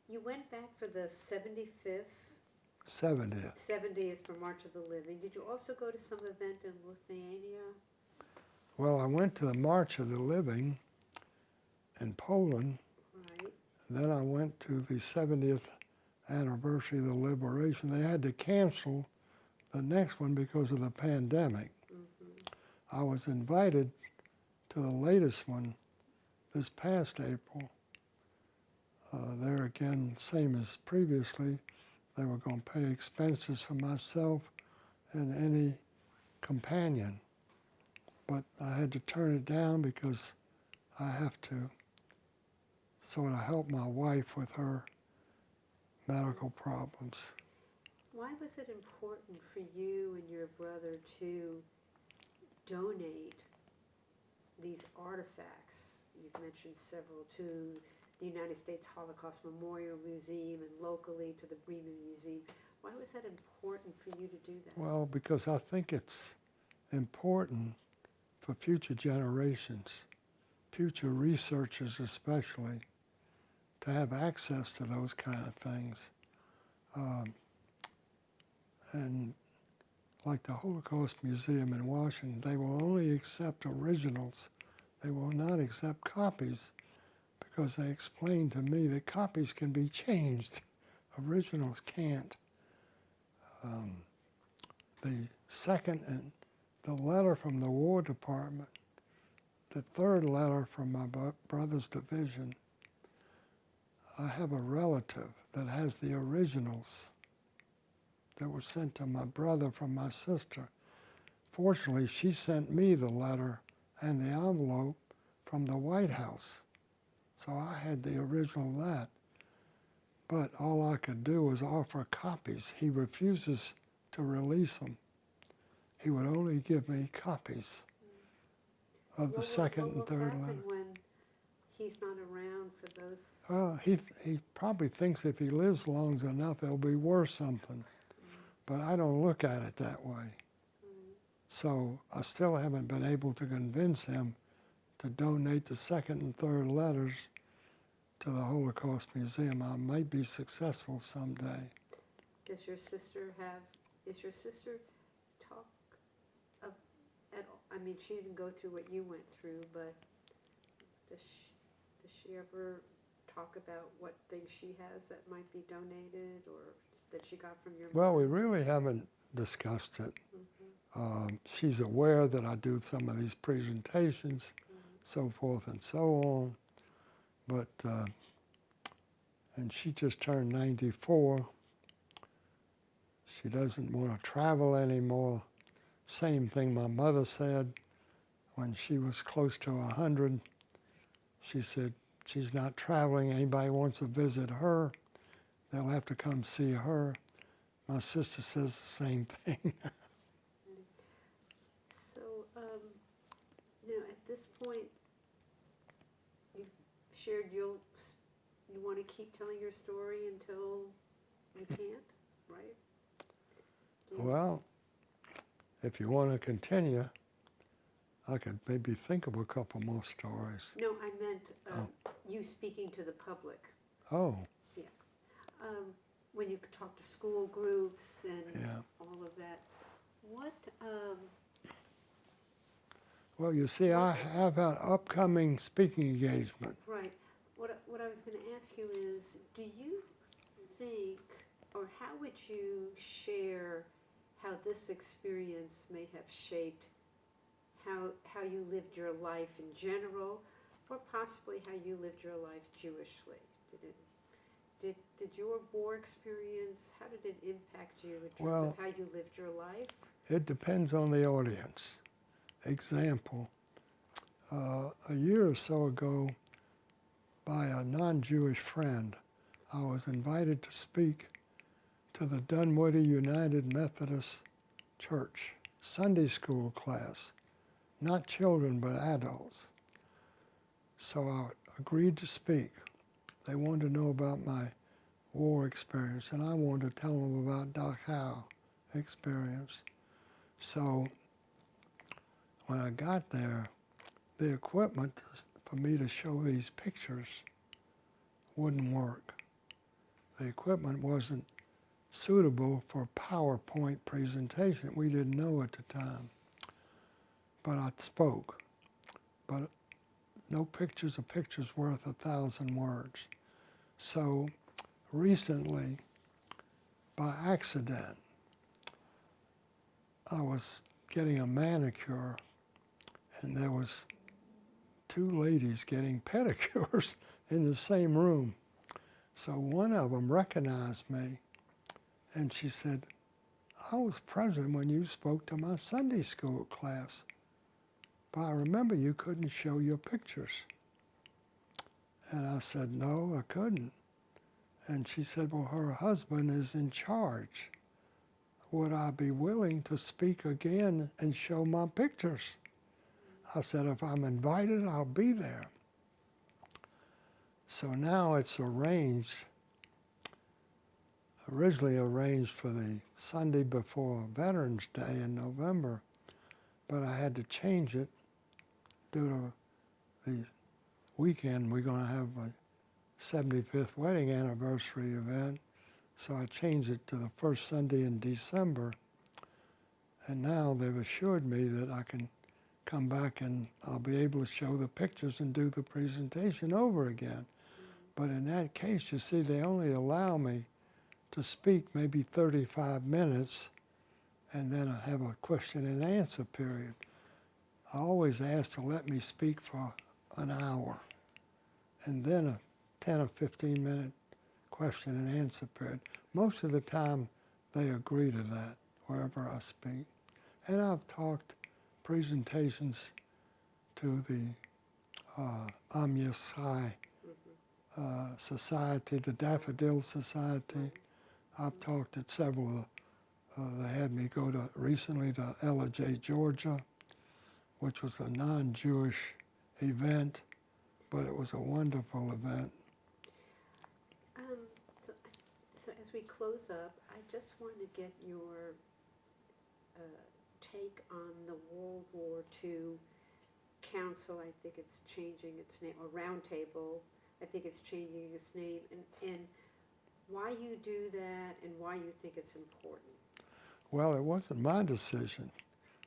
You went back for the 75th,
70th.
70th for March of the Living. Did you also go to some event in Lithuania?
Well, I went to the March of the Living in Poland.
Right.
Then I went to the 70th anniversary of the liberation. They had to cancel the next one because of the pandemic. I was invited to the latest one this past April. There again, same as previously, they were going to pay expenses for myself and any companion. But I had to turn it down because I have to sort of help my wife with her medical problems.
Why was it important for you and your brother to donate these artifacts? You've mentioned several to the United States Holocaust Memorial Museum and locally to the Bremen Museum. Why was that important for you to do that?
Well, because I think it's important for future generations, future researchers especially, to have access to those kind of things. And like the Holocaust Museum in Washington, they will only accept originals. They will not accept copies because they explained to me that copies can be changed. Originals can't. The second and the letter from the War Department, the third letter from my brother's division, I have a relative that has the originals that were sent to my brother from my sister. Fortunately, she sent me the letter and the envelope from the White House. So I had the original of that. But all I could do was offer copies. He refuses to release them. He would only give me copies of the second and third letter.
What will happen when he's not around for those?
Well, he probably thinks if he lives long enough, it'll be worth something. But I don't look at it that way. So I still haven't been able to convince him to donate the second and third letters to the Holocaust Museum. I might be successful someday.
Does your sister is your sister talk at all? I mean, she didn't go through what you went through, but does she ever talk about what things she has that might be donated or that she got from your
Well, we
mother?
really haven't discussed it.
Mhm.
She's aware that I do some of these presentations, so forth and so on, but, and she just turned 94. She doesn't want to travel anymore. Same thing my mother said when she was close to 100. She said she's not traveling. Anybody wants to visit her, they'll have to come see her. My sister says the same thing.
So, at this point, you've shared you want to keep telling your story until you can't, right? Do you-
Well, if you want to continue, I could maybe think of a couple more stories.
No, I meant you speaking to the public.
Oh,
When you talk to school groups and
yeah.
all of that. What,
Well, you see, I have an upcoming speaking engagement.
right, what I was going to ask you is, do you think, or how would you share how this experience may have shaped how you lived your life in general, or possibly how you lived your life Jewishly? Did your war experience, how did it impact you in terms
Well,
of how you lived your life?
It depends on the audience. Example, a year or so ago, by a non-Jewish friend, I was invited to speak to the Dunwoody United Methodist Church Sunday school class, not children but adults. So I agreed to speak. They wanted to know about my war experience, and I wanted to tell them about Dachau experience. So when I got there, the equipment for me to show these pictures wouldn't work. The equipment wasn't suitable for PowerPoint presentation. We didn't know at the time. But I spoke. But no picture's a picture's worth 1,000 words. So recently, by accident, I was getting a manicure, and there was two ladies getting pedicures in the same room. So one of them recognized me, and she said, "I was present when you spoke to my Sunday school class, but I remember you couldn't show your pictures." And I said, "No, I couldn't." And she said, "Well, her husband is in charge. Would I be willing to speak again and show my pictures?" I said, "If I'm invited, I'll be there." So now it's arranged, originally arranged for the Sunday before Veterans Day in November, but I had to change it due to the weekend. We're going to have a 75th wedding anniversary event, so I changed it to the first Sunday in December. And now they've assured me that I can come back and I'll be able to show the pictures and do the presentation over again. But in that case, you see, they only allow me to speak maybe 35 minutes, and then I have a question and answer period. I always ask to let me speak for an hour, and then a 10 or 15 minute question and answer period. Most of the time, they agree to that wherever I speak. And I've talked presentations to the Am Yisai Society, the Daffodil Society. I've talked at several. They had me go to recently to Ellijay, Georgia, which was a non-Jewish event, but it was a wonderful event.
So as we close up, I just want to get your take on the World War II council, I think it's changing its name, or roundtable, I think it's changing its name, and why you do that and why you think it's important.
Well, it wasn't my decision,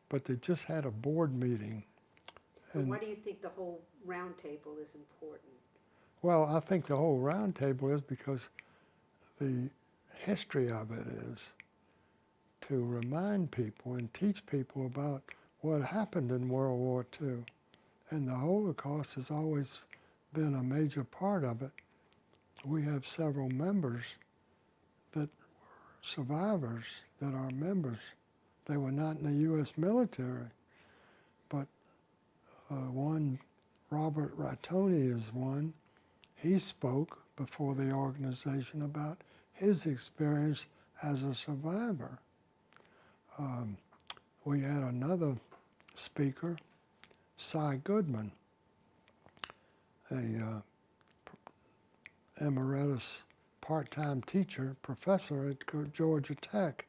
but they just had a board meeting.
And why do you think the whole roundtable is important?
Well, I think the whole round table is because the history of it is to remind people and teach people about what happened in World War II. And the Holocaust has always been a major part of it. We have several members that were survivors that are members. They were not in the U.S. military, but one, Robert Rattoni is one. He spoke before the organization about his experience as a survivor. We had another speaker, Cy Goodman, a emeritus part-time teacher, professor at Georgia Tech.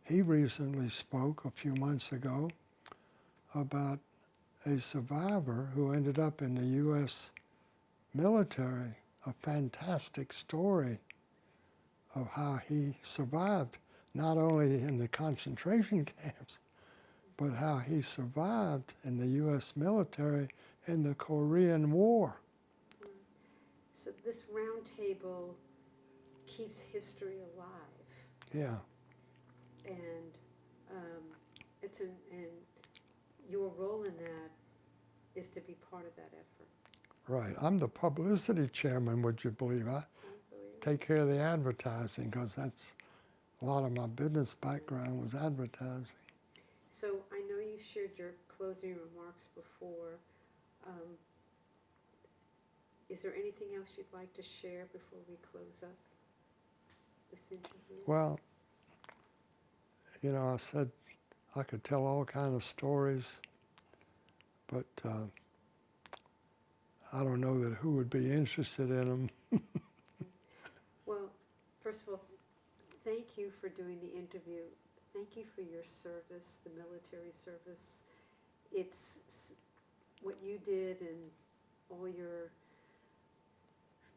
He recently spoke a few months ago about a survivor who ended up in the U.S. military, a fantastic story of how he survived, not only in the concentration camps, but how he survived in the U.S. military in the Korean War.
So this roundtable keeps history alive,
Yeah,
and and your role in that is to be part of that effort.
right. I'm the publicity chairman, would you believe? I take care of the advertising because that's a lot of my business background was advertising.
So I know you shared your closing remarks before. Is there anything else you'd like to share before we close up this interview?
Well, you know, I said I could tell all kinds of stories, but I don't know that who would be interested in them.
Well, first of all, thank you for doing the interview. Thank you for your service, the military service. It's what you did and all your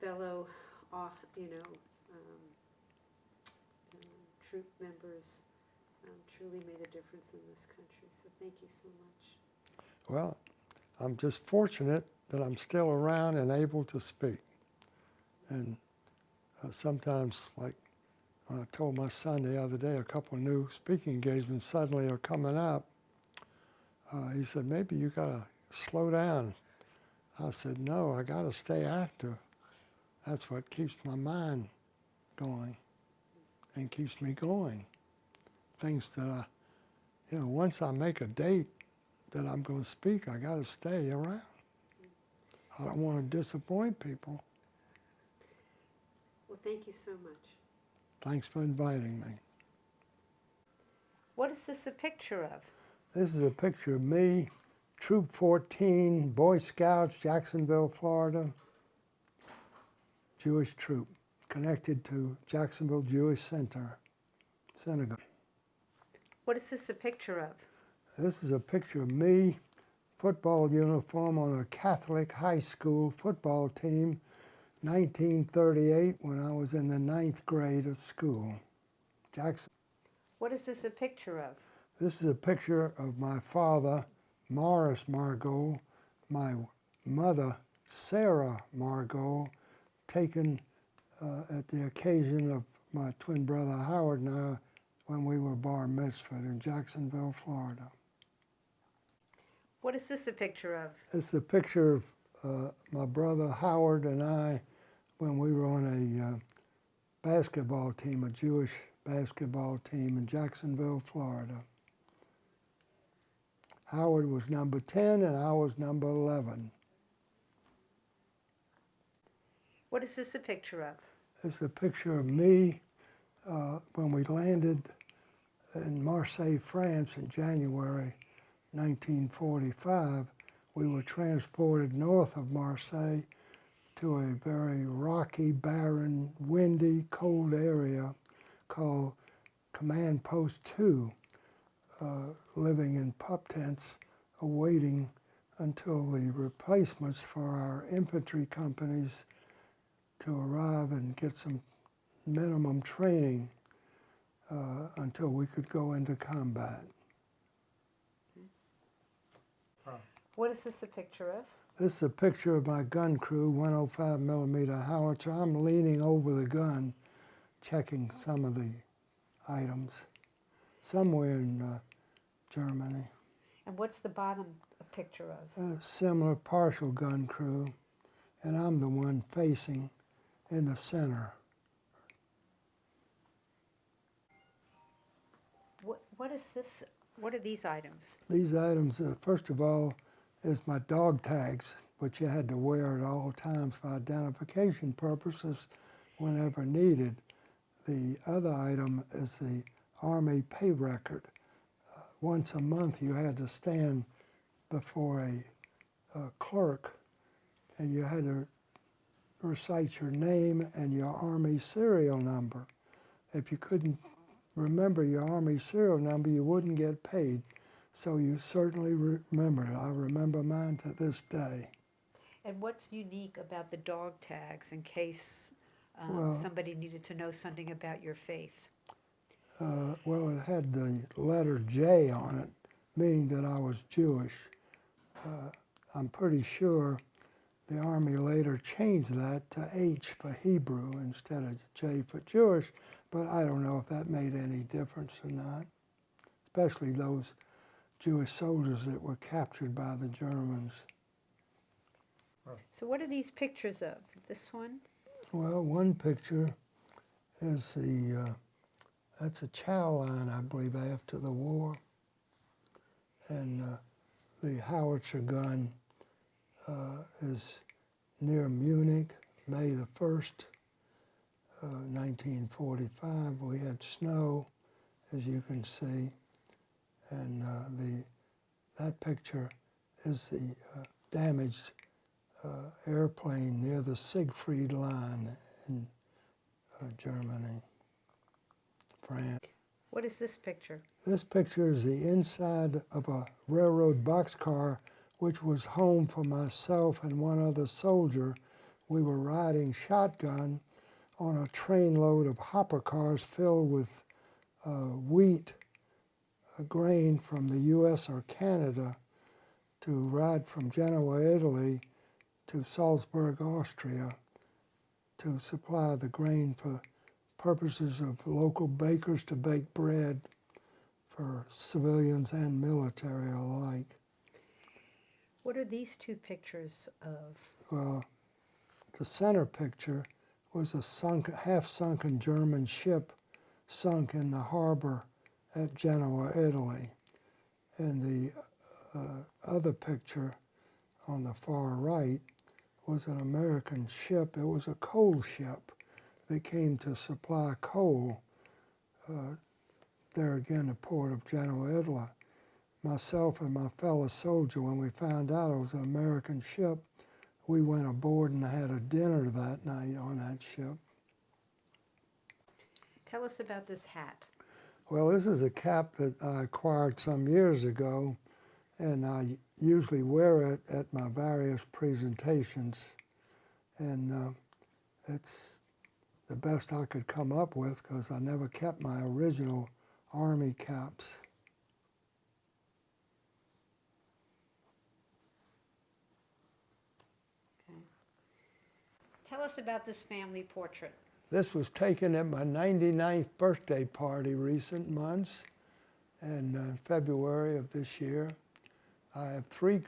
fellow, troop members truly made a difference in this country. So thank you so much.
Well, I'm just fortunate that I'm still around and able to speak. And sometimes, like when I told my son the other day, a couple of new speaking engagements suddenly are coming up. He said, maybe you got to slow down. I said, no, I got to stay active. That's what keeps my mind going and keeps me going. Things that once I make a date that I'm going to speak, I got to stay around. I don't want to disappoint people.
Well, thank you so much.
Thanks for inviting me.
What is this a picture of?
This is a picture of me, Troop 14, Boy Scouts, Jacksonville, Florida. Jewish troop, connected to Jacksonville Jewish Center, synagogue.
What is this a picture of?
This is a picture of me, football uniform on a Catholic high school football team, 1938, when I was in the 9th grade of school. Jackson.
What is this a picture of?
This is a picture of my father, Morris Margot, my mother, Sarah Margot, taken at the occasion of my twin brother Howard and I when we were bar mitzvahed in Jacksonville, Florida.
What is this a picture of?
It's a picture of my brother Howard and I when we were on a basketball team, a Jewish basketball team in Jacksonville, Florida. Howard was number 10 and I was number 11.
What is this a picture of?
It's a picture of me when we landed in Marseille, France in January 1945. We were transported north of Marseille to a very rocky, barren, windy, cold area called Command Post 2, living in pup tents awaiting until the replacements for our infantry companies to arrive and get some minimum training until we could go into combat.
What is this a picture of?
This is a picture of my gun crew, 105 millimeter howitzer. I'm leaning over the gun, checking some of the items, somewhere in Germany.
And what's the bottom a picture of?
A similar partial gun crew, and I'm the one facing in the center.
What is this? What are these items?
These items, first of all, is my dog tags, which you had to wear at all times for identification purposes whenever needed. The other item is the Army pay record. Once a month you had to stand before a clerk and you had to recite your name and your Army serial number. If you couldn't remember your Army serial number, you wouldn't get paid. So you certainly remembered it. I remember mine to this day.
And what's unique about the dog tags in case
Well-
somebody needed to know something about your faith?
Well, it had the letter J on it, meaning that I was Jewish. I'm pretty sure the Army later changed that to H for Hebrew instead of J for Jewish, but I don't know if that made any difference or not, especially those Jewish soldiers that were captured by the Germans.
So what are these pictures of? This one?
Well, one picture is that's a chow line, I believe, after the war. And the howitzer gun is near Munich, May the 1st, 1945. We had snow, as you can see. And that picture is the damaged airplane near the Siegfried Line in Germany, France.
What is this picture?
This picture is the inside of a railroad boxcar, which was home for myself and one other soldier. We were riding shotgun on a trainload of hopper cars filled with wheat, grain from the U.S. or Canada, to ride from Genoa, Italy, to Salzburg, Austria, to supply the grain for purposes of local bakers to bake bread for civilians and military alike.
What are these two pictures of?
Well, the center picture was a half-sunken German ship sunk in the harbor at Genoa, Italy. And the other picture on the far right was an American ship. It was a coal ship that came to supply coal there again, the port of Genoa, Italy. Myself and my fellow soldier, when we found out it was an American ship, we went aboard and had a dinner that night on that ship.
Tell us about this hat.
Well, this is a cap that I acquired some years ago, and I usually wear it at my various presentations. And it's the best I could come up with because I never kept my original Army caps.
Okay. Tell us about this family portrait.
This was taken at my 99th birthday party recent months, in February of this year. I have three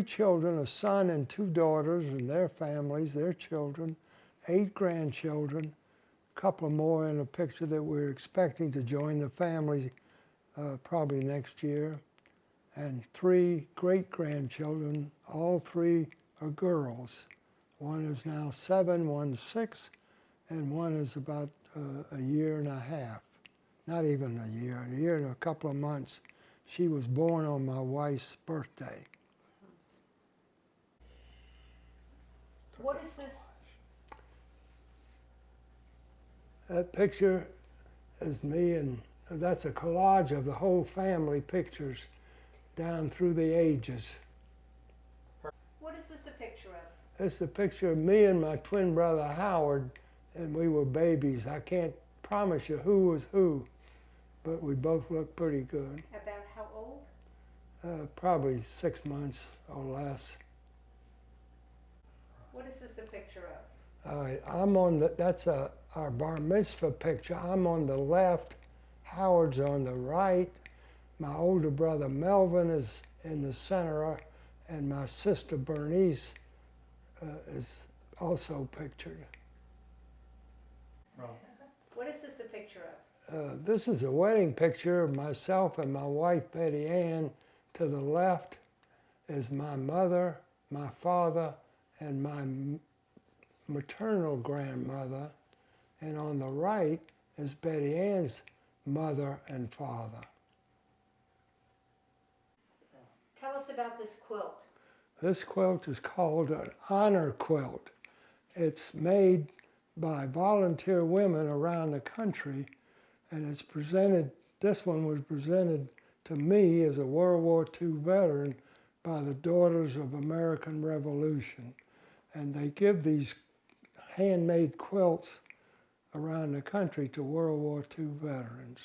children, a son and two daughters and their families, their children, 8 grandchildren, a couple more in a picture that we're expecting to join the family probably next year, and 3 great-grandchildren. All 3 are girls. One is now 7, one's 6, and one is about a year and a half. Not even a year and a couple of months. She was born on my wife's birthday.
What is this?
That picture is me, and that's a collage of the whole family pictures. down through the ages.
What is this a picture of?
It's a picture of me and my twin brother Howard, and we were babies. I can't promise you who was who, but we both look pretty good.
About how old?
Probably 6 months or less.
What is this a picture of?
All right, I'm on the, that's our bar mitzvah picture. I'm on the left, Howard's on the right. My older brother Melvin is in the center, and my sister Bernice is also pictured.
What is this a picture of?
This is a wedding picture of myself and my wife Betty Ann. To the left is my mother, my father, and my maternal grandmother. And on the right is Betty Ann's mother and father.
Tell us about this quilt.
This quilt is called an honor quilt. It's made by volunteer women around the country, and it's presented, this one was presented to me as a World War II veteran by the Daughters of American Revolution. And they give these handmade quilts around the country to World War II veterans.